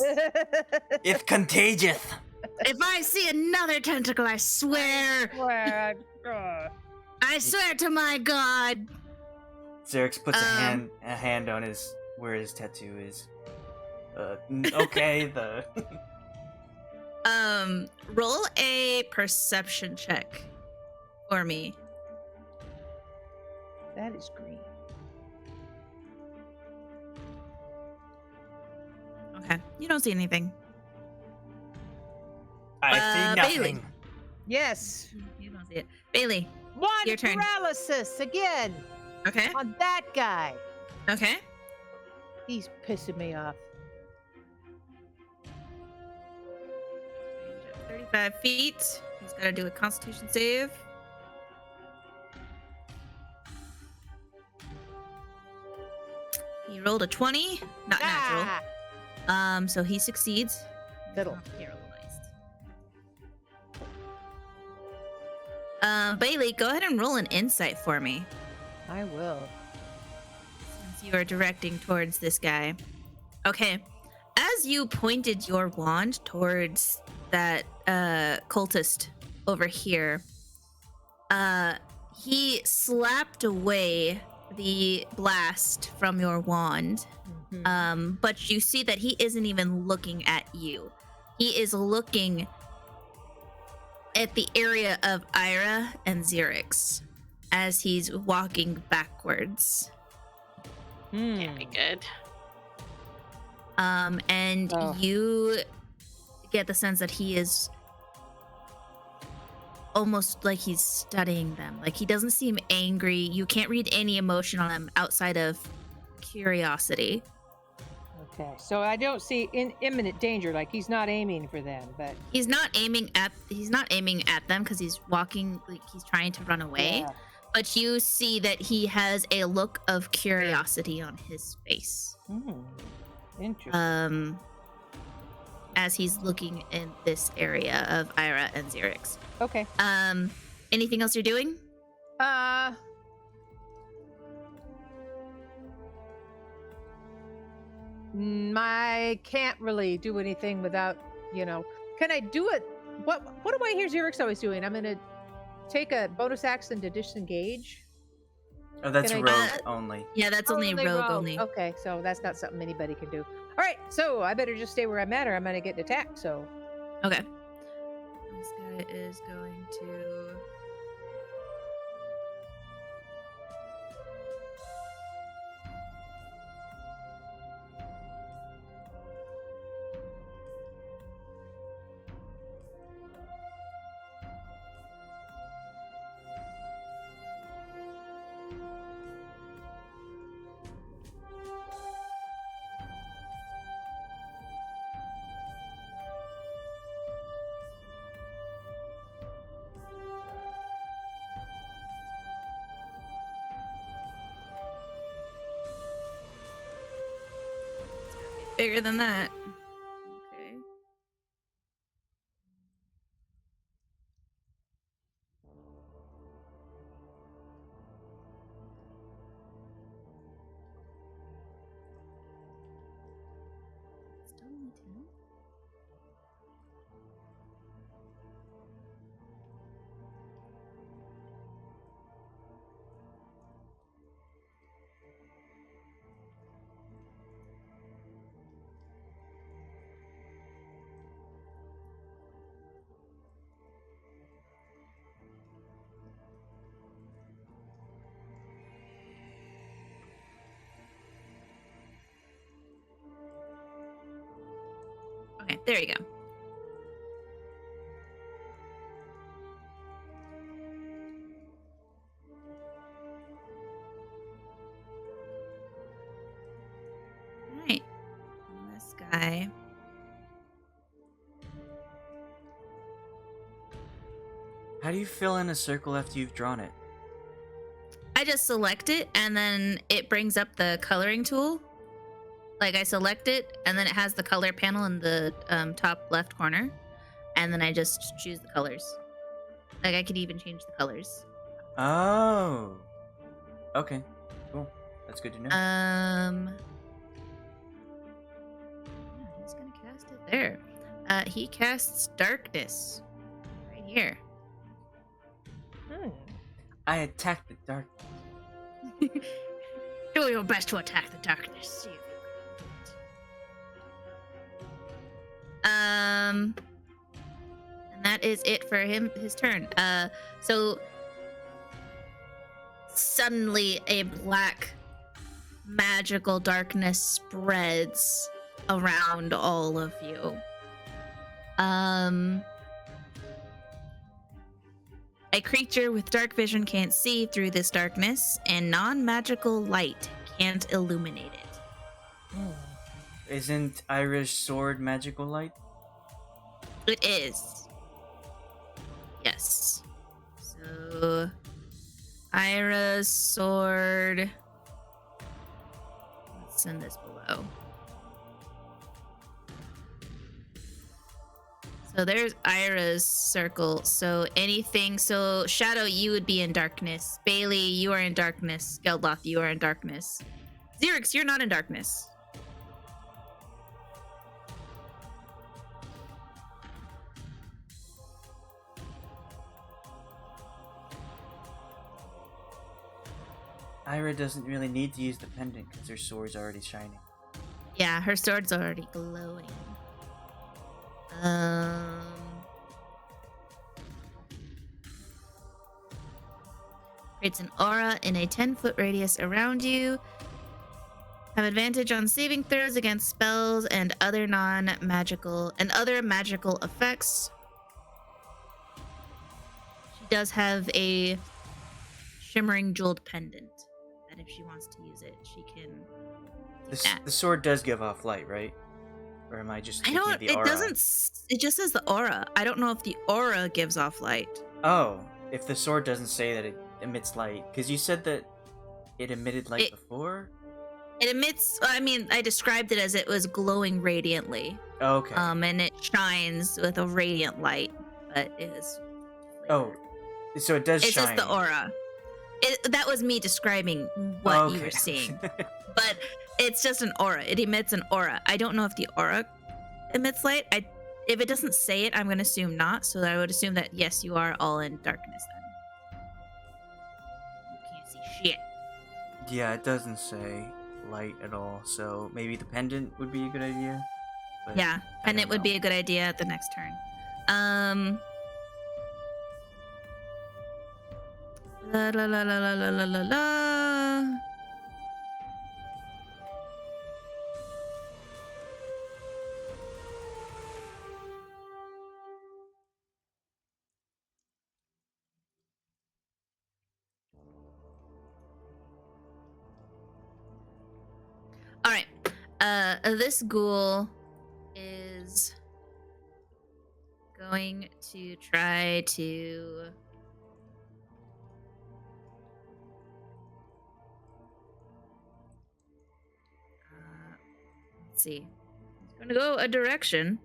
Speaker 1: It's contagious!
Speaker 3: If I see another tentacle, I swear to my god!"
Speaker 1: Xerix puts a hand on his where his tattoo is. Okay, the
Speaker 3: roll a perception check for me.
Speaker 2: That is green.
Speaker 3: Okay, you don't see anything.
Speaker 1: I see nothing.
Speaker 3: Bei-leigh.
Speaker 2: Yes.
Speaker 3: You don't see it. Bei-leigh,
Speaker 2: One
Speaker 3: Your turn.
Speaker 2: paralysis again
Speaker 3: okay?
Speaker 2: on that guy.
Speaker 3: Okay.
Speaker 2: He's pissing me off.
Speaker 3: 35 feet. He's got to do a Constitution save. He rolled a 20, not natural. So he succeeds.
Speaker 2: Fiddle.
Speaker 3: Bei-leigh, go ahead and roll an insight for me,
Speaker 2: I will.
Speaker 3: since you are directing towards this guy. Okay. As you pointed your wand towards that cultist over here, he slapped away the blast from your wand. But you see that he isn't even looking at you. He is looking at the area of Ayre and Xerix as he's walking backwards.
Speaker 4: Can't be good.
Speaker 3: And
Speaker 2: Oh.
Speaker 3: you get the sense that he is almost like he's studying them. Like he doesn't seem angry. You can't read any emotion on him outside of curiosity.
Speaker 2: Okay, so I don't see imminent danger. Like he's not aiming for them, but
Speaker 3: He's not aiming at them because he's walking, like he's trying to run away.
Speaker 2: yeah.
Speaker 3: But you see that he has a look of curiosity on his face.
Speaker 2: Interesting.
Speaker 3: As he's looking in this area of Ayre and Xerix.
Speaker 2: Okay.
Speaker 3: Anything else you're doing?
Speaker 2: I can't really do anything without, Can I do it? What do I hear Xerix always doing? I'm gonna take a bonus action to disengage.
Speaker 1: Oh, that's
Speaker 2: Can I
Speaker 1: rogue
Speaker 3: do-
Speaker 1: only.
Speaker 3: Yeah, that's only rogue only.
Speaker 2: Okay, so that's not something anybody can do. All right, so I better just stay where I'm at, or I'm gonna get attacked. So
Speaker 3: Okay. This guy is going to. Bigger than that. Okay. Still only 10? Okay, there you go. Alright. This guy.
Speaker 1: How do you fill in a circle after you've drawn it?
Speaker 3: I just select it and then it brings up the coloring tool. Like I select it and then it has the color panel in the top left corner. And then I just choose the colors. Like I could even change the colors.
Speaker 1: Oh. Okay. Cool. That's good to know.
Speaker 3: Yeah, he's gonna cast it there. He casts darkness right here.
Speaker 1: I attack the dark.
Speaker 3: Do your best to attack the darkness. See if you can. And that is it for his turn. So suddenly a black magical darkness spreads around all of you. A creature with dark vision can't see through this darkness, and non-magical light can't illuminate it.
Speaker 1: Isn't Irish sword magical light?
Speaker 3: It is. Yes. So, Ayre's sword. Let's send this below. So there's Ayre's circle. So anything. So Shadow, you would be in darkness. Bei-leigh, you are in darkness. Geldloth, you are in darkness. Xerix, you're not in darkness.
Speaker 1: Ayre doesn't really need to use the pendant because her sword's already shining.
Speaker 3: Yeah, her sword's already glowing. Creates an aura in a 10-foot radius around you. Have advantage on saving throws against spells and other magical effects. She does have a shimmering jeweled pendant that if she wants to use it, she can do that.
Speaker 1: The sword does give off light, right? Or am I just thinking of the
Speaker 3: It
Speaker 1: aura?
Speaker 3: doesn't. It just says the aura. I don't know if the aura gives off light.
Speaker 1: Oh, if the sword doesn't say that it emits light, because you said that it emitted light before.
Speaker 3: It emits. I mean, I described it as it was glowing radiantly.
Speaker 1: Okay.
Speaker 3: And it shines with a radiant light, but it is.
Speaker 1: Oh, so it does shine.
Speaker 3: It's just the aura. That was me describing what you were seeing, but it's just an aura. It emits an aura. I don't know if the aura emits light. If it doesn't say it, I'm going to assume not. So I would assume that yes, you are all in darkness then. You can't see shit.
Speaker 1: Yeah, it doesn't say light at all. So maybe the pendant would be a good idea.
Speaker 3: Yeah, pendant would be a good idea at the next turn. La la la la la la la la la. All right. This ghoul is going to try to let's see. He's going to go a direction.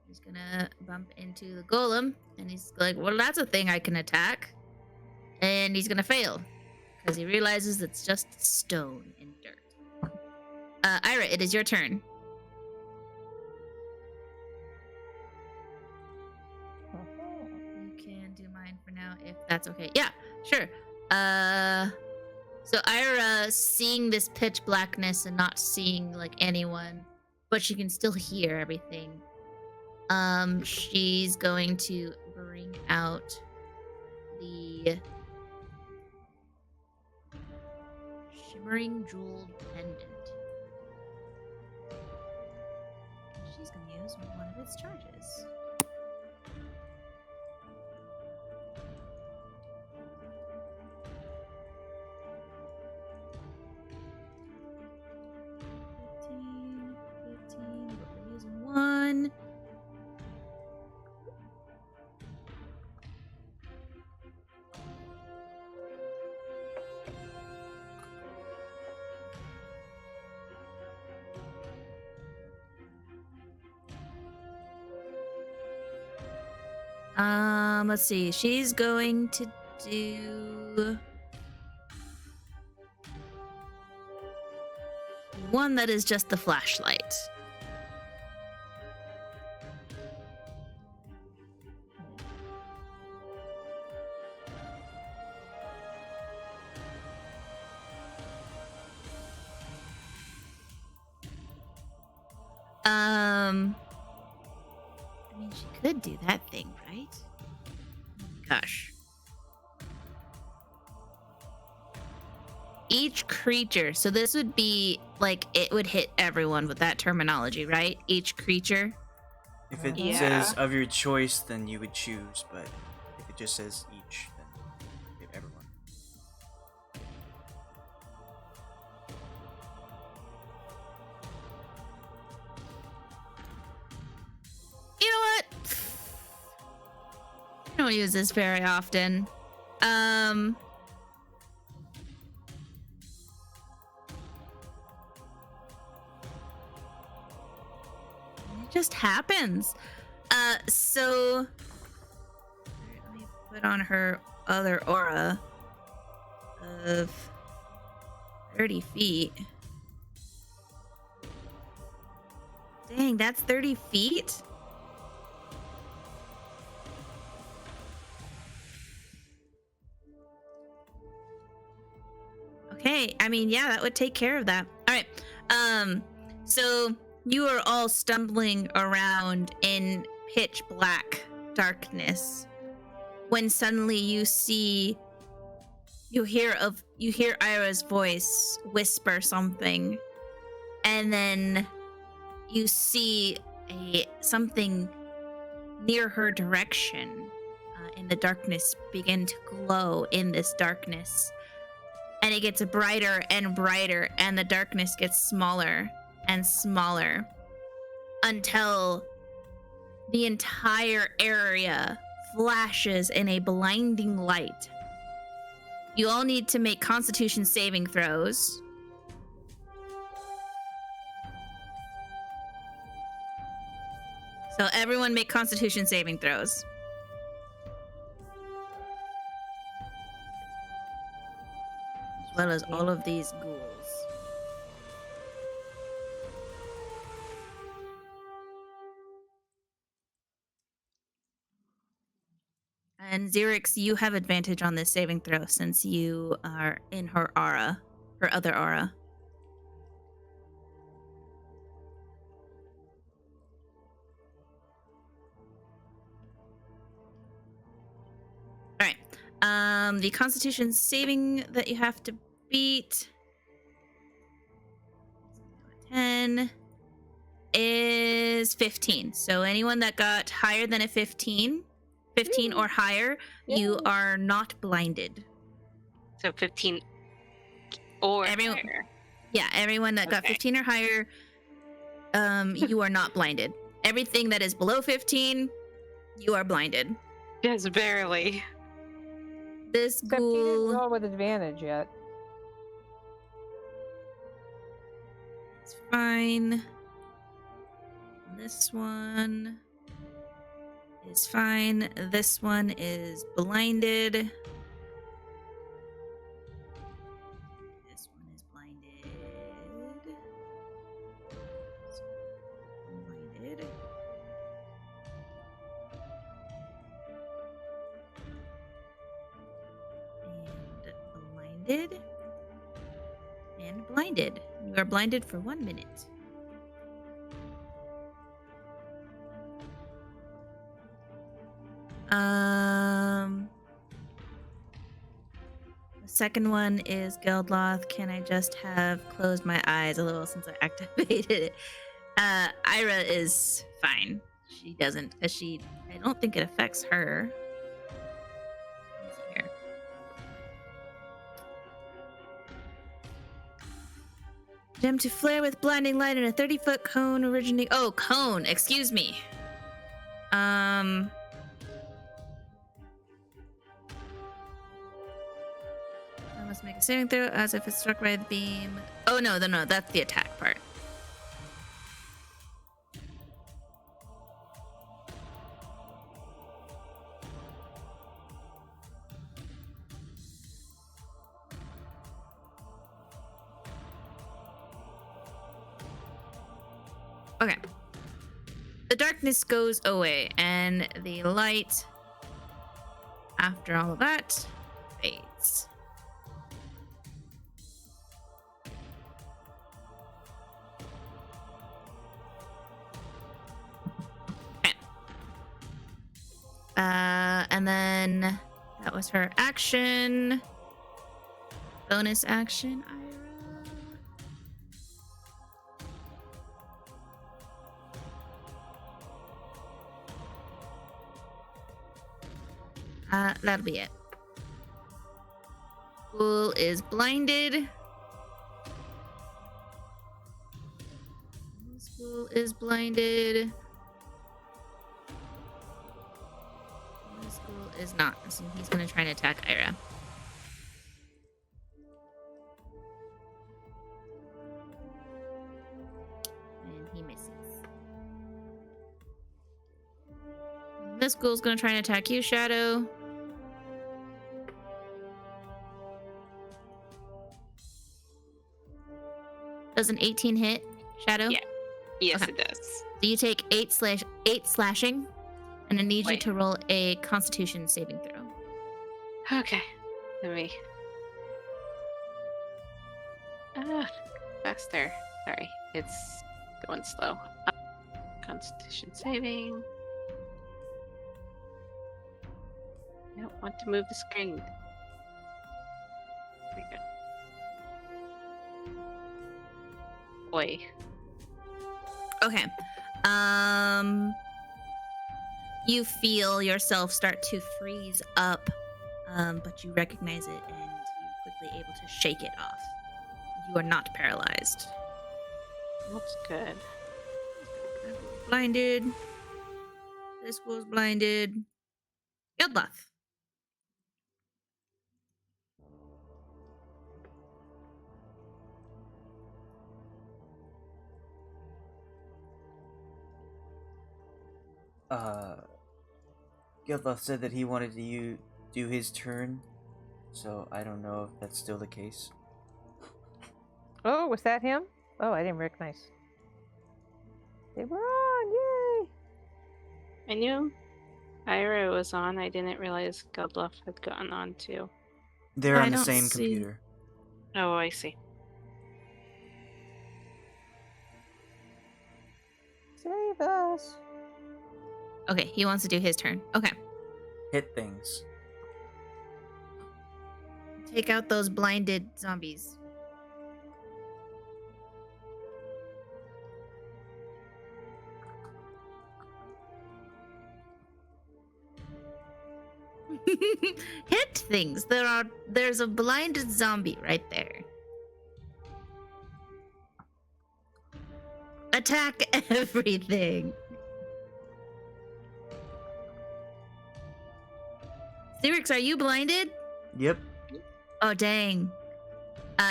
Speaker 3: He's going to bump into the golem, and he's like, well, that's a thing I can attack. And he's going to fail, because he realizes it's just stone and dirt. Ayre, it is your turn. You can do mine for now, if that's okay. Yeah, sure. So Ayre, seeing this pitch blackness and not seeing like anyone, but she can still hear everything. She's going to bring out the shimmering jeweled pendant. She's going to use one of its charges. One. Let's see. She's going to do one that is just the flashlight. I mean, she could do that thing, right? Oh my gosh. Each creature, so this would be like it would hit everyone with that terminology, right? Each creature.
Speaker 1: If it
Speaker 2: Yeah.
Speaker 1: says of your choice, then you would choose, but if it just says each, then give everyone.
Speaker 3: You know what? I don't use this very often. It just happens. So let me put on her other aura of 30 feet. Dang, that's 30 feet? Okay, I mean, yeah, that would take care of that. All right. So you are all stumbling around in pitch black darkness when suddenly you see You hear Ayra's voice whisper something, and then you see something near her direction in the darkness begin to glow in this darkness. And it gets brighter and brighter, and the darkness gets smaller and smaller until the entire area flashes in a blinding light. You all need to make Constitution saving throws. So everyone make Constitution saving throws. As well as all of these ghouls. And Xerix, you have advantage on this saving throw since you are in her aura, her other aura. All right. The Constitution saving that you have to beat 10 is 15. So anyone that got higher than a 15 or higher, you are not blinded.
Speaker 4: So 15 or higher.
Speaker 3: Yeah, everyone that got 15 or higher, you are not blinded. Everything that is below 15, you are blinded.
Speaker 4: Just barely.
Speaker 3: This
Speaker 2: Except you didn't
Speaker 3: ghoul...
Speaker 2: roll with advantage yet.
Speaker 3: It's fine. This one is fine. This one is blinded. This one is blinded. Blinded. And blinded. And blinded. You are blinded for 1 minute. The second one is Geldloth. Can I just have closed my eyes a little since I activated it? Ayre is fine. She doesn't, because I don't think it affects her. Let's see here. Gem to flare with blinding light in a 30-foot cone originating... Oh, cone! Excuse me. I must make a saving throw as if it's struck by the beam. Oh, no, that's the attack part. Okay. The darkness goes away, and the light, after all of that, fades. Okay. And then that was her action. Bonus action, Ayre. That'll be it. Ghoul is blinded. This ghoul is blinded. This ghoul is not. So he's going to try and attack Ayre. And he misses. This ghoul's going to try and attack you, Shadow. Does an 18 hit, Shadow?
Speaker 4: Yeah. Yes,
Speaker 3: Okay.
Speaker 4: it does.
Speaker 3: So you take 8 slashing, and I need you to roll a Constitution saving throw.
Speaker 4: Okay. Let me. Faster. Sorry, it's going slow. Constitution saving. I don't want to move the screen. Boy.
Speaker 3: Okay. You feel yourself start to freeze up, but you recognize it and you're quickly able to shake it off. You are not paralyzed.
Speaker 4: That's good.
Speaker 3: Blinded. This was blinded. Geldloth.
Speaker 1: Geldloth said that he wanted to do his turn, so I don't know if that's still the case.
Speaker 2: Oh, was that him? Oh, I didn't recognize. They were on, yay!
Speaker 4: I knew Ayre was on. I didn't realize Geldloth had gotten on too.
Speaker 1: They're
Speaker 3: I
Speaker 1: on the
Speaker 3: don't
Speaker 1: same
Speaker 3: see-
Speaker 1: computer.
Speaker 4: Oh, I see.
Speaker 2: Save us.
Speaker 3: Okay, he wants to do his turn. Okay.
Speaker 1: Hit things.
Speaker 3: Take out those blinded zombies. Hit things. There's a blinded zombie right there. Attack everything. Xerix, are you blinded?
Speaker 1: Yep.
Speaker 3: Oh dang.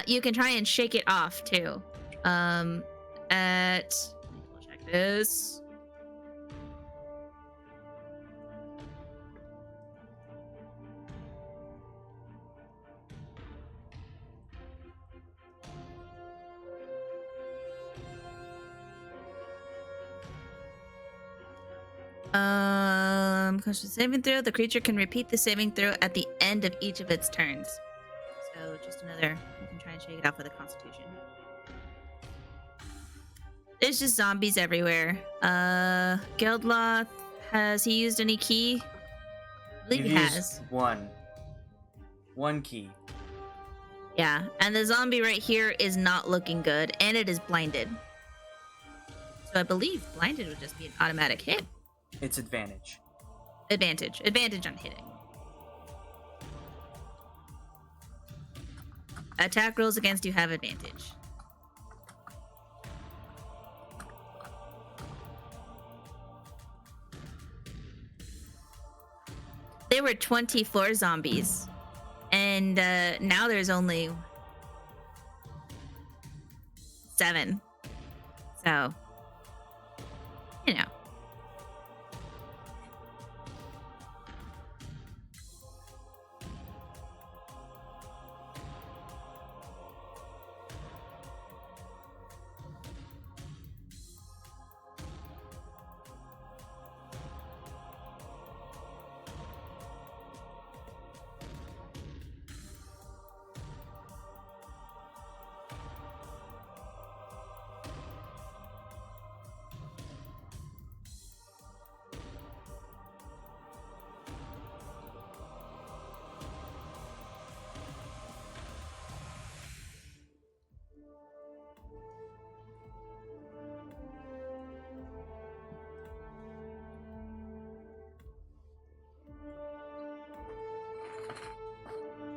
Speaker 3: You can try and shake it off too. Let me double check this. Question saving throw. The creature can repeat the saving throw at the end of each of its turns. So just another. You can try and shake it off with a Constitution. There's just zombies everywhere. Geldloth, has he used any key? I believe
Speaker 1: You've
Speaker 3: he
Speaker 1: used
Speaker 3: has.
Speaker 1: one key.
Speaker 3: Yeah, and the zombie right here is not looking good, and it is blinded. So I believe blinded would just be an automatic hit.
Speaker 1: It's advantage.
Speaker 3: Advantage on hitting. Attack rolls against you have advantage. There were 24 zombies, and now there's only 7. So, you know.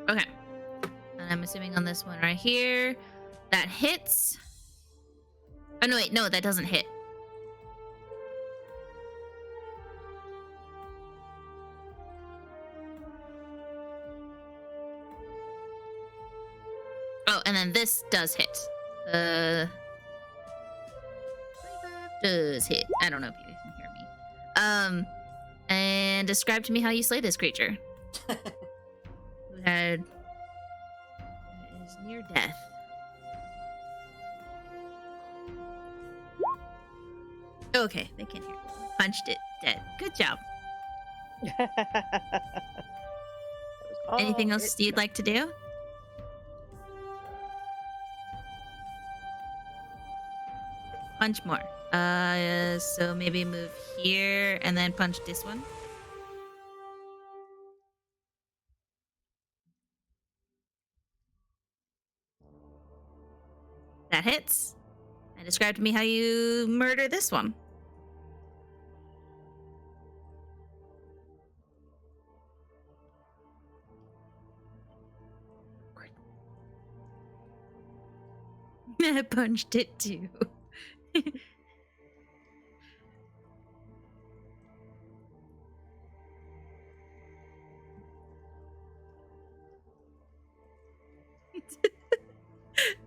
Speaker 3: Okay. And I'm assuming on this one right here, that hits. Oh, no, wait. No, that doesn't hit. Oh, and then this does hit. 25 does hit. I don't know if you can hear me. And describe to me how you slay this creature. Who is near death. Okay, they can hear me. Punched it dead. Good job. Anything else you'd like to do? Punch more. So maybe move here and then punch this one. That hits. And describe to me how you murder this one. I punched it too.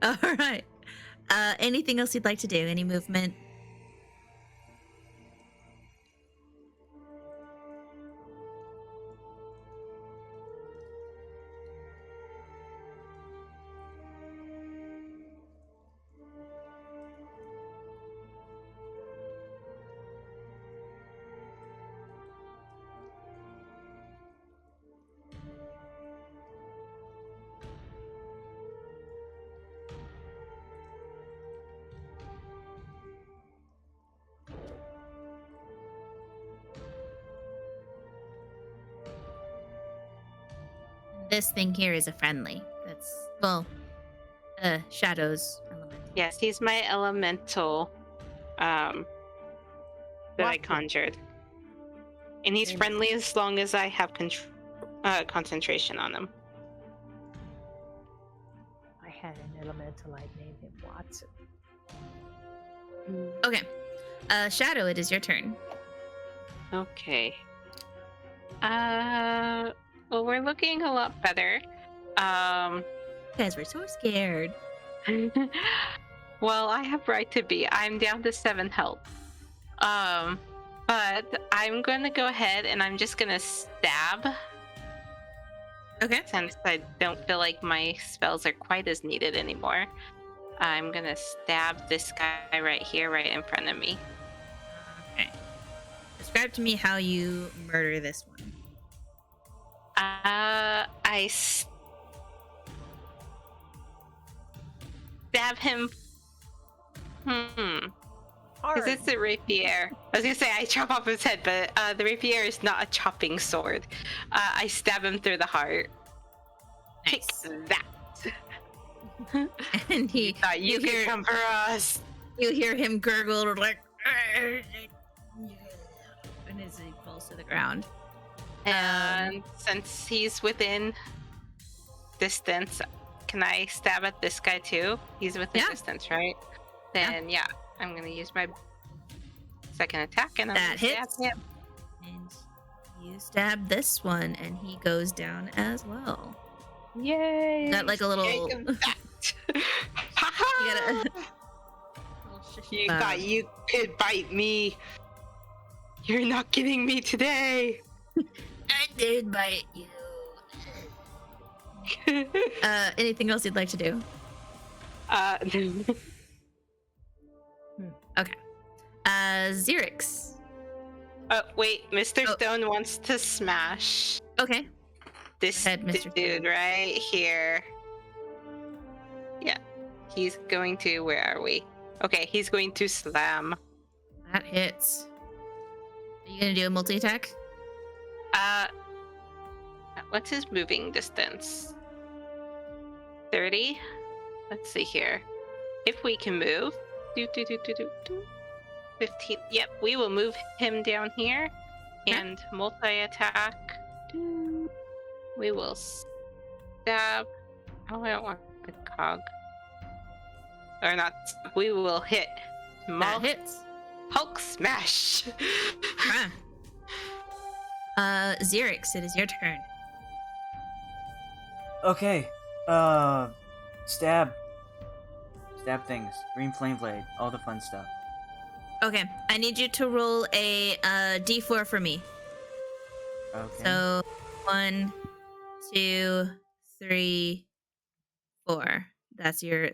Speaker 3: All right. Anything else you'd like to do? Any movement? This thing here is a friendly. That's, well, Shadow's element.
Speaker 4: Yes, he's my elemental that I conjured. And he's friendly as long as I have concentration on him.
Speaker 2: I had an elemental. I named him Watson.
Speaker 3: Okay. Shadow, it is your turn.
Speaker 4: Okay. Well, we're looking a lot better.
Speaker 3: Guys, we're so scared.
Speaker 4: Well, I have right to be. I'm down to 7 health. But I'm gonna go ahead and I'm just gonna stab.
Speaker 3: Okay.
Speaker 4: Since I don't feel like my spells are quite as needed anymore. I'm gonna stab this guy right here, right in front of me.
Speaker 3: Okay. Describe to me how you murder this one.
Speaker 4: I stab him. Because it's a rapier. I was gonna say I chop off his head, but the rapier is not a chopping sword. I stab him through the heart.
Speaker 3: Nice.
Speaker 4: Take that.
Speaker 3: And he,
Speaker 4: You thought you could come for us.
Speaker 3: you hear him gurgle like, and as he falls to the ground.
Speaker 4: And since he's within distance, can I stab at this guy too? He's within distance, right? Then yeah, I'm gonna use my second attack and I'm
Speaker 3: That
Speaker 4: gonna
Speaker 3: hits.
Speaker 4: stab him.
Speaker 3: And you stab this one, and he goes down as well.
Speaker 4: Yay!
Speaker 3: Got like a little.
Speaker 4: Take him back.
Speaker 3: You got a.
Speaker 4: You thought you could bite me. You're not getting me today.
Speaker 3: I did bite you. Anything else you'd like to do? Okay. Xerix.
Speaker 4: Wait, Mr. Stone wants to smash
Speaker 3: Okay.
Speaker 4: this
Speaker 3: Go ahead, Mr.
Speaker 4: dude right here. Yeah, he's going to. Where are we? Okay, he's going to slam.
Speaker 3: That hits. Are you gonna do a multi-attack?
Speaker 4: What's his moving distance? 30. Let's see here. If we can move. 15. Yep, we will move him down here. And multi-attack. We will stab. Oh, I don't want the cog. Or not. We will hit.
Speaker 3: That hits.
Speaker 4: Hulk smash.
Speaker 3: Xerix, it is your turn.
Speaker 1: Okay. Stab things. Green flame blade. All the fun stuff.
Speaker 3: Okay, I need you to roll a d4 for me.
Speaker 1: Okay.
Speaker 3: So 1, 2, 3, 4. That's your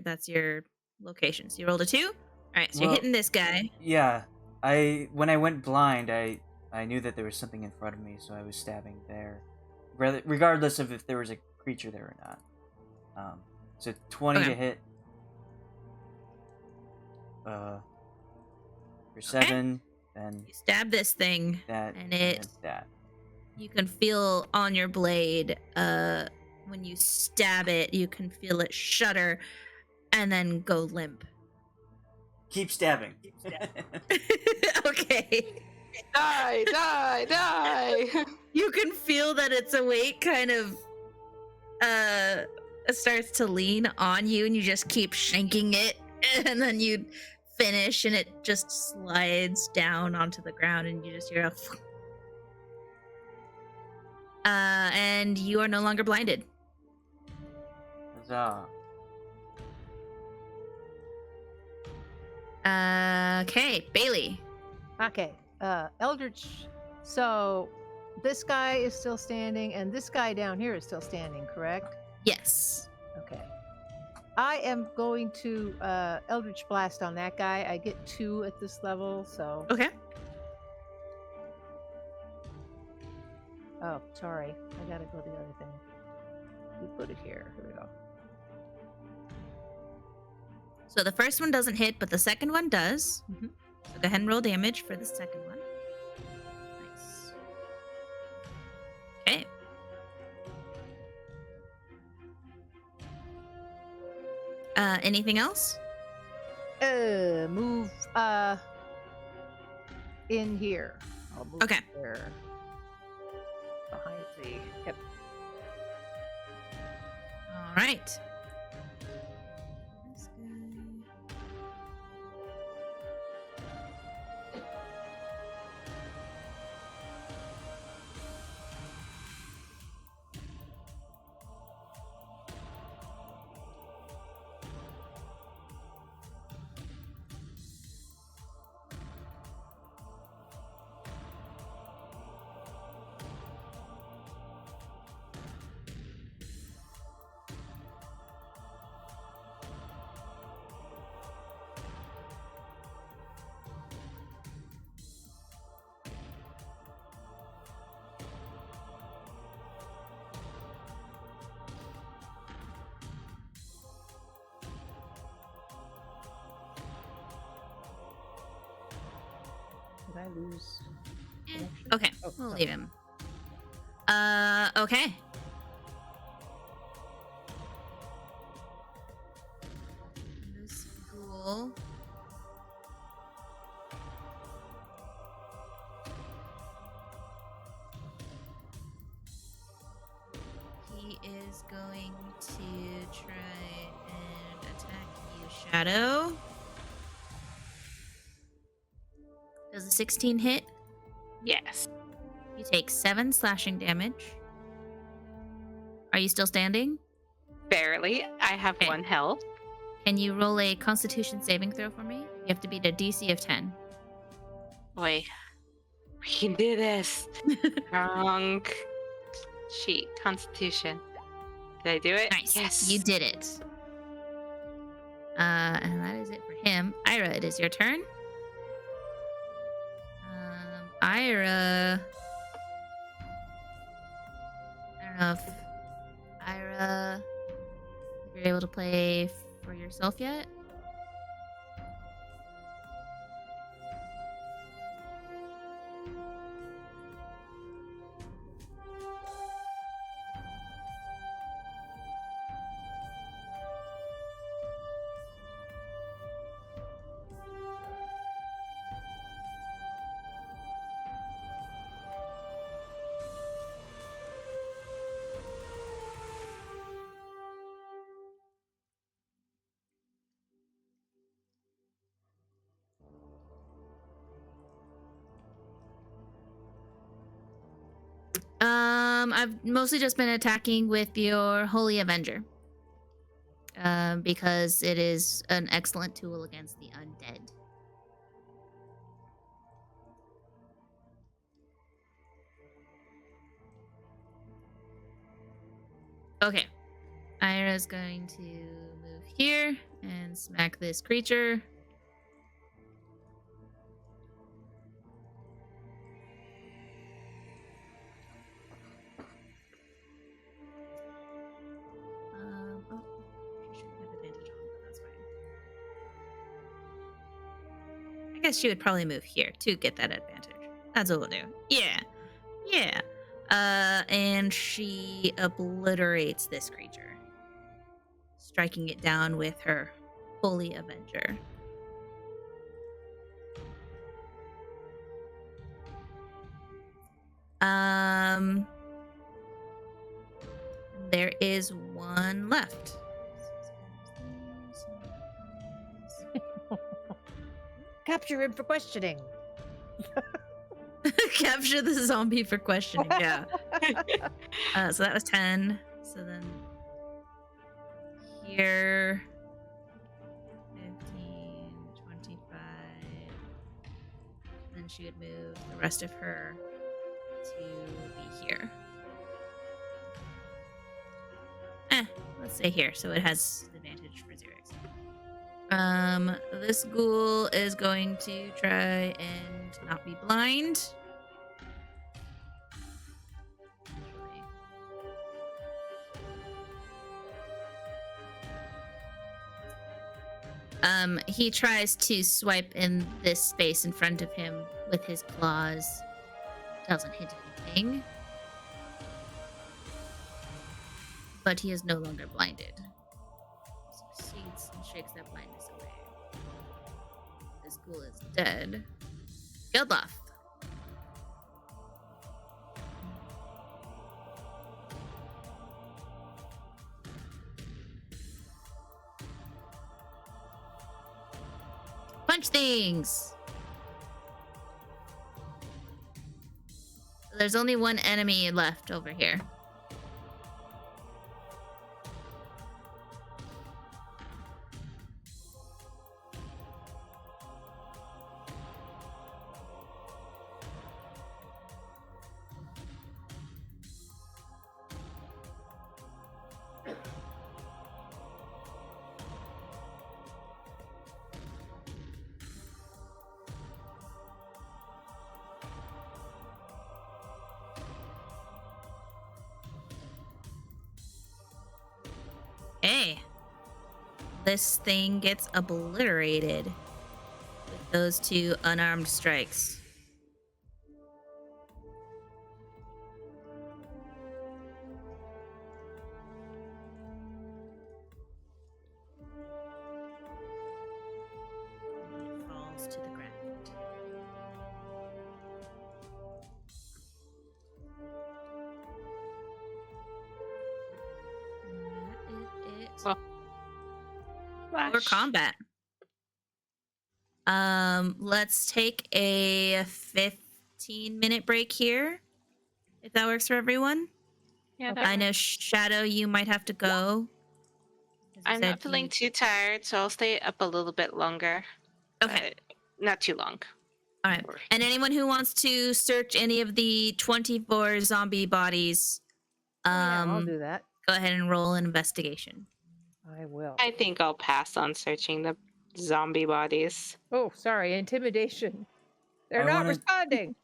Speaker 3: location. So you rolled a 2. All right, so you're hitting this guy.
Speaker 1: Yeah. When I went blind, I knew that there was something in front of me, so I was stabbing there, regardless of if there was a creature there or not. So 20 to hit. For 7, then
Speaker 3: You stab this thing,
Speaker 1: that,
Speaker 3: and it.
Speaker 1: then that.
Speaker 3: You can feel on your blade, when you stab it, you can feel it shudder, and then go limp.
Speaker 1: Keep stabbing.
Speaker 3: Okay.
Speaker 4: Die, die, die!
Speaker 3: You can feel that its awake kind of starts to lean on you, and you just keep shanking it, and then you finish, and it just slides down onto the ground, and you just hear a and you are no longer blinded.
Speaker 1: Huzzah.
Speaker 3: Okay, Bei-leigh.
Speaker 2: Okay, Eldritch. So this guy is still standing, and this guy down here is still standing, correct?
Speaker 3: Yes.
Speaker 2: Okay. I am going to Eldritch Blast on that guy. I get 2 at this level, so.
Speaker 3: Okay.
Speaker 2: Oh, sorry. I gotta go to the other thing. We put it here. Here we go.
Speaker 3: So the first one doesn't hit, but the second one does.
Speaker 2: Mhm.
Speaker 3: So go ahead and roll damage for the second one. Nice. Okay. Anything else?
Speaker 2: Move in here. I'll move
Speaker 3: Okay.
Speaker 2: there. Behind the hip.
Speaker 3: All right. This guy.
Speaker 2: Did I lose?
Speaker 3: Eh,
Speaker 2: connection?
Speaker 3: Okay,
Speaker 2: Oh,
Speaker 3: we'll
Speaker 2: sorry.
Speaker 3: leave him. Okay. This ghoul. He is going to try and attack you, Shadow. Does a 16 hit?
Speaker 4: Yes.
Speaker 3: You take 7 slashing damage. Are you still standing?
Speaker 4: Barely. I have
Speaker 3: Okay.
Speaker 4: 1 health.
Speaker 3: Can you roll a Constitution saving throw for me? You have to beat a DC of 10.
Speaker 4: Wait. We can do this. Wrong. Sheet. Constitution. Did I do it?
Speaker 3: Nice.
Speaker 4: Yes.
Speaker 3: You did it. And that is it for him. Ayre, it is your turn. Ayre. I don't know if Ayre, if you're able to play for yourself yet. I've mostly just been attacking with your Holy Avenger. Because it is an excellent tool against the undead. Okay. Ayre's going to move here and smack this creature. She shouldn't have advantage on, but that's fine. I guess she would probably move here to get that advantage. That's what we'll do. Yeah. Yeah. And she obliterates this creature, striking it down with her Holy Avenger. There is one left.
Speaker 2: Capture him for questioning.
Speaker 3: Capture the zombie for questioning. Yeah. So that was 10. So then here 15, 25. Then she would move the rest of her to be here. Let's say here, so it has advantage for Xerix. This ghoul is going to try and not be blind. He tries to swipe in this space in front of him with his claws. Doesn't hit anything. But he is no longer blinded. Succeeds and shakes that blindness away. This ghoul is dead. Geldloth. Punch things! There's only one enemy left over here. Hey, this thing gets obliterated with those two unarmed strikes. And it falls to the ground.
Speaker 4: Well,
Speaker 3: Or combat. Let's take a 15-minute break here, if that works for everyone.
Speaker 4: Yeah,
Speaker 3: I know Shadow, you might have to go.
Speaker 4: I'm not feeling too tired, so I'll stay up a little bit longer.
Speaker 3: Okay.
Speaker 4: Not too long.
Speaker 3: All right. And anyone who wants to search any of the 24 zombie bodies,
Speaker 2: I'll do that.
Speaker 3: go ahead and roll an investigation.
Speaker 2: I will.
Speaker 4: I think I'll pass on searching the zombie bodies.
Speaker 2: Oh, sorry, intimidation. They're
Speaker 1: I
Speaker 2: not
Speaker 1: wanna-
Speaker 2: responding.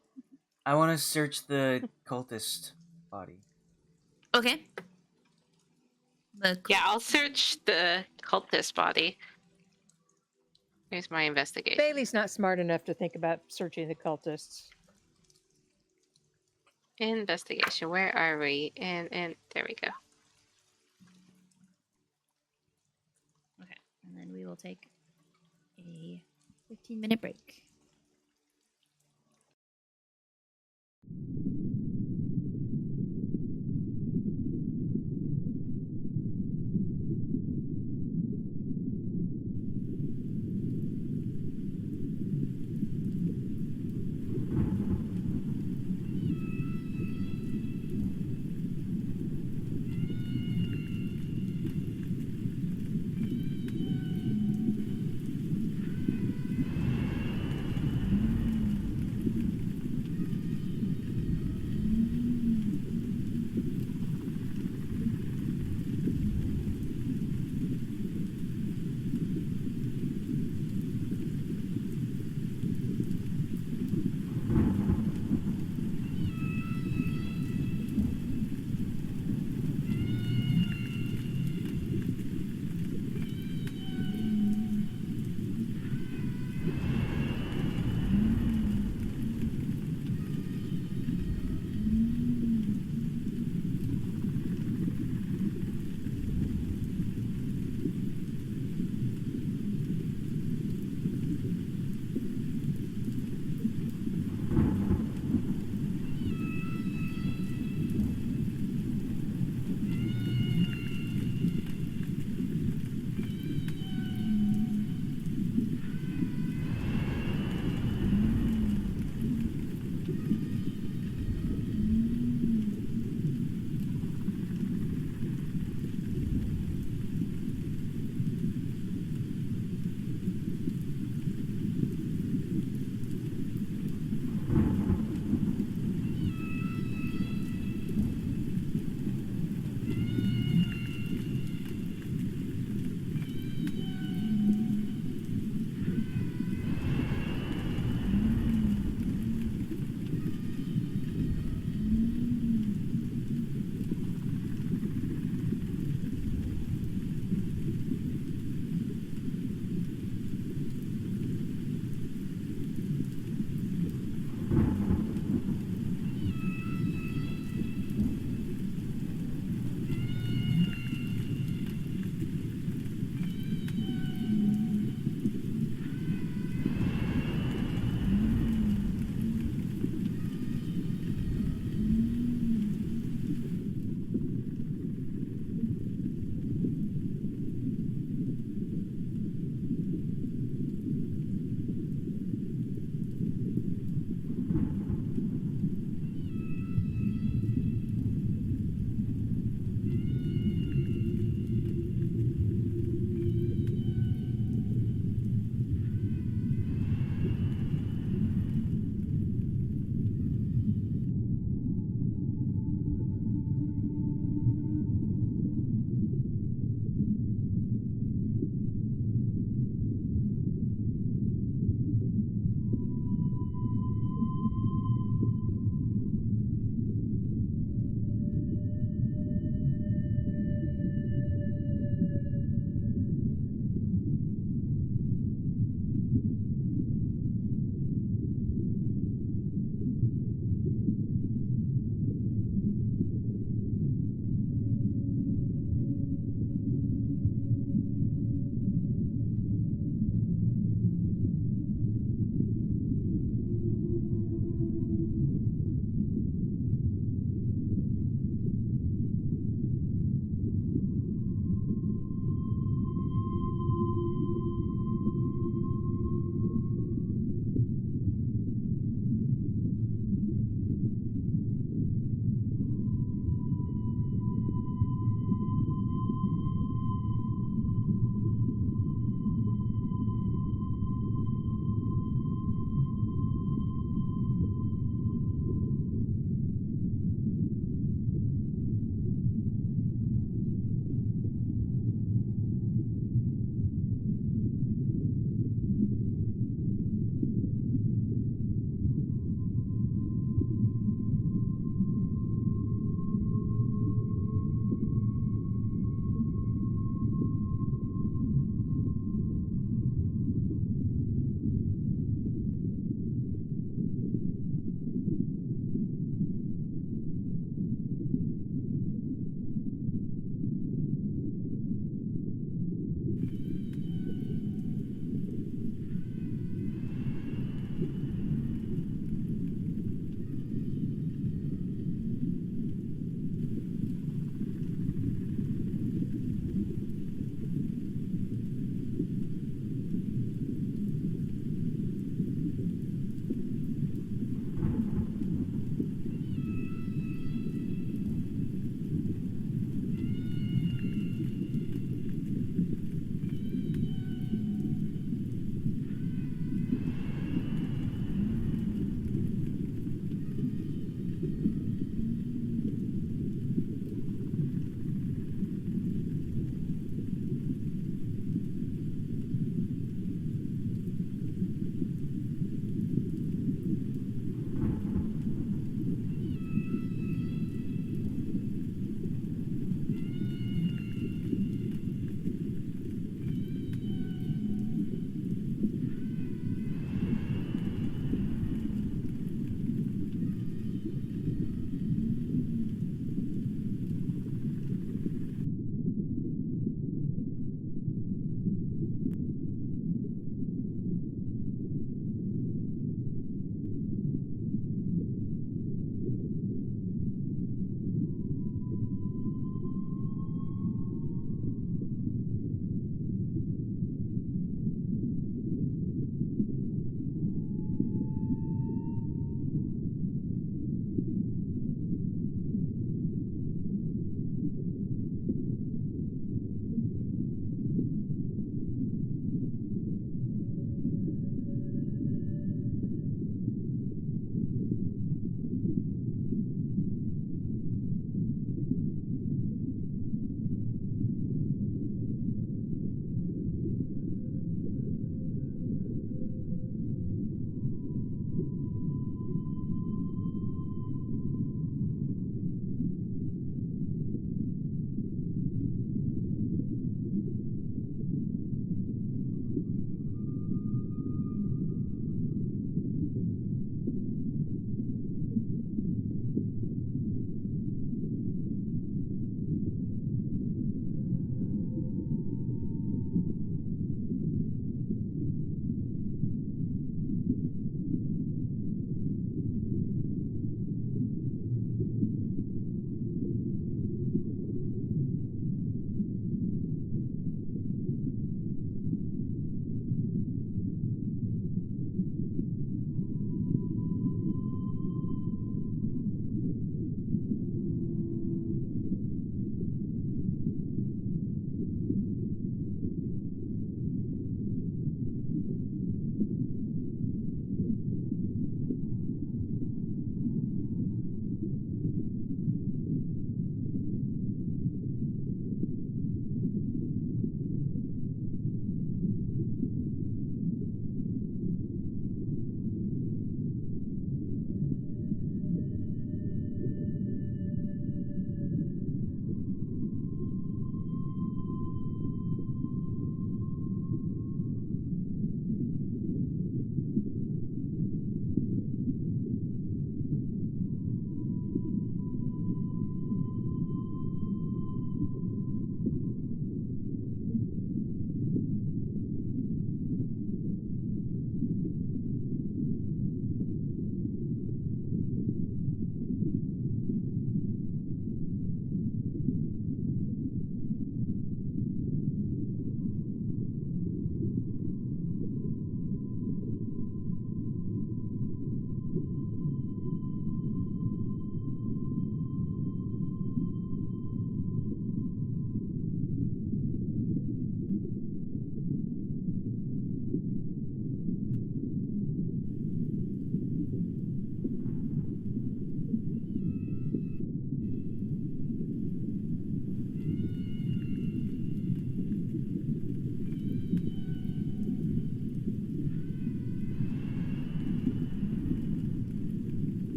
Speaker 1: I want to search the cultist body.
Speaker 3: Okay.
Speaker 4: Yeah, I'll search the cultist body. Here's my investigation.
Speaker 2: Bei-leigh's not smart enough to think about searching the cultists.
Speaker 4: Investigation. Where are we? And there we go.
Speaker 3: Okay. And then we will take a 15-minute break.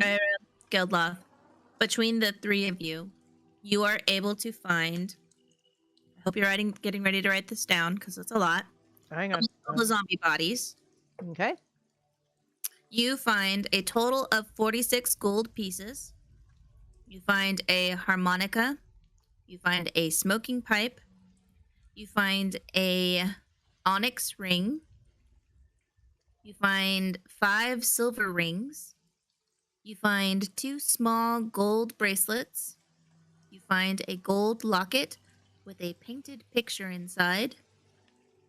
Speaker 3: Ayre, Geldloth, between the three of you, you are able to find. I hope you're getting ready to write this down because it's a lot.
Speaker 2: Hang on.
Speaker 3: All the zombie bodies.
Speaker 2: Okay.
Speaker 3: You find a total of 46 gold pieces. You find a harmonica. You find a smoking pipe. You find a onyx ring. You find 5 silver rings. You find 2 small gold bracelets. You find a gold locket with a painted picture inside.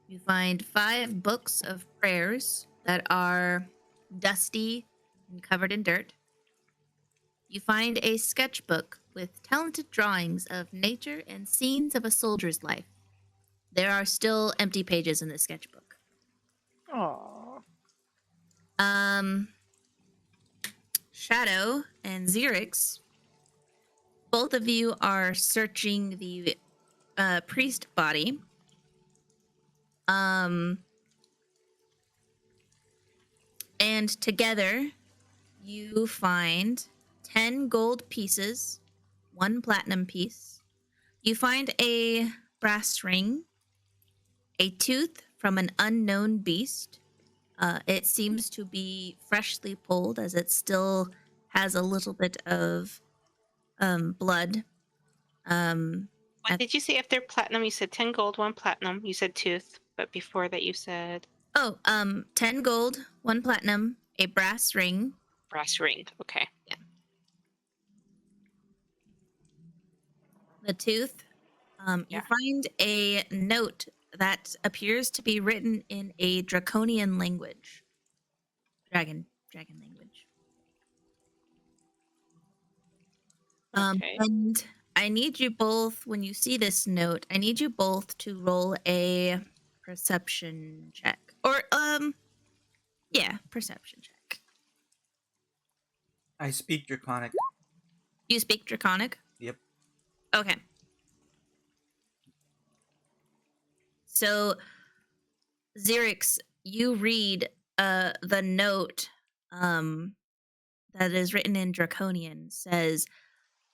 Speaker 3: You find 5 books of prayers that are dusty and covered in dirt. You find a sketchbook with talented drawings of nature and scenes of a soldier's life. There are still empty pages in the sketchbook.
Speaker 2: Aww.
Speaker 3: Shadow and Xerix, both of you are searching the priest body. And together, you find 10 gold pieces, 1 platinum piece. You find a brass ring, a tooth from an unknown beast. It seems to be freshly pulled as it still has a little bit of blood.
Speaker 4: What did you say after platinum? You said 10 gold, 1 platinum. You said tooth, but before that you said
Speaker 3: 10 gold, 1 platinum, a brass ring.
Speaker 4: brass ring. Okay.
Speaker 3: Yeah. The tooth. You
Speaker 4: Yeah.
Speaker 3: find a note that appears to be written in a draconian language. Dragon language.
Speaker 4: Okay.
Speaker 3: And I need you both, when you see this note, I need you both to roll a perception check. Or, perception check.
Speaker 1: I speak Draconic.
Speaker 3: You speak Draconic?
Speaker 1: Yep.
Speaker 3: Okay. So, Xerix, you read the note that is written in Draconian. Says,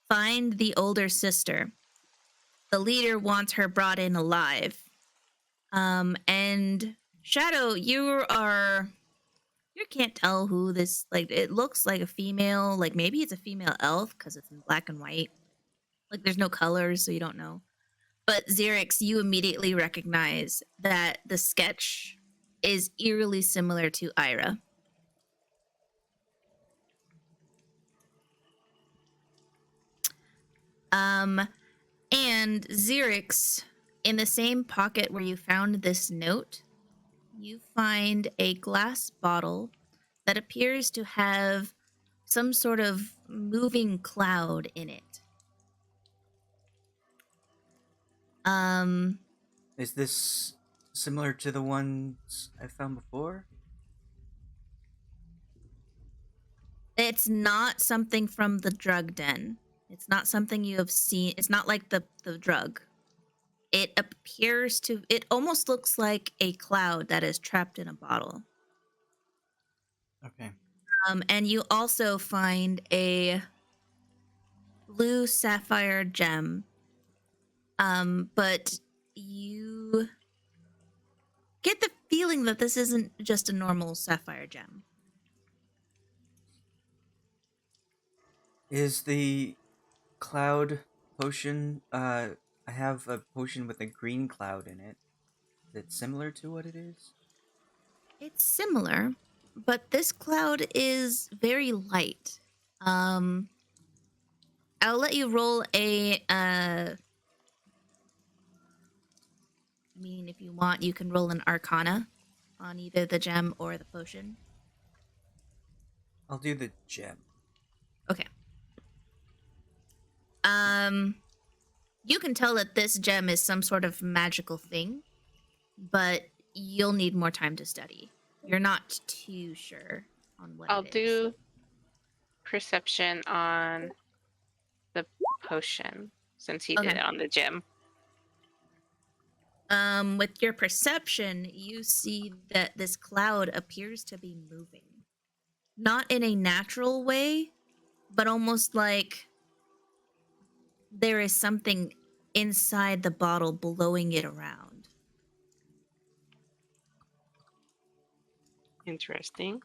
Speaker 3: find the older sister. The leader wants her brought in alive. And Shadow, you can't tell who this, like, it looks like a female, like maybe it's a female elf because it's in black and white. Like there's no colors, so you don't know. But Xerix, you immediately recognize that the sketch is eerily similar to Ayre. And Xerix, in the same pocket where you found this note, you find a glass bottle that appears to have some sort of moving cloud in it.
Speaker 1: Is this similar to the ones I found before?
Speaker 3: It's not something from the drug den. It's not something you have seen. It's not like the drug. It appears to, it almost looks like a cloud that is trapped in a bottle.
Speaker 1: Okay.
Speaker 3: And you also find a blue sapphire gem. But you get the feeling that this isn't just a normal sapphire gem.
Speaker 1: Is the cloud potion, I have a potion with a green cloud in it. Is it similar to what it is?
Speaker 3: It's similar, but this cloud is very light. I'll let you roll a, I mean, if you want, you can roll an arcana on either the gem or the potion.
Speaker 1: I'll do the gem.
Speaker 3: Okay. You can tell that this gem is some sort of magical thing, but you'll need more time to study. You're not too sure on what
Speaker 4: I'll
Speaker 3: it is.
Speaker 4: do perception on the potion since he did
Speaker 3: Okay.
Speaker 4: it on the gem.
Speaker 3: With your perception, you see that this cloud appears to be moving. Not in a natural way, but almost like there is something inside the bottle blowing it around.
Speaker 4: Interesting.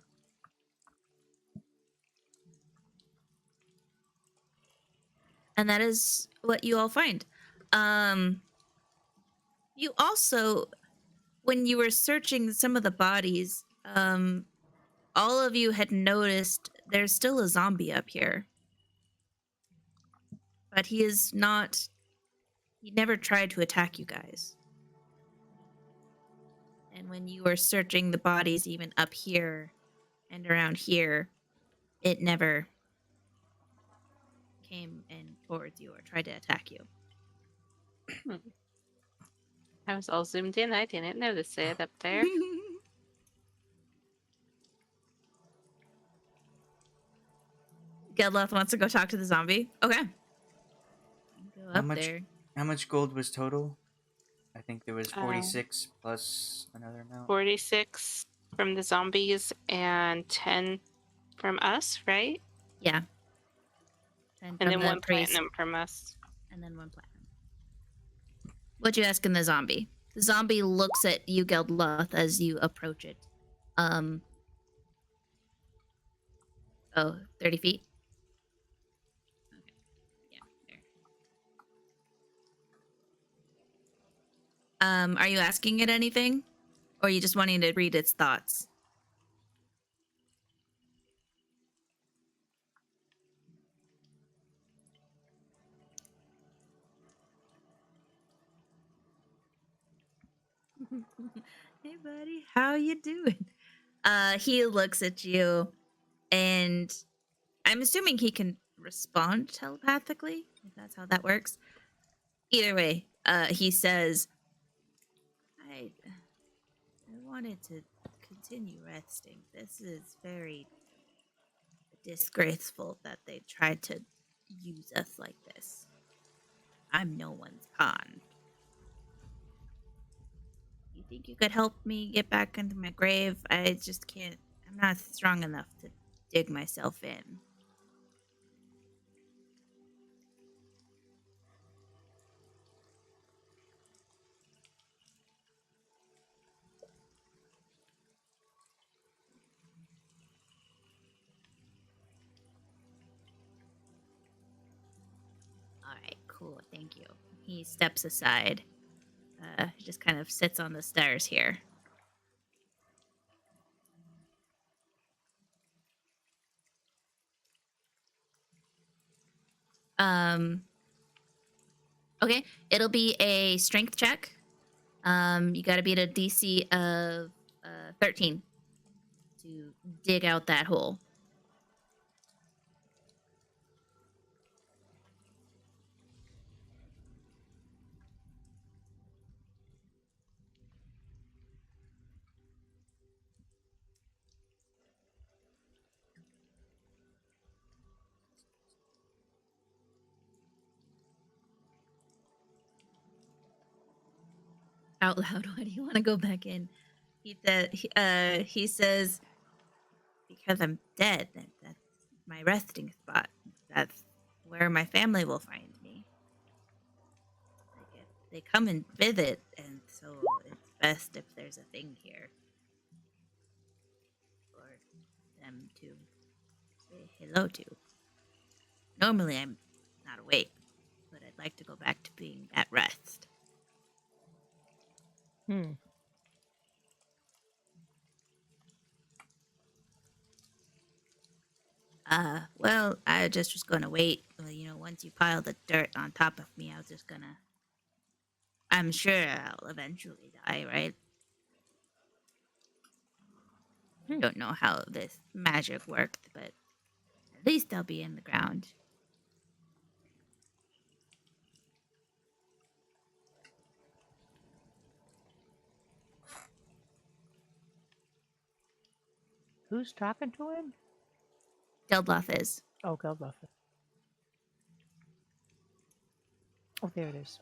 Speaker 3: And that is what you all find. You also, when you were searching some of the bodies, all of you had noticed there's still a zombie up here. But he never tried to attack you guys. And when you were searching the bodies even up here and around here, it never came in towards you or tried to attack you.
Speaker 4: I was all zoomed in. I didn't notice it up there.
Speaker 3: Geldloth wants to go talk to the zombie. Okay. Go
Speaker 1: How
Speaker 3: up
Speaker 1: much?
Speaker 3: there.
Speaker 1: How much gold was total? I think there was
Speaker 4: Um,
Speaker 1: 46 plus another amount.
Speaker 4: 46 from the zombies and 10 from us, right?
Speaker 3: Yeah. And
Speaker 4: And
Speaker 3: from
Speaker 4: then
Speaker 3: the
Speaker 4: one
Speaker 3: priest,
Speaker 4: platinum from us.
Speaker 3: and then one platinum. What you asking the zombie? The zombie looks at you, Geldloth, as you approach it. 30 feet? Okay. Yeah, there. Are you asking it anything? Or are you just wanting to read its thoughts? Hey buddy, how you doing? He looks at you and I'm assuming he can respond telepathically, if that's how that works. Either way, he says, I wanted to continue resting. This is very disgraceful that they tried to use us like this. I'm no one's pawn. You think you could help me get back into my grave? I just can't. I'm not strong enough to dig myself in. All right, cool. Thank you. He steps aside. He just kind of sits on the stairs here. Okay, it'll be a strength check. You got to beat a DC of 13 to dig out that hole. Out loud, why do you want to go back in? He says, because I'm dead. That's my resting spot. That's where my family will find me. They come and visit, and so it's best if there's a thing here for them to say hello to. Normally, I'm not awake, but I'd like to go back to being at rest. Well, I just was gonna wait. Well, once you pile the dirt on top of me, I was just gonna. I'm sure I'll eventually die, right? I don't know how this magic worked, but at least I'll be in the ground.
Speaker 2: Who's talking to him?
Speaker 3: Geldloth is.
Speaker 2: Oh, Geldloth. Oh, there it is.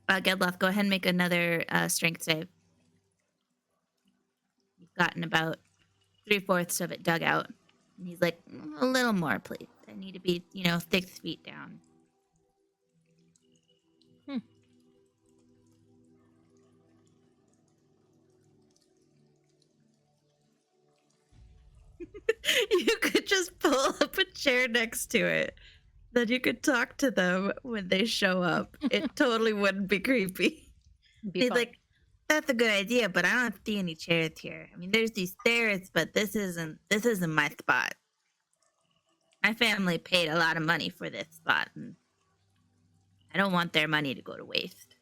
Speaker 3: Geldloth, go ahead and make another strength save. You've gotten about 3/4 of it dug out. And he's like, a little more, please. I need to be, 6 feet down. You could just pull up a chair next to it. Then you could talk to them when they show up. It totally wouldn't be creepy.
Speaker 2: Be
Speaker 3: He's
Speaker 2: fun.
Speaker 3: like, that's a good idea, but I don't see any chairs here. I mean, there's these stairs, but this isn't my spot. My family paid a lot of money for this spot, and I don't want their money to go to waste.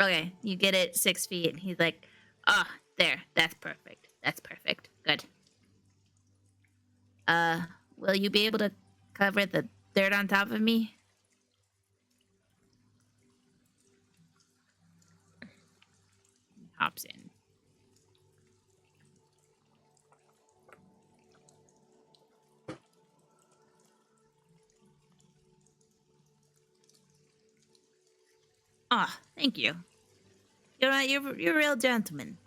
Speaker 3: Okay, you get it 6 feet, and he's like, oh, there, that's perfect. That's perfect. Good. Will you be able to cover the dirt on top of me? He hops in. Oh, thank you. You're a real gentleman.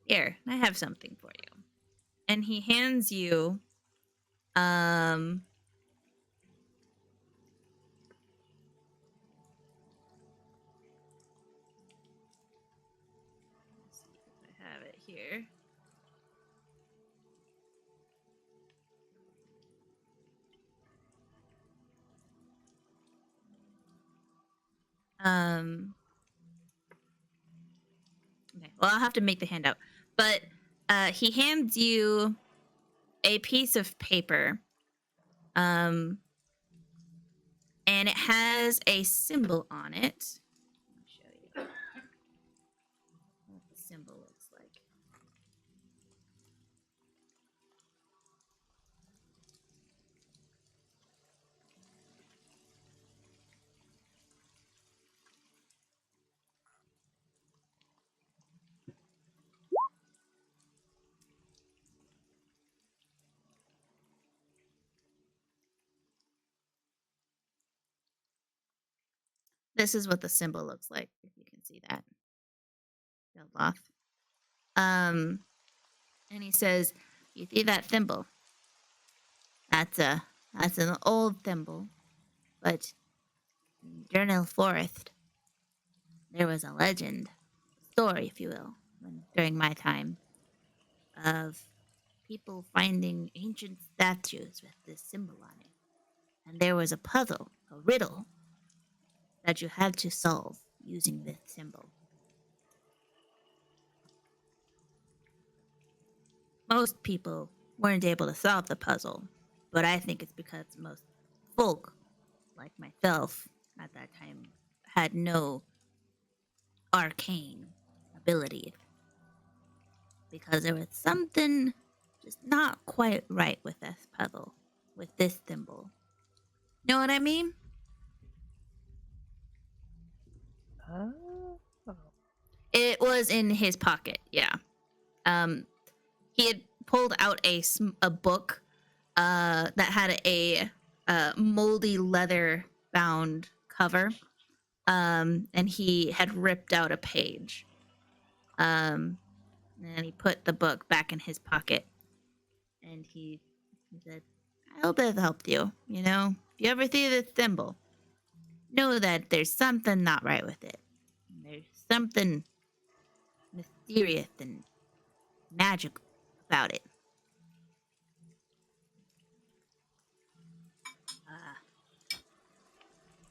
Speaker 3: Here, I have something for you. And he hands you, let's see if I have it here. Okay, well, I'll have to make the handout. But he hands you a piece of paper. And it has a symbol on it. Let me show you what the symbol looks like. This is what the symbol looks like, if you can see that. Geldloth. And he says, you see that thimble? That's an old thimble, but in Journal Forest, there was a legend, story, if you will, during my time, of people finding ancient statues with this symbol on it. And there was a puzzle, a riddle, that you had to solve using this symbol. Most people weren't able to solve the puzzle, but I think it's because most folk, like myself, at that time, had no arcane abilities. Because there was something just not quite right with this puzzle, with this symbol. Know what I mean?
Speaker 2: Oh.
Speaker 3: It was in his pocket, yeah. He had pulled out a book that had a moldy leather bound cover, and he had ripped out a page. And he put the book back in his pocket, and he said, I hope this helped you, If you ever see this symbol, know that there's something not right with it. There's something mysterious and magical about it.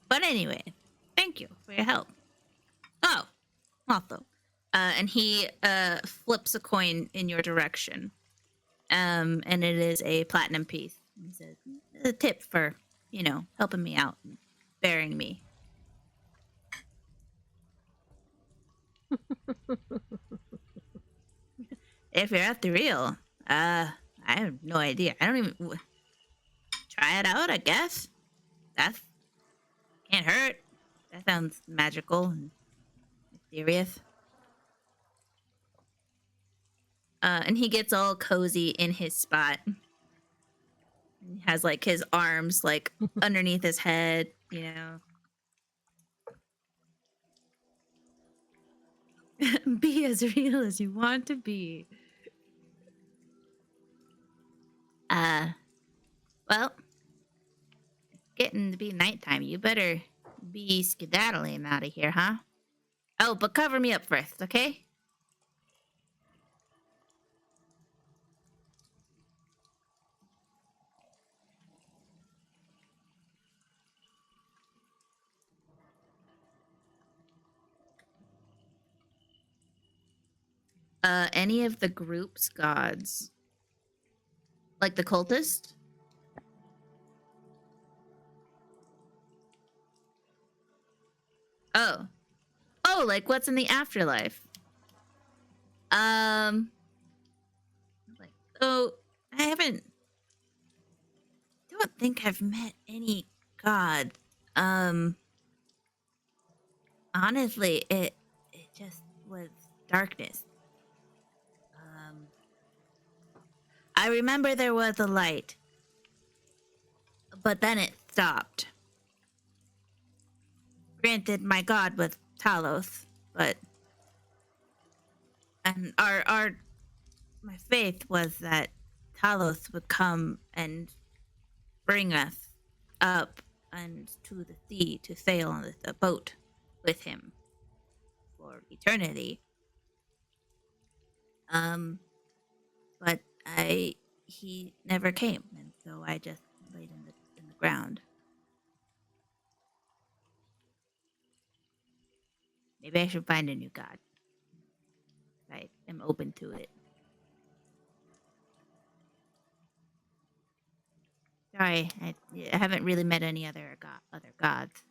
Speaker 3: But anyway, thank you for your help. Oh, also, and he flips a coin in your direction, and it is a platinum piece. He says, a tip for, helping me out and bearing me. If you're at the real, I have no idea. I don't even try it out, I guess. That can't hurt. That sounds magical and mysterious. And he gets all cozy in his spot. He has like his arms like underneath his head, Be as real as you want to be. Well, it's getting to be nighttime. You better be skedaddling out of here, huh? Oh, but cover me up first, okay? Any of the group's gods? Like the cultist? Oh. Oh, like what's in the afterlife? Like, oh, I don't think I've met any god. Um, honestly, it just was darkness. I remember there was a light, but then it stopped. Granted, my god was Talos, but and my faith was that Talos would come and bring us up and to the sea to sail on the boat with him for eternity. But he never came, and so I just laid in the ground. Maybe I should find a new god. I am open to it. Sorry, I haven't really met any other gods.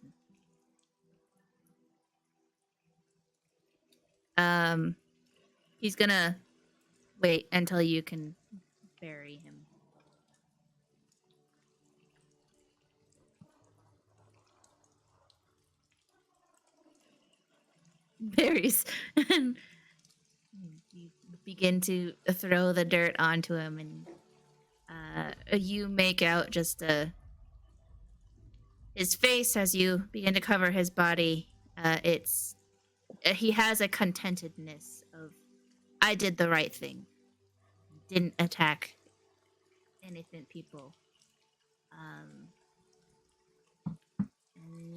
Speaker 3: He's gonna wait until you can bury him. Berries. And you begin to throw the dirt onto him, and you make out just his face as you begin to cover his body. He has a contentedness of, I did the right thing. Didn't attack innocent people. And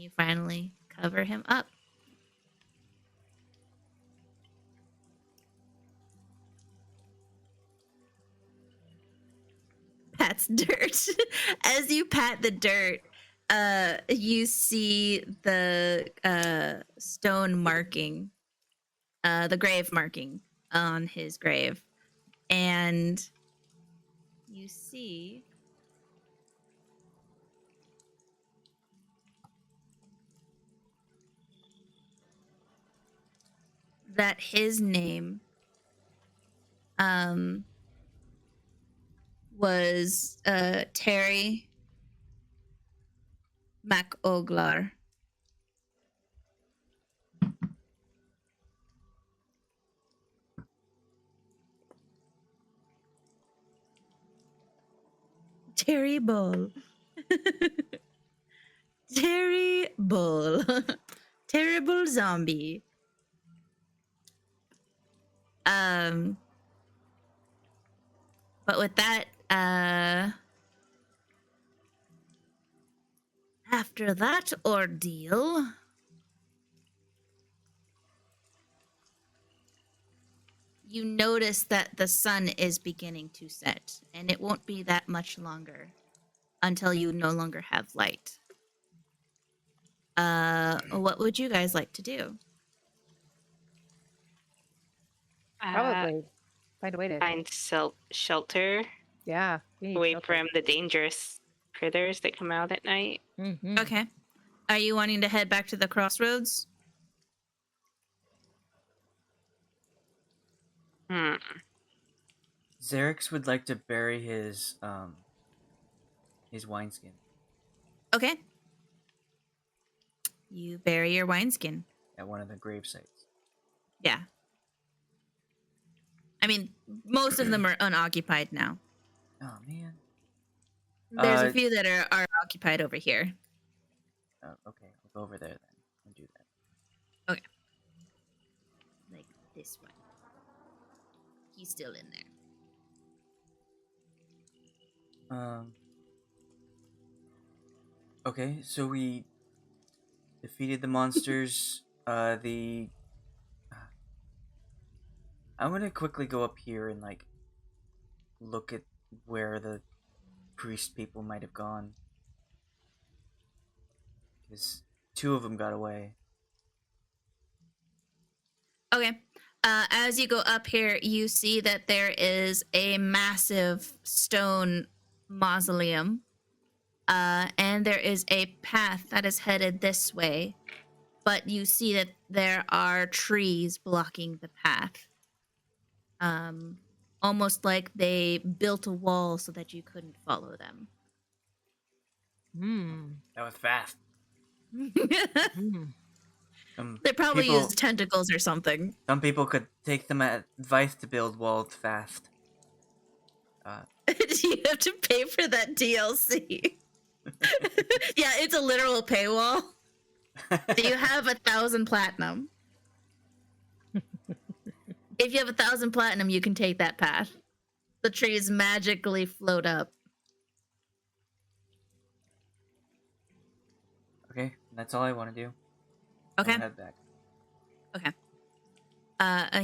Speaker 3: you finally cover him up. Pats dirt. As you pat the dirt, you see the stone marking, the grave marking on his grave. And you see that his name was Terry MacOglar. Terrible. Terrible. Terrible zombie. But with that, after that ordeal, you notice that the sun is beginning to set, and it won't be that much longer until you no longer have light. What would you guys like to do?
Speaker 2: Probably find a way to.
Speaker 4: Find shelter
Speaker 2: Yeah. We need
Speaker 4: away
Speaker 2: shelter.
Speaker 4: from the dangerous critters that come out at night.
Speaker 2: Mhm.
Speaker 3: Okay. Are you wanting to head back to the crossroads?
Speaker 1: Xerix would like to bury his wineskin.
Speaker 3: Okay. You bury your wineskin.
Speaker 1: At one of the grave sites.
Speaker 3: Yeah. I mean, most of them are unoccupied now.
Speaker 1: Oh man.
Speaker 3: There's a few that are occupied over here.
Speaker 1: Okay, I'll go over there then and do that.
Speaker 3: Okay. Like this one. He's still in there.
Speaker 1: Okay, so we defeated the monsters. I'm gonna quickly go up here and like look at where the priest people might have gone, because 2 of them got away.
Speaker 3: Okay. As you go up here, you see that there is a massive stone mausoleum. And there is a path that is headed this way. But you see that there are trees blocking the path. Almost like they built a wall so that you couldn't follow them.
Speaker 1: That was fast.
Speaker 3: They probably
Speaker 1: people,
Speaker 3: used tentacles or something.
Speaker 1: Some people could take them advice to build walls fast.
Speaker 3: Do you have to pay for that DLC? Yeah, it's a literal paywall. Do you have 1,000 platinum? If you have 1,000 platinum, you can take that path. The trees magically float up.
Speaker 1: Okay, that's all I want to do.
Speaker 3: Okay.
Speaker 1: I'll head back.
Speaker 3: Okay.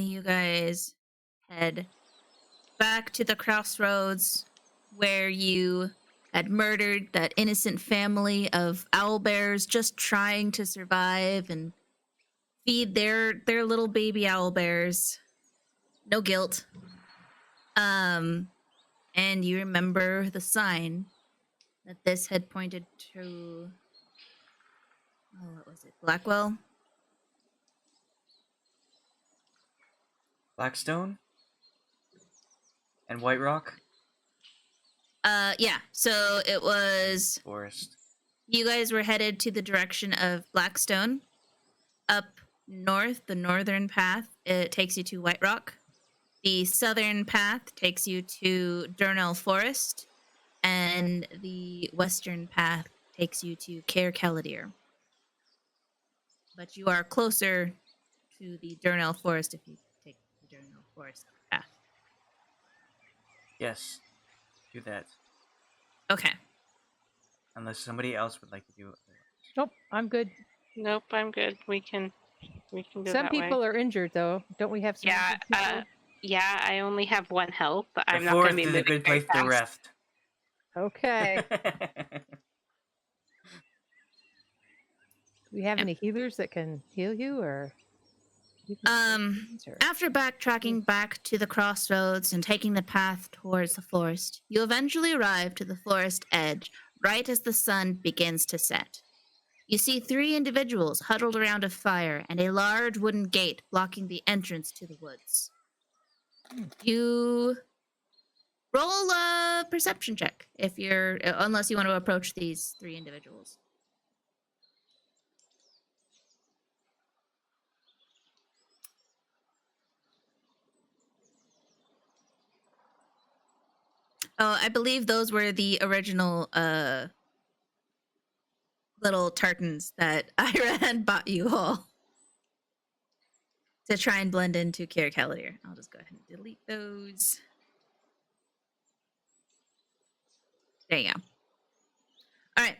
Speaker 3: You guys head back to the crossroads where you had murdered that innocent family of owlbears just trying to survive and feed their little baby owlbears. No guilt. And you remember the sign that this had pointed to. Oh, what was it? Blackwell?
Speaker 1: Blackstone? And White Rock?
Speaker 3: Yeah. So it was.
Speaker 1: Forest.
Speaker 3: You guys were headed to the direction of Blackstone. Up north, the northern path, it takes you to White Rock. The southern path takes you to Durnell Forest. And the western path takes you to Caer Callidere. But you are closer to the Durnell Forest if you take the Durnell Forest path.
Speaker 1: Yes. Do that.
Speaker 3: Okay.
Speaker 1: Unless somebody else would like to do it.
Speaker 2: Nope, I'm good.
Speaker 4: Nope, I'm good. We can go
Speaker 2: Some
Speaker 4: that
Speaker 2: people
Speaker 4: way.
Speaker 2: are injured, though. Don't we have some
Speaker 4: Yeah,
Speaker 2: injured people?
Speaker 4: yeah, I only have 1 health, but
Speaker 1: The
Speaker 4: I'm not going
Speaker 1: forest
Speaker 4: to be
Speaker 1: is
Speaker 4: moving
Speaker 1: a good
Speaker 4: very
Speaker 1: place to
Speaker 4: fast.
Speaker 1: rest.
Speaker 2: Okay. Do we have
Speaker 3: Yep.
Speaker 2: any healers that can heal you, or?
Speaker 3: After backtracking back to the crossroads and taking the path towards the forest, you eventually arrive to the forest edge right as the sun begins to set. You see 3 individuals huddled around a fire and a large wooden gate blocking the entrance to the woods. You roll a perception check unless you want to approach these 3 individuals. Oh, I believe those were the original little tartans that Ayre had bought you all to try and blend into Caer Callidere. I'll just go ahead and delete those. There you go. All right.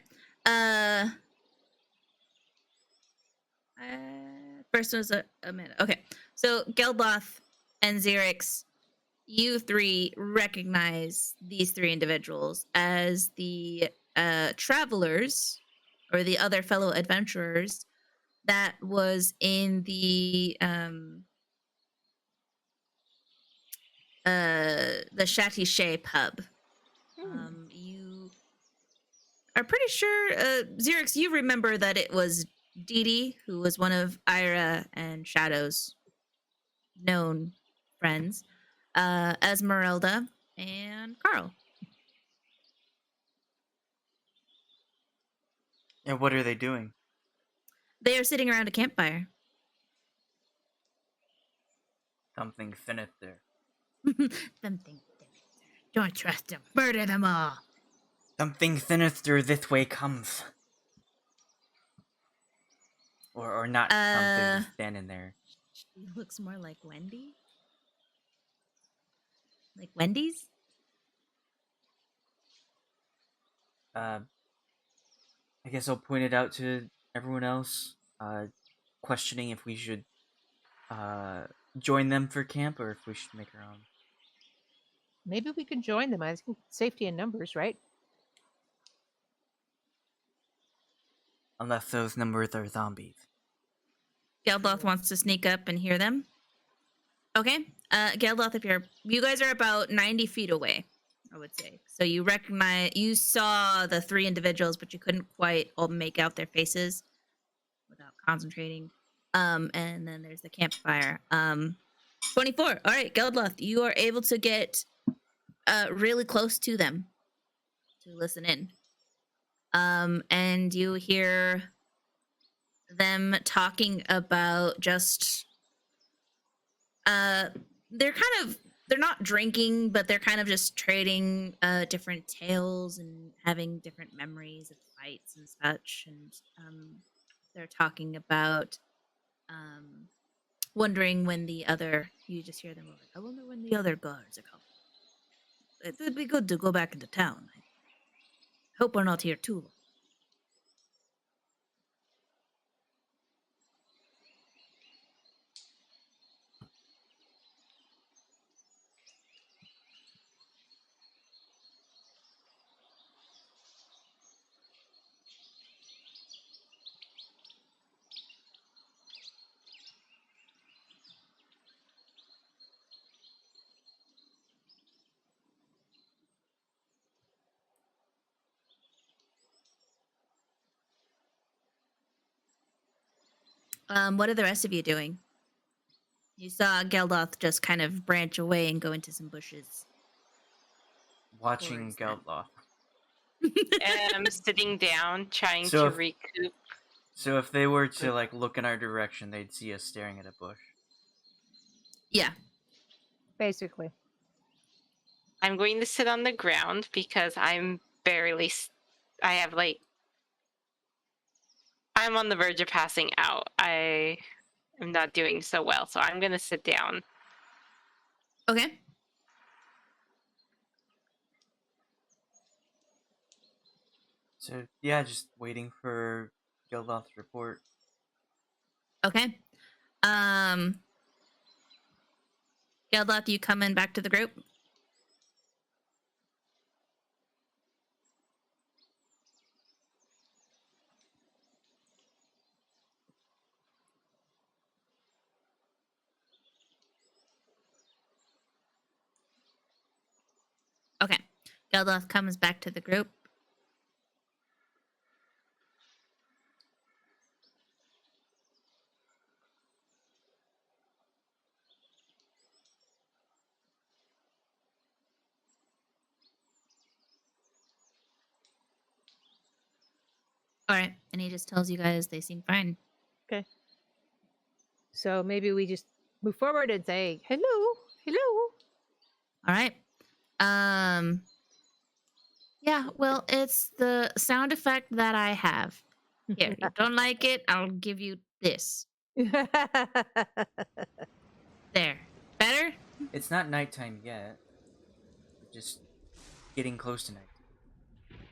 Speaker 3: First was a minute. Okay. So Geldloth and Xerix, you 3 recognize these 3 individuals as the travelers or the other fellow adventurers that was in the Shatty Shea pub. You are pretty sure, Xerix, you remember that it was Dee, who was one of Ayre and Shadow's known friends, Esmeralda, and Carl.
Speaker 1: And what are they doing?
Speaker 3: They are sitting around a campfire.
Speaker 1: Something sinister.
Speaker 3: Something sinister. Don't trust them. Murder them all.
Speaker 1: Something sinister this way comes. Or not something, just standing there.
Speaker 3: He looks more like Wendy. Like Wendy's?
Speaker 1: I guess I'll point it out to everyone else, questioning if we should join them for camp or if we should make our own.
Speaker 2: Maybe we can join them. I think safety in numbers, right?
Speaker 1: Unless those numbers are zombies.
Speaker 3: Geldloth wants to sneak up and hear them. Okay. Geldloth, if you guys are about 90 feet away, I would say. So you saw the three individuals, but you couldn't quite all make out their faces without concentrating. And then there's the campfire. 24. All right, Geldloth, you are able to get really close to them to listen in. And you hear them talking about just they're not drinking, but they're kind of just trading different tales and having different memories of fights and such. And they're talking about wondering when you just hear them like, I wonder when the other guards are coming. It would be good to go back into town. I hope we're not here too long. What are the rest of you doing? You saw Geldloth just kind of branch away and go into some bushes.
Speaker 1: Watching
Speaker 3: Towards them.
Speaker 1: Geldloth.
Speaker 4: I'm sitting down, trying
Speaker 1: So
Speaker 4: to
Speaker 1: if-
Speaker 4: recoup.
Speaker 1: So if they were to like look in our direction, they'd see us staring at a bush.
Speaker 3: Yeah.
Speaker 2: Basically.
Speaker 4: I'm going to sit on the ground because I'm I'm on the verge of passing out. I am not doing so well, so I'm going to sit down.
Speaker 3: Okay.
Speaker 1: So yeah, just waiting for Geldloth's report.
Speaker 3: Okay. Geldloth, you coming back to the group? Okay. Geldloth comes back to the group. All right. And he just tells you guys they seem fine.
Speaker 2: Okay. So maybe we just move forward and say, hello, hello.
Speaker 3: All right. Yeah, well, it's the sound effect that I have. Here, you don't like it? I'll give you this. There. Better?
Speaker 1: It's not nighttime yet. We're just getting close to night.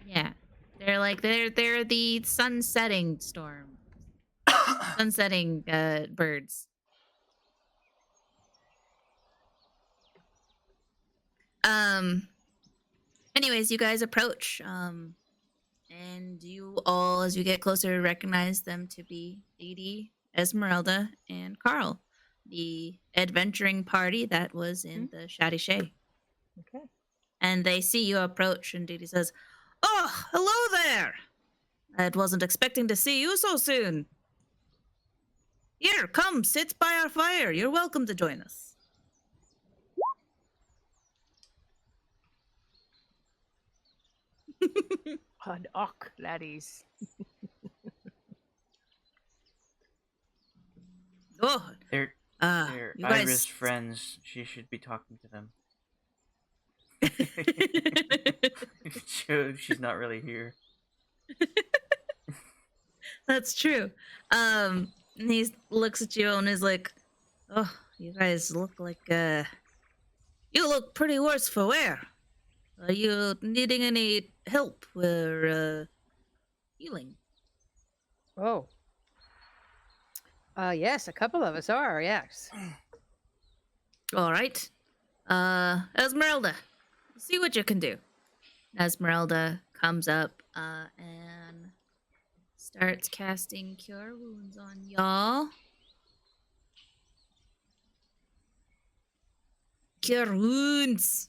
Speaker 3: Yeah. They're the sunsetting storm. Sunsetting birds. Anyways, you guys approach. And you all, as you get closer, recognize them to be Dee, Esmeralda, and Carl, the adventuring party that was in the Shady Shay.
Speaker 2: Okay.
Speaker 3: And they see you approach, and Dee says, "Oh, hello there! I wasn't expecting to see you so soon. Here, come, sit by our fire. You're welcome to join us."
Speaker 2: An ock, laddies.
Speaker 3: Oh,
Speaker 1: They're
Speaker 3: you guys.
Speaker 1: Ayre's friends. She should be talking to them. She's not really here.
Speaker 3: That's true. And he looks at you and is like, Oh, you guys look like, you look pretty worse for wear. Are you needing any help with, healing?
Speaker 2: Oh. Yes, a couple of us are, yes.
Speaker 3: Alright. Esmeralda, see what you can do. Esmeralda comes up, and starts casting Cure Wounds on y'all. Cure Wounds!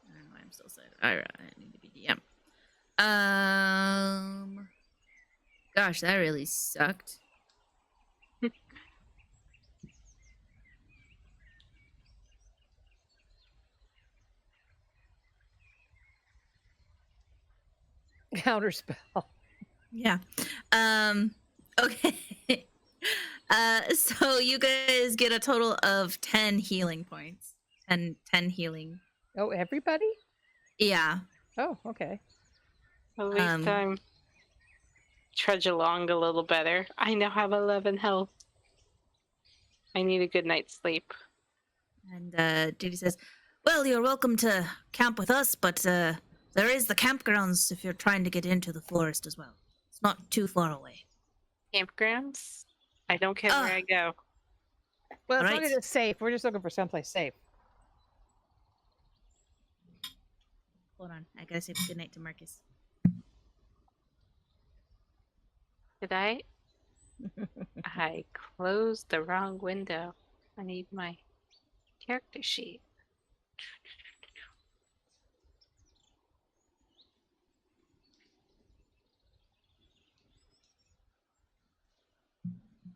Speaker 3: I don't know why I'm still saying Ayre, I need to be DM. Gosh, that really sucked.
Speaker 2: Counterspell.
Speaker 3: Yeah. Okay. So you guys get a total of 10 healing points. 10 healing.
Speaker 2: Oh, everybody?
Speaker 3: Yeah.
Speaker 2: Oh, okay.
Speaker 4: At least I'm trudge along a little better. I now have 11 health. I need a good night's sleep.
Speaker 3: And Judy says, well, you're welcome to camp with us, but there is the campgrounds if you're trying to get into the forest as well. It's not too far away.
Speaker 4: Campgrounds? I don't care where I go.
Speaker 2: Well, as long
Speaker 3: Alright.
Speaker 2: as it's safe. We're just looking for someplace safe.
Speaker 3: Hold on. I gotta say good night to Marcus.
Speaker 4: Did I? I closed the wrong window. I need my character sheet.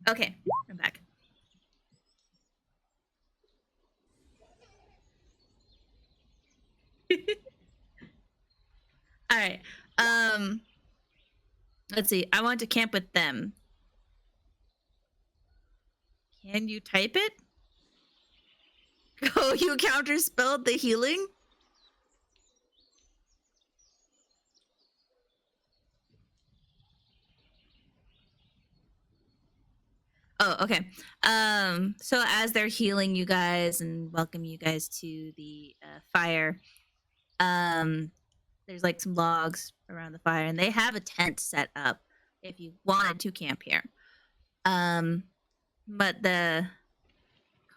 Speaker 3: Okay, I'm back. All right. Let's see. I want to camp with them. Can you type it? Oh, you counterspelled the healing? Oh, okay. So as they're healing you guys and welcome you guys to the fire, there's like some logs around the fire, and they have a tent set up if you wanted to camp here. But the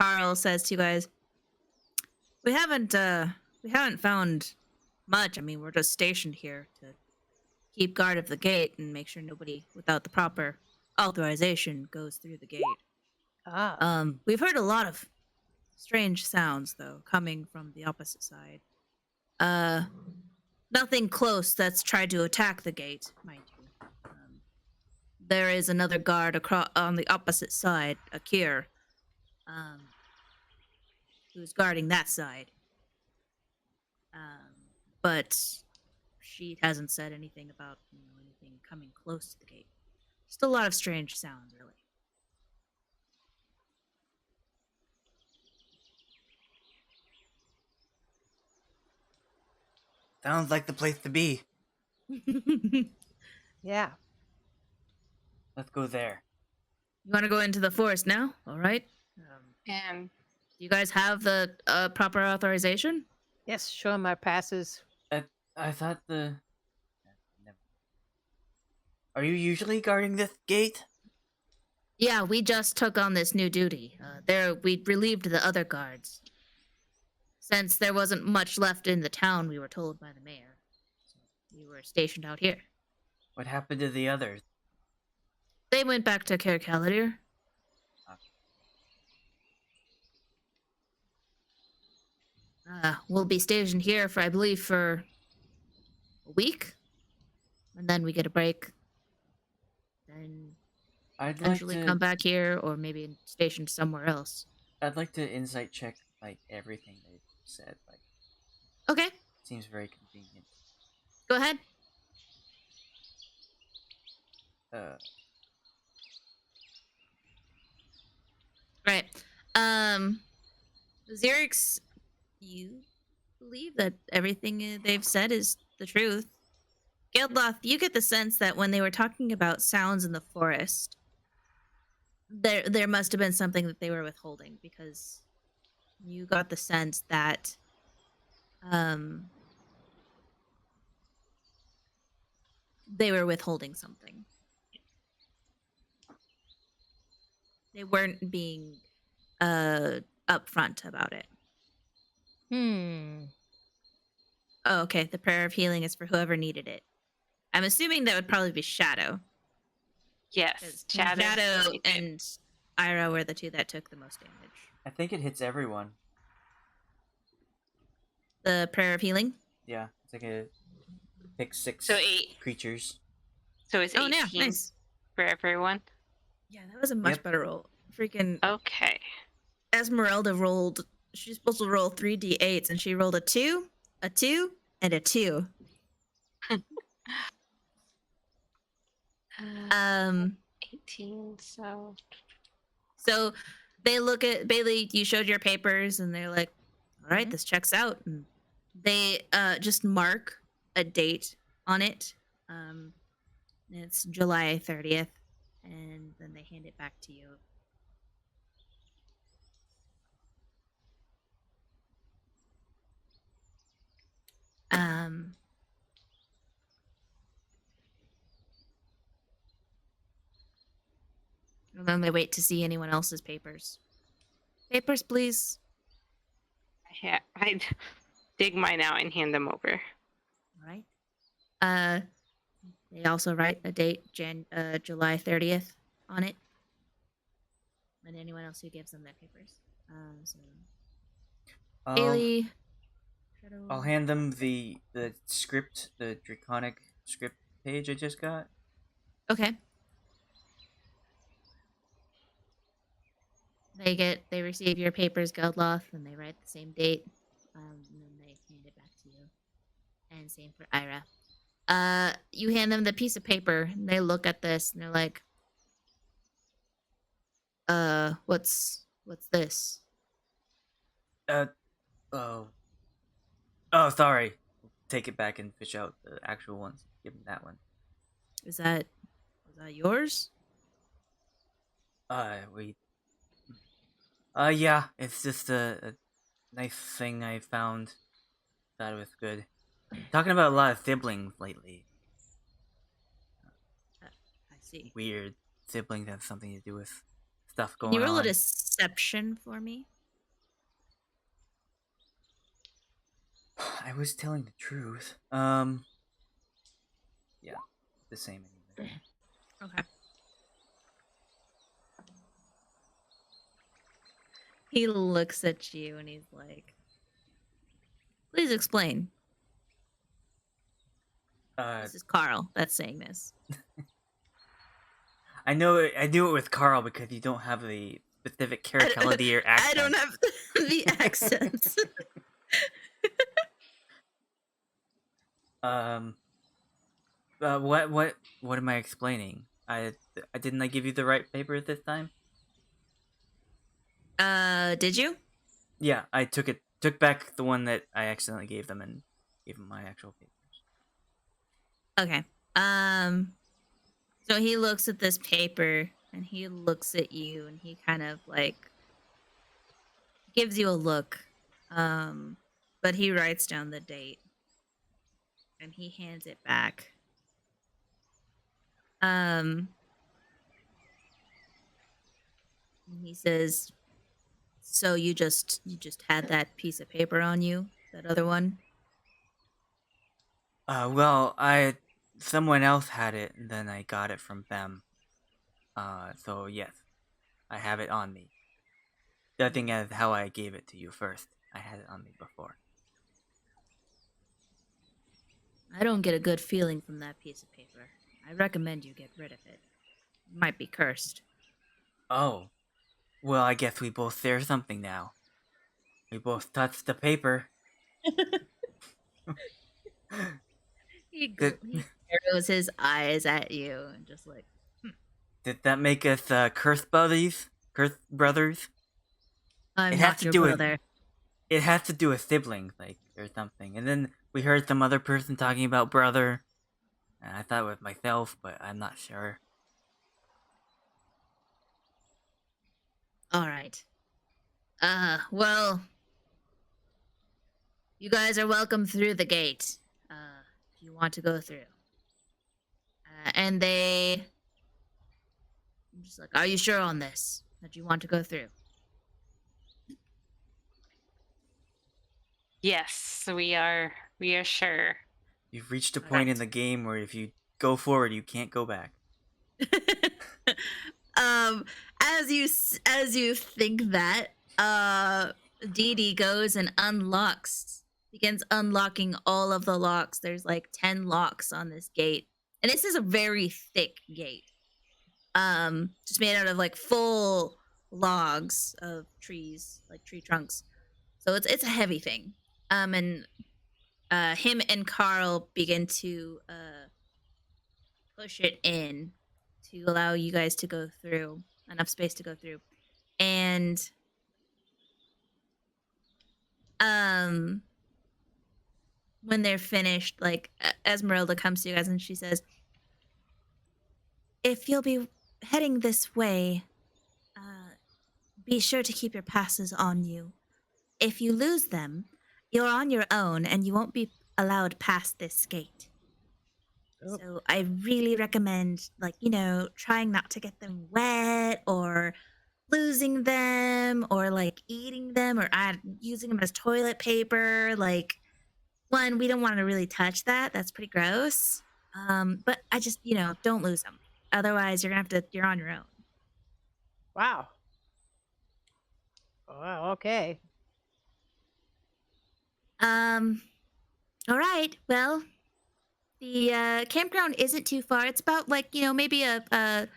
Speaker 3: Carl says to you guys, we haven't found much. I mean, we're just stationed here to keep guard of the gate and make sure nobody without the proper authorization goes through the gate.
Speaker 2: Ah.
Speaker 3: We've heard a lot of strange sounds though coming from the opposite side. Nothing close that's tried to attack the gate, mind you. There is another guard across on the opposite side, Akir, who's guarding that side. But she hasn't said anything about anything coming close to the gate. Just a lot of strange sounds, really.
Speaker 1: Sounds like the place to be.
Speaker 2: Yeah.
Speaker 1: Let's go there.
Speaker 3: You want to go into the forest now? All right.
Speaker 4: And
Speaker 3: Do you guys have the proper authorization?
Speaker 2: Yes, show him our passes.
Speaker 1: I thought the... Are you usually guarding this gate?
Speaker 3: Yeah, we just took on this new duty. We relieved the other guards. Since there wasn't much left in the town, we were told by the mayor. So we were stationed out here.
Speaker 1: What happened to the others?
Speaker 3: They went back to Caer Caladir. We'll be stationed here for, I believe, for a week. And then we get a break. Then
Speaker 1: I'd like
Speaker 3: eventually
Speaker 1: to
Speaker 3: come back here, or maybe stationed somewhere else.
Speaker 1: I'd like to insight check like everything they said. Like
Speaker 3: Okay,
Speaker 1: Seems very convenient.
Speaker 3: go ahead. Right. Um, Xerix, you believe that everything they've said is the truth. Geldloth, you get the sense that when they were talking about sounds in the forest, there must have been something that they were withholding, because you got the sense that they were withholding something. They weren't being upfront about it. Oh, okay. The prayer of healing is for whoever needed it. I'm assuming that would probably be Shadow.
Speaker 4: Yes,
Speaker 3: Shadow and Ayre were the two that took the most damage.
Speaker 1: I think it hits everyone.
Speaker 3: The prayer of healing?
Speaker 1: Yeah, it's like a pick 6
Speaker 4: So 8.
Speaker 1: creatures.
Speaker 4: So it's 18
Speaker 3: yeah, nice.
Speaker 4: for everyone.
Speaker 3: Yeah, that was a much better roll. Freaking
Speaker 4: Okay.
Speaker 3: Esmeralda rolled. She's supposed to roll 3d8s, and she rolled a 2, a 2, and a 2.
Speaker 4: 18.
Speaker 3: So they look at Bei-leigh. You showed your papers, and they're like, "All right,
Speaker 2: Mhm.
Speaker 3: this checks out." And they just mark a date on it. It's July 30th, and then they hand it back to you. And then they wait to see anyone else's papers. Papers, please.
Speaker 4: Yeah, I dig mine out and hand them over.
Speaker 3: All right. They also write a date, July 30th, on it. And anyone else who gives them their papers. So Bei-leigh,
Speaker 1: I'll hand them the script, the draconic script page I just got.
Speaker 3: Okay. They receive your papers, Geldloth, and they write the same date. And then they hand it back to you. And same for Ayre. You hand them the piece of paper, and they look at this, and they're like, what's this?
Speaker 1: Oh, sorry. Take it back and fish out the actual ones. Give them that one.
Speaker 3: Was that yours?
Speaker 1: Yeah, it's just a nice thing I found. Thought it was good. Talking about a lot of siblings lately.
Speaker 3: I see.
Speaker 1: Weird siblings have something to do with stuff
Speaker 3: Can
Speaker 1: going
Speaker 3: you roll a
Speaker 1: on.
Speaker 3: deception for me?
Speaker 1: I was telling the truth. Yeah, the same anyway.
Speaker 3: Okay. He looks at you and he's like, "Please explain." This is Carl that's saying this.
Speaker 1: I know I do it with Carl because you don't have the specific characterity or accent.
Speaker 3: I don't have the accents.
Speaker 1: What am I explaining? I didn't I give you the right paper this time?
Speaker 3: Did you?
Speaker 1: Yeah, I took back the one that I accidentally gave them and gave them my actual papers.
Speaker 3: Okay. So he looks at this paper and he looks at you and he kind of like gives you a look. But he writes down the date and he hands it back. And he says, "So you just had that piece of paper on you, that other one?"
Speaker 1: Well, someone else had it and then I got it from them. So yes, I have it on me. Judging as how I gave it to you first, I had it on me before.
Speaker 3: I don't get a good feeling from that piece of paper. I recommend you get rid of it. It might be cursed.
Speaker 1: Oh, well, I guess we both share something now. We both touched the paper. Did,
Speaker 3: He arrows his eyes at you and just like,
Speaker 1: did that make us curse buddies? Curse brothers?
Speaker 3: I'm
Speaker 1: It had
Speaker 3: not
Speaker 1: to
Speaker 3: your
Speaker 1: do with
Speaker 3: brother.
Speaker 1: it had to do with siblings, like or something. And then we heard some other person talking about brother. And I thought it was myself, but I'm not sure.
Speaker 3: All right. Well, you guys are welcome through the gate. If you want to go through. And I'm just like, are you sure on this that you want to go through?
Speaker 4: Yes, we are. We are sure.
Speaker 1: You've reached a
Speaker 3: All
Speaker 1: point in
Speaker 3: right.
Speaker 1: the game where if you go forward, you can't go back.
Speaker 3: um, as you think that, Dee Dee goes and begins unlocking all of the locks. There's like 10 locks on this gate, and this is a very thick gate. Just made out of like full logs of trees, like tree trunks. So it's a heavy thing. And him and Carl begin to push it in to allow you guys to go through, enough space to go through. And when they're finished, like Esmeralda comes to you guys and she says, if you'll be heading this way, be sure to keep your passes on you. If you lose them, you're on your own and you won't be allowed past this gate.
Speaker 2: Oh.
Speaker 3: So I really recommend, like, trying not to get them wet or losing them or like eating them or using them as toilet paper. Like, one, we don't want to really touch that. That's pretty gross. But I just, don't lose them. Otherwise, you're on your own.
Speaker 2: Wow. Wow. Okay.
Speaker 3: All right. Well, the campground isn't too far. It's about like, maybe a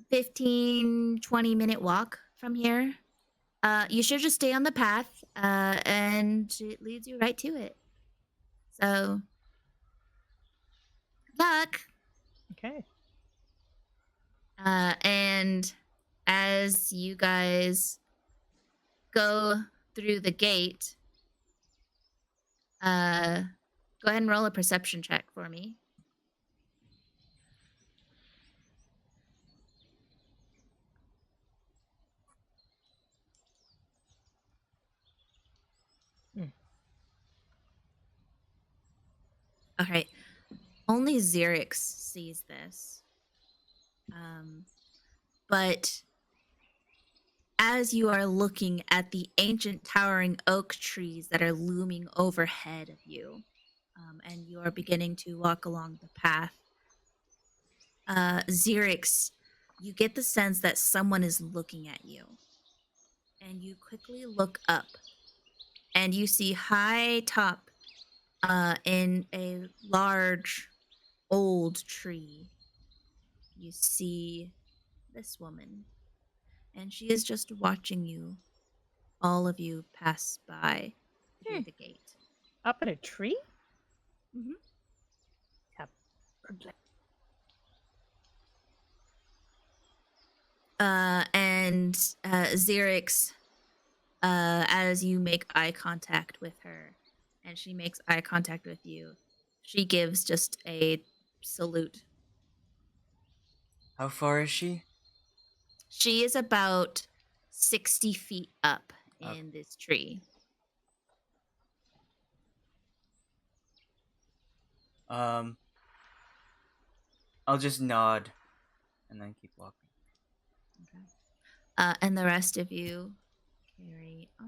Speaker 3: 15, 20-minute walk from here. You should just stay on the path, and it leads you right to it. So, good luck.
Speaker 2: Okay.
Speaker 3: And as you guys go through the gate, go ahead and roll a perception check for me. All right. Only Xerix sees this. But as you are looking at the ancient towering oak trees that are looming overhead of you, and you are beginning to walk along the path, Xerix, you get the sense that someone is looking at you. And you quickly look up, and you see high top in a large old tree, you see this woman. And she is just watching you, all of you pass by through the gate.
Speaker 2: Up in a tree?
Speaker 3: Mm-hmm. And Xerix, as you make eye contact with her, and she makes eye contact with you, she gives just a salute.
Speaker 1: How far is she?
Speaker 3: She is about 60 feet up in this tree.
Speaker 1: I'll just nod and then keep walking.
Speaker 3: Okay. And the rest of you carry on.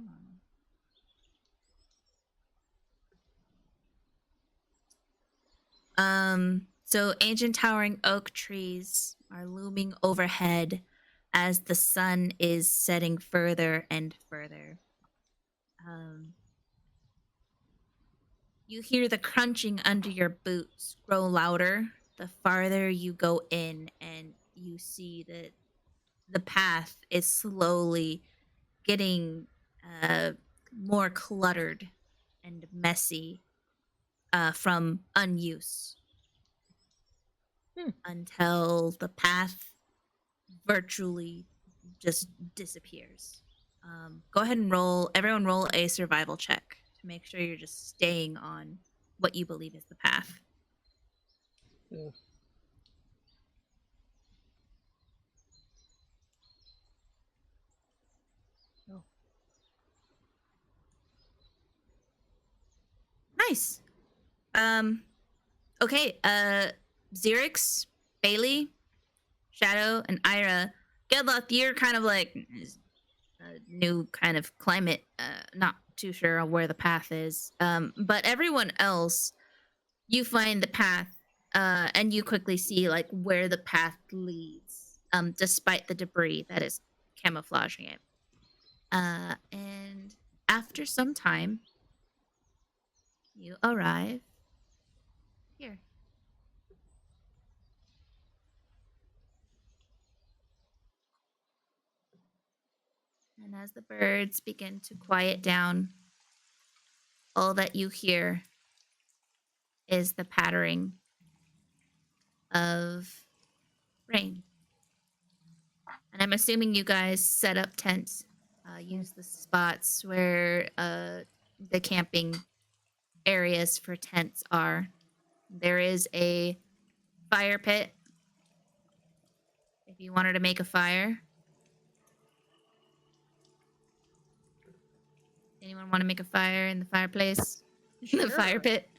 Speaker 3: So ancient towering oak trees are looming overhead as the sun is setting further and further. You hear the crunching under your boots grow louder the farther you go in, and you see that the path is slowly getting more cluttered and messy from unuse until the path virtually just disappears. Go ahead and everyone roll a survival check to make sure you're just staying on what you believe is the path.
Speaker 2: Ugh. Oh.
Speaker 3: Nice. Okay, Xerix, Bei-leigh, Shadow, and Ayre. Geldloth, you're kind of like a new kind of climate, not too sure on where the path is. But everyone else, you find the path, and you quickly see like where the path leads, despite the debris that is camouflaging it. And after some time, you arrive here. And as the birds begin to quiet down, all that you hear is the pattering of rain. And I'm assuming you guys set up tents, use the spots where the camping areas for tents are. There is a fire pit if you wanted to make a fire. Anyone want to make a fire in the fireplace? The fire pit?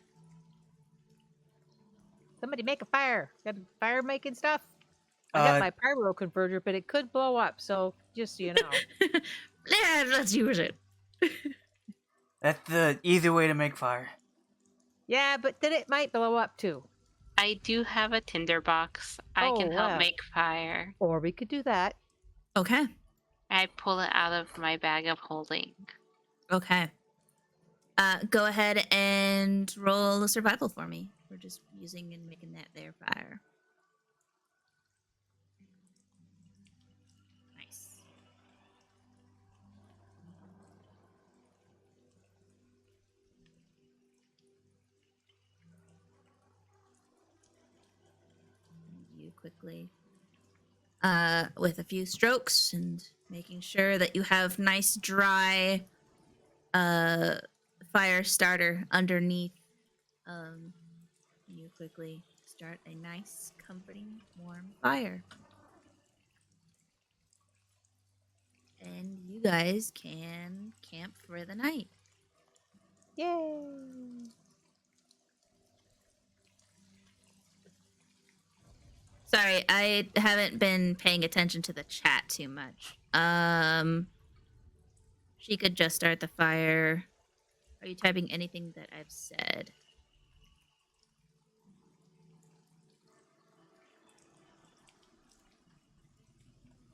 Speaker 2: Somebody make a fire. Got fire making stuff? I got
Speaker 1: Uh,
Speaker 2: my pyro converter, but it could blow up, so just so you know.
Speaker 3: Yeah, let's use it.
Speaker 1: That's the easy way to make fire.
Speaker 2: Yeah, but then it might blow up too.
Speaker 4: I do have a tinderbox. I can
Speaker 2: Oh,
Speaker 4: help
Speaker 2: wow.
Speaker 4: make fire.
Speaker 2: Or we could do that.
Speaker 3: Okay.
Speaker 4: I pull it out of my bag of holding.
Speaker 3: Okay. Go ahead and roll a survival for me. We're just using and making that there fire. Nice. And you quickly, with a few strokes and making sure that you have nice dry fire starter underneath, you quickly start a nice, comforting, warm fire. And you guys can camp for the night.
Speaker 2: Yay!
Speaker 3: Sorry, I haven't been paying attention to the chat too much. She could just start the fire. Are you typing anything that I've said?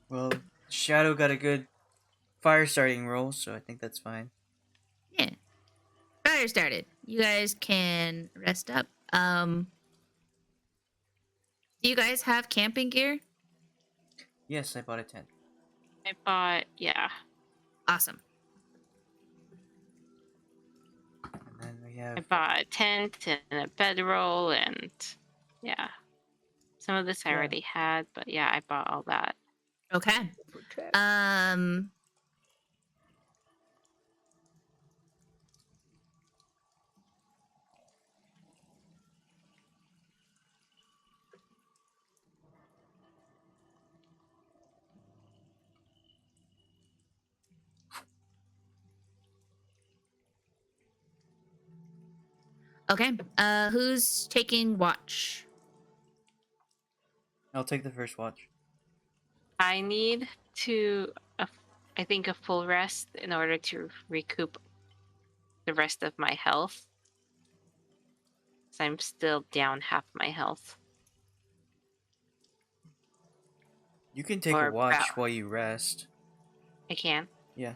Speaker 1: Well, Shadow got a good fire starting roll, so I think that's fine.
Speaker 3: Yeah. Fire started. You guys can rest up. Do you guys have camping gear?
Speaker 1: Yes, I bought a tent.
Speaker 4: I bought, yeah.
Speaker 3: Awesome.
Speaker 1: And then we
Speaker 4: I
Speaker 1: have
Speaker 4: bought a tent and a bedroll and yeah. Some of this I
Speaker 2: Yeah.
Speaker 4: already had, but yeah, I bought all that.
Speaker 3: Okay.
Speaker 2: Protect.
Speaker 3: Okay. Who's taking watch?
Speaker 1: I'll take the first watch.
Speaker 4: I need I think a full rest in order to recoup the rest of my health. So I'm still down half my health.
Speaker 1: You can take
Speaker 4: Or
Speaker 1: a watch
Speaker 4: about-
Speaker 1: while you rest.
Speaker 4: I can.
Speaker 1: Yeah.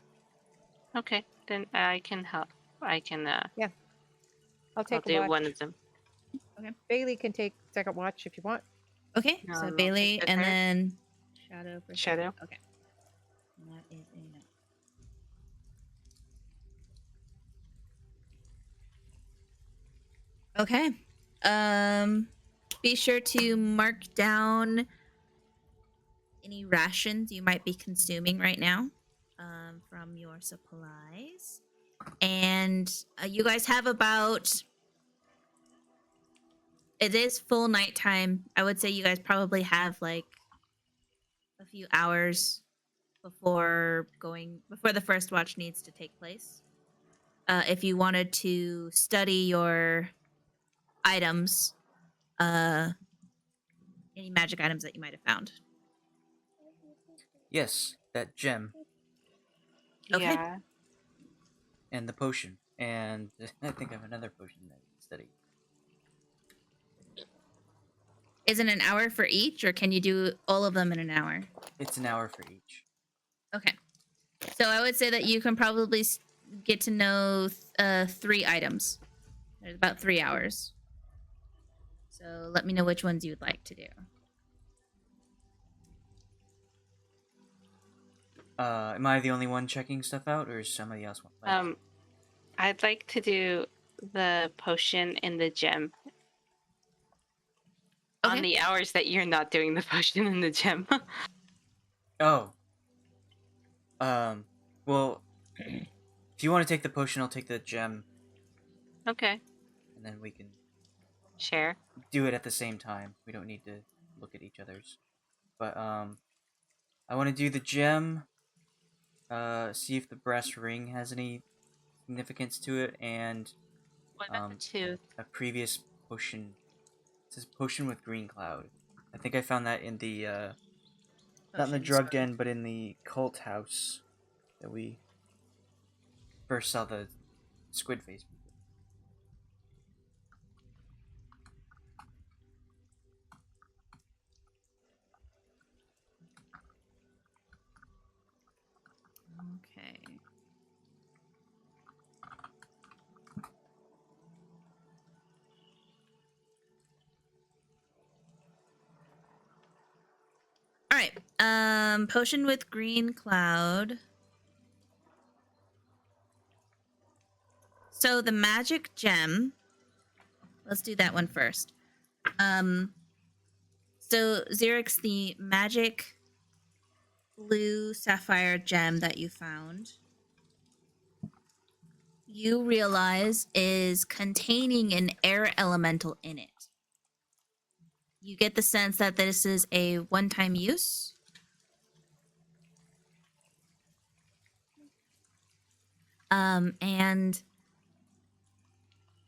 Speaker 4: Okay, then I can help. I can.
Speaker 2: I'll
Speaker 4: I'll
Speaker 2: take a
Speaker 4: do
Speaker 2: watch.
Speaker 4: one of them.
Speaker 2: Bei-leigh can take second watch if you want.
Speaker 3: Okay.
Speaker 4: No,
Speaker 3: So
Speaker 4: no,
Speaker 3: Bei-leigh
Speaker 4: take
Speaker 3: and
Speaker 4: her.
Speaker 3: then Shadow for
Speaker 4: Shadow.
Speaker 3: second. Okay. And that is a no. Okay. Be sure to mark down any rations you might be consuming right now from your supplies. And you guys have about... It is full nighttime. I would say you guys probably have like a few hours before the first watch needs to take place. If you wanted to study your items, any magic items that you might have found.
Speaker 1: Yes, that gem
Speaker 3: Okay.
Speaker 4: Yeah.
Speaker 1: and the potion, and I think I have another potion that I can study.
Speaker 3: Is it an hour for each, or can you do all of them in an hour?
Speaker 1: It's an hour for each.
Speaker 3: Okay. So I would say that you can probably get to know 3 items. There's about 3 hours. So let me know which ones you'd like to do.
Speaker 1: Am I the only one checking stuff out, or is somebody else want?
Speaker 4: I'd like to do the potion and the gem
Speaker 3: Okay.
Speaker 4: on the hours that you're not doing the potion and the gem.
Speaker 1: Oh. Well, if you want to take the potion, I'll take the gem,
Speaker 4: Okay.
Speaker 1: and then we can
Speaker 4: Share.
Speaker 1: do it at the same time. We don't need to look at each other's. But, I want to do the gem, see if the brass ring has any significance to it, and,
Speaker 4: What about the tooth?
Speaker 1: a previous potion. It says potion with green cloud. I think I found that in the, not in the
Speaker 3: Potions.
Speaker 1: drug den, but in the cult house that we first saw the squid face.
Speaker 3: Okay. All right. Potion with green cloud. So the magic gem. Let's do that one first. So Xerix, the magic blue sapphire gem that you found, you realize is containing an air elemental in it. You get the sense that this is a one-time use. And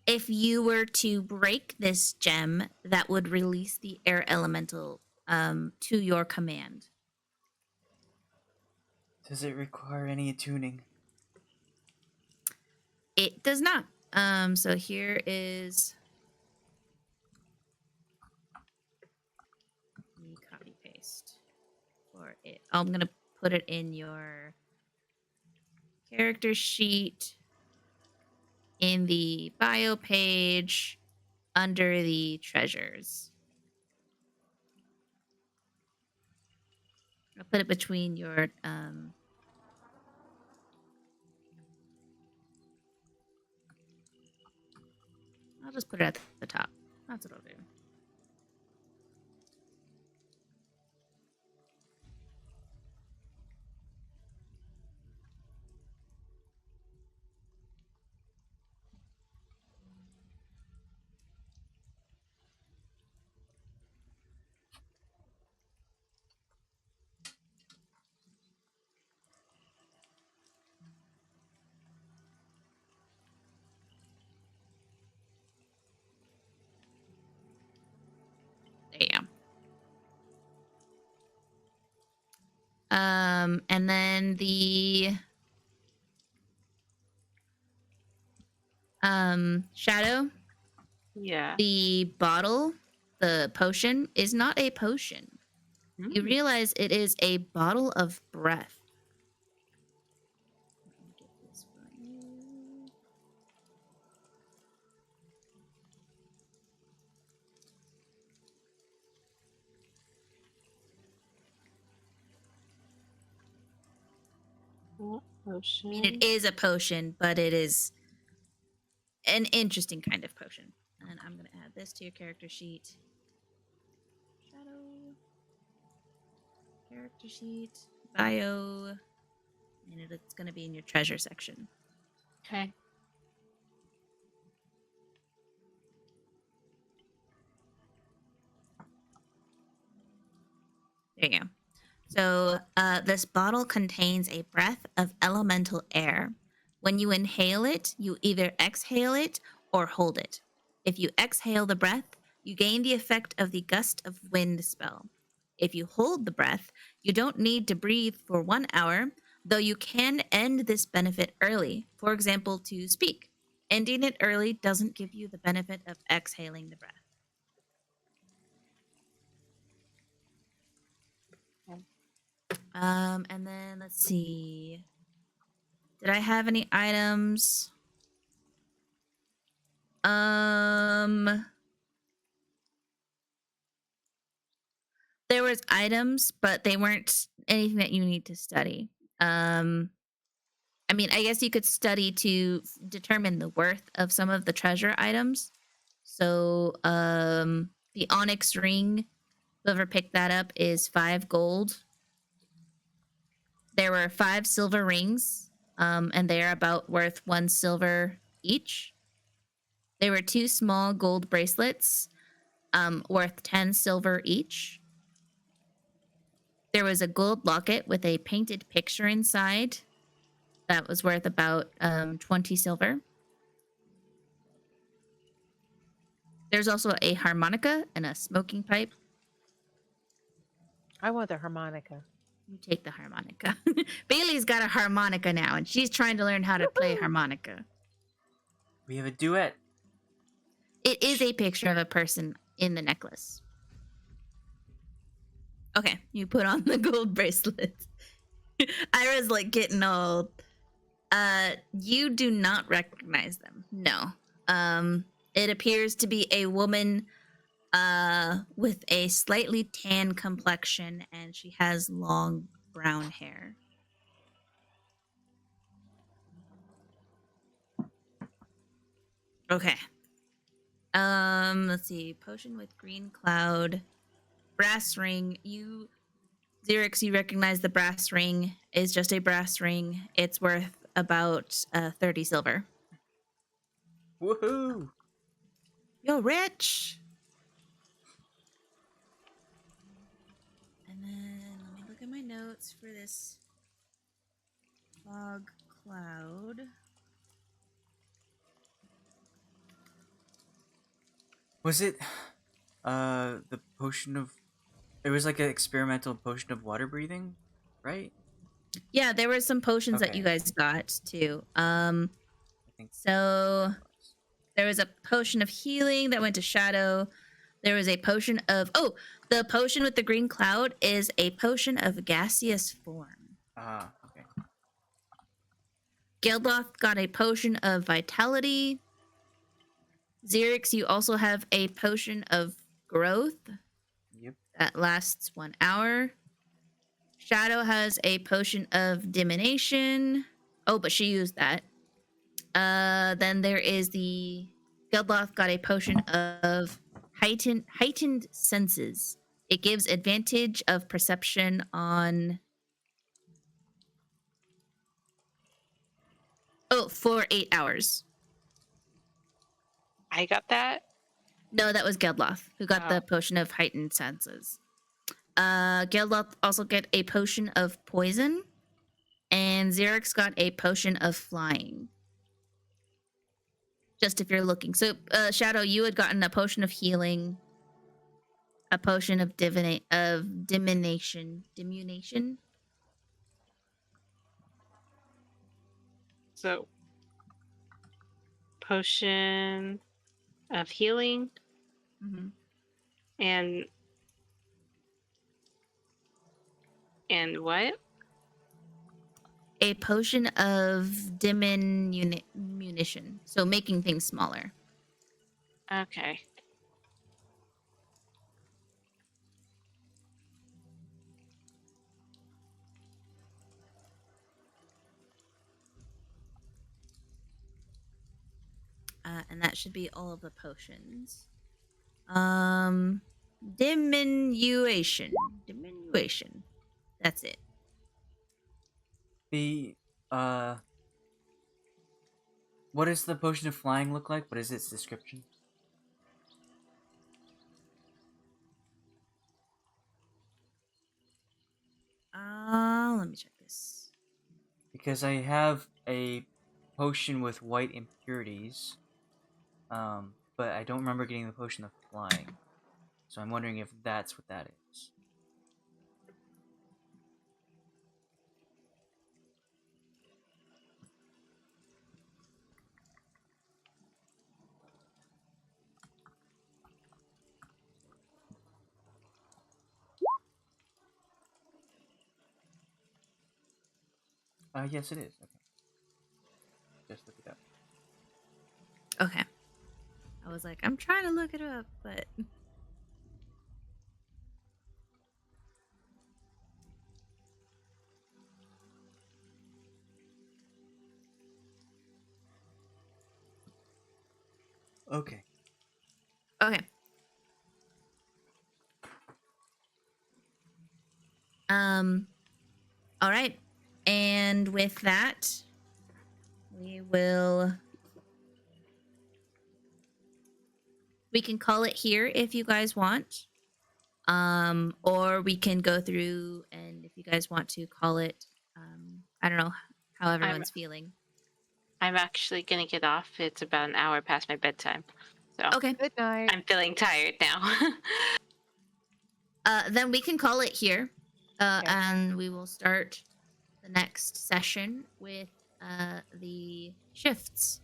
Speaker 3: if you were to break this gem, that would release the air elemental to your command.
Speaker 1: Does it require any attuning?
Speaker 3: It does not. So here is the copy paste for it. I'm gonna put it in your character sheet in the bio page under the treasures. I'll put it between your I'll just put it at the top. That's what I'll do. There you go. And then the shadow,
Speaker 4: Yeah.
Speaker 3: the bottle, the potion is not a potion. You
Speaker 4: Mm.
Speaker 3: realize it is a bottle of breath. Let me get this for you.
Speaker 4: Potion.
Speaker 3: I mean, it is a potion, but it is an interesting kind of potion. and I'm gonna add this to your character sheet. Shadow. Character sheet. Bio. And it's gonna be in your treasure section.
Speaker 4: Okay.
Speaker 3: There you go. So this bottle contains a breath of elemental air. When you inhale it, you either exhale it or hold it. If you exhale the breath, you gain the effect of the gust of wind spell. If you hold the breath, you don't need to breathe for 1 hour, though you can end this benefit early, for example, to speak. Ending it early doesn't give you the benefit of exhaling the breath. And then let's see. Did I have any items? There was items, but they weren't anything that you need to study. I mean, I guess you could study to determine the worth of some of the treasure items. So, the onyx ring, whoever picked that up, is 5 gold. There were 5 silver rings, and they are about worth 1 silver each. There were 2 small gold bracelets, worth 10 silver each. There was a gold locket with a painted picture inside that was worth about 20 silver. There's also a harmonica and a smoking pipe.
Speaker 2: I want the harmonica.
Speaker 3: You take the harmonica. Bei-leigh's got a harmonica now, and she's trying to learn how to play harmonica.
Speaker 1: We have a duet.
Speaker 3: It is a picture of a person in the necklace. Okay, you put on the gold bracelet. Ayre's like getting old. You do not recognize them. No. It appears to be a woman with a slightly tan complexion, and she has long brown hair. Okay. Let's see. Potion with green cloud. Brass ring. Xerix, you recognize the brass ring is just a brass ring. It's worth about 30 silver.
Speaker 1: Woohoo!
Speaker 3: You're rich. And then let me look at my notes for this fog cloud.
Speaker 1: Was it the potion of? It was like an experimental potion of water breathing, right?
Speaker 3: Yeah, there were some potions that
Speaker 1: Okay.
Speaker 3: you guys got too.
Speaker 1: I think
Speaker 3: So there was a potion of healing that went to Shadow. There was a potion of the potion with the green cloud is a potion of gaseous form.
Speaker 1: okay.
Speaker 3: Geldloth got a potion of vitality. Xerix, you also have a potion of growth
Speaker 1: Yep.
Speaker 3: that lasts 1 hour. Shadow has a potion of divination. Oh, but she used that. Then there is the Geldloth got a potion of heightened senses. It gives advantage of perception on for 8 hours.
Speaker 4: I got that.
Speaker 3: No, that was Geldloth who got the
Speaker 4: Oh.
Speaker 3: potion of heightened senses. Geldloth also get a potion of poison, and Xerix got a potion of flying. Just if you're looking. So, Shadow, you had gotten a potion of healing, a potion of diminution.
Speaker 4: So, potion of healing
Speaker 3: Mm-hmm.
Speaker 4: and what?
Speaker 3: A potion of diminution. So making things smaller.
Speaker 4: Okay.
Speaker 3: And that should be all of the potions. Diminution. Diminution. That's it.
Speaker 1: The what does the potion of flying look like? What is its description?
Speaker 3: Let me check this.
Speaker 1: Because I have a potion with white impurities, but I don't remember getting the potion of flying. So I'm wondering if that's what that is. Yes, it is. Okay. Just look it up.
Speaker 3: Okay. I was like, I'm trying to look it up, but
Speaker 1: Okay.
Speaker 3: okay. All right. And with that, we can call it here if you guys want. Or we can go through, and if you guys want to call it, I don't know how everyone's feeling.
Speaker 4: I'm actually gonna get off. It's about an hour past my bedtime. So
Speaker 3: Okay.
Speaker 2: Good night.
Speaker 4: I'm feeling tired now.
Speaker 3: Then we can call it here.
Speaker 2: Okay.
Speaker 3: And we will start the next session with the shifts.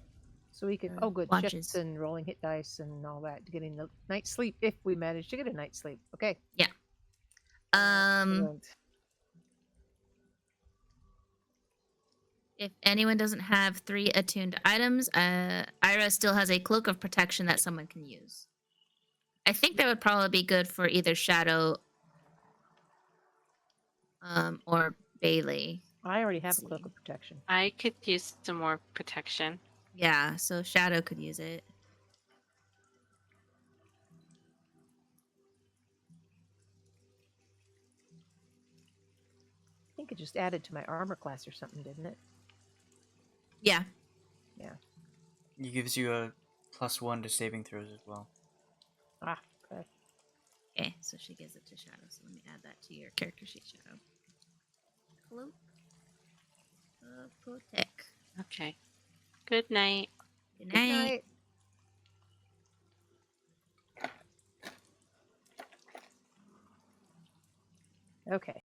Speaker 2: So we can.
Speaker 3: or
Speaker 2: Oh, good.
Speaker 3: watches.
Speaker 2: Shifts and rolling hit dice and all that. Getting the night's sleep if we manage to get a night's sleep. Okay. Excellent.
Speaker 3: If anyone doesn't have 3 attuned items, Ayre still has a cloak of protection that someone can use. I think that would probably be good for either Shadow or Bei-leigh.
Speaker 2: I already have a cloak of protection.
Speaker 4: I could use some more protection.
Speaker 3: Yeah, so Shadow could use it.
Speaker 2: I think it just added to my armor class or something, didn't it?
Speaker 3: Yeah.
Speaker 1: It gives you a +1 to saving throws as well.
Speaker 2: Ah, okay.
Speaker 3: Okay, so she gives it to Shadow. So let me add that to your character sheet, Shadow. Cloak of Protect.
Speaker 4: Okay. Good night.
Speaker 3: Good
Speaker 2: Good
Speaker 3: night.
Speaker 2: night. Okay.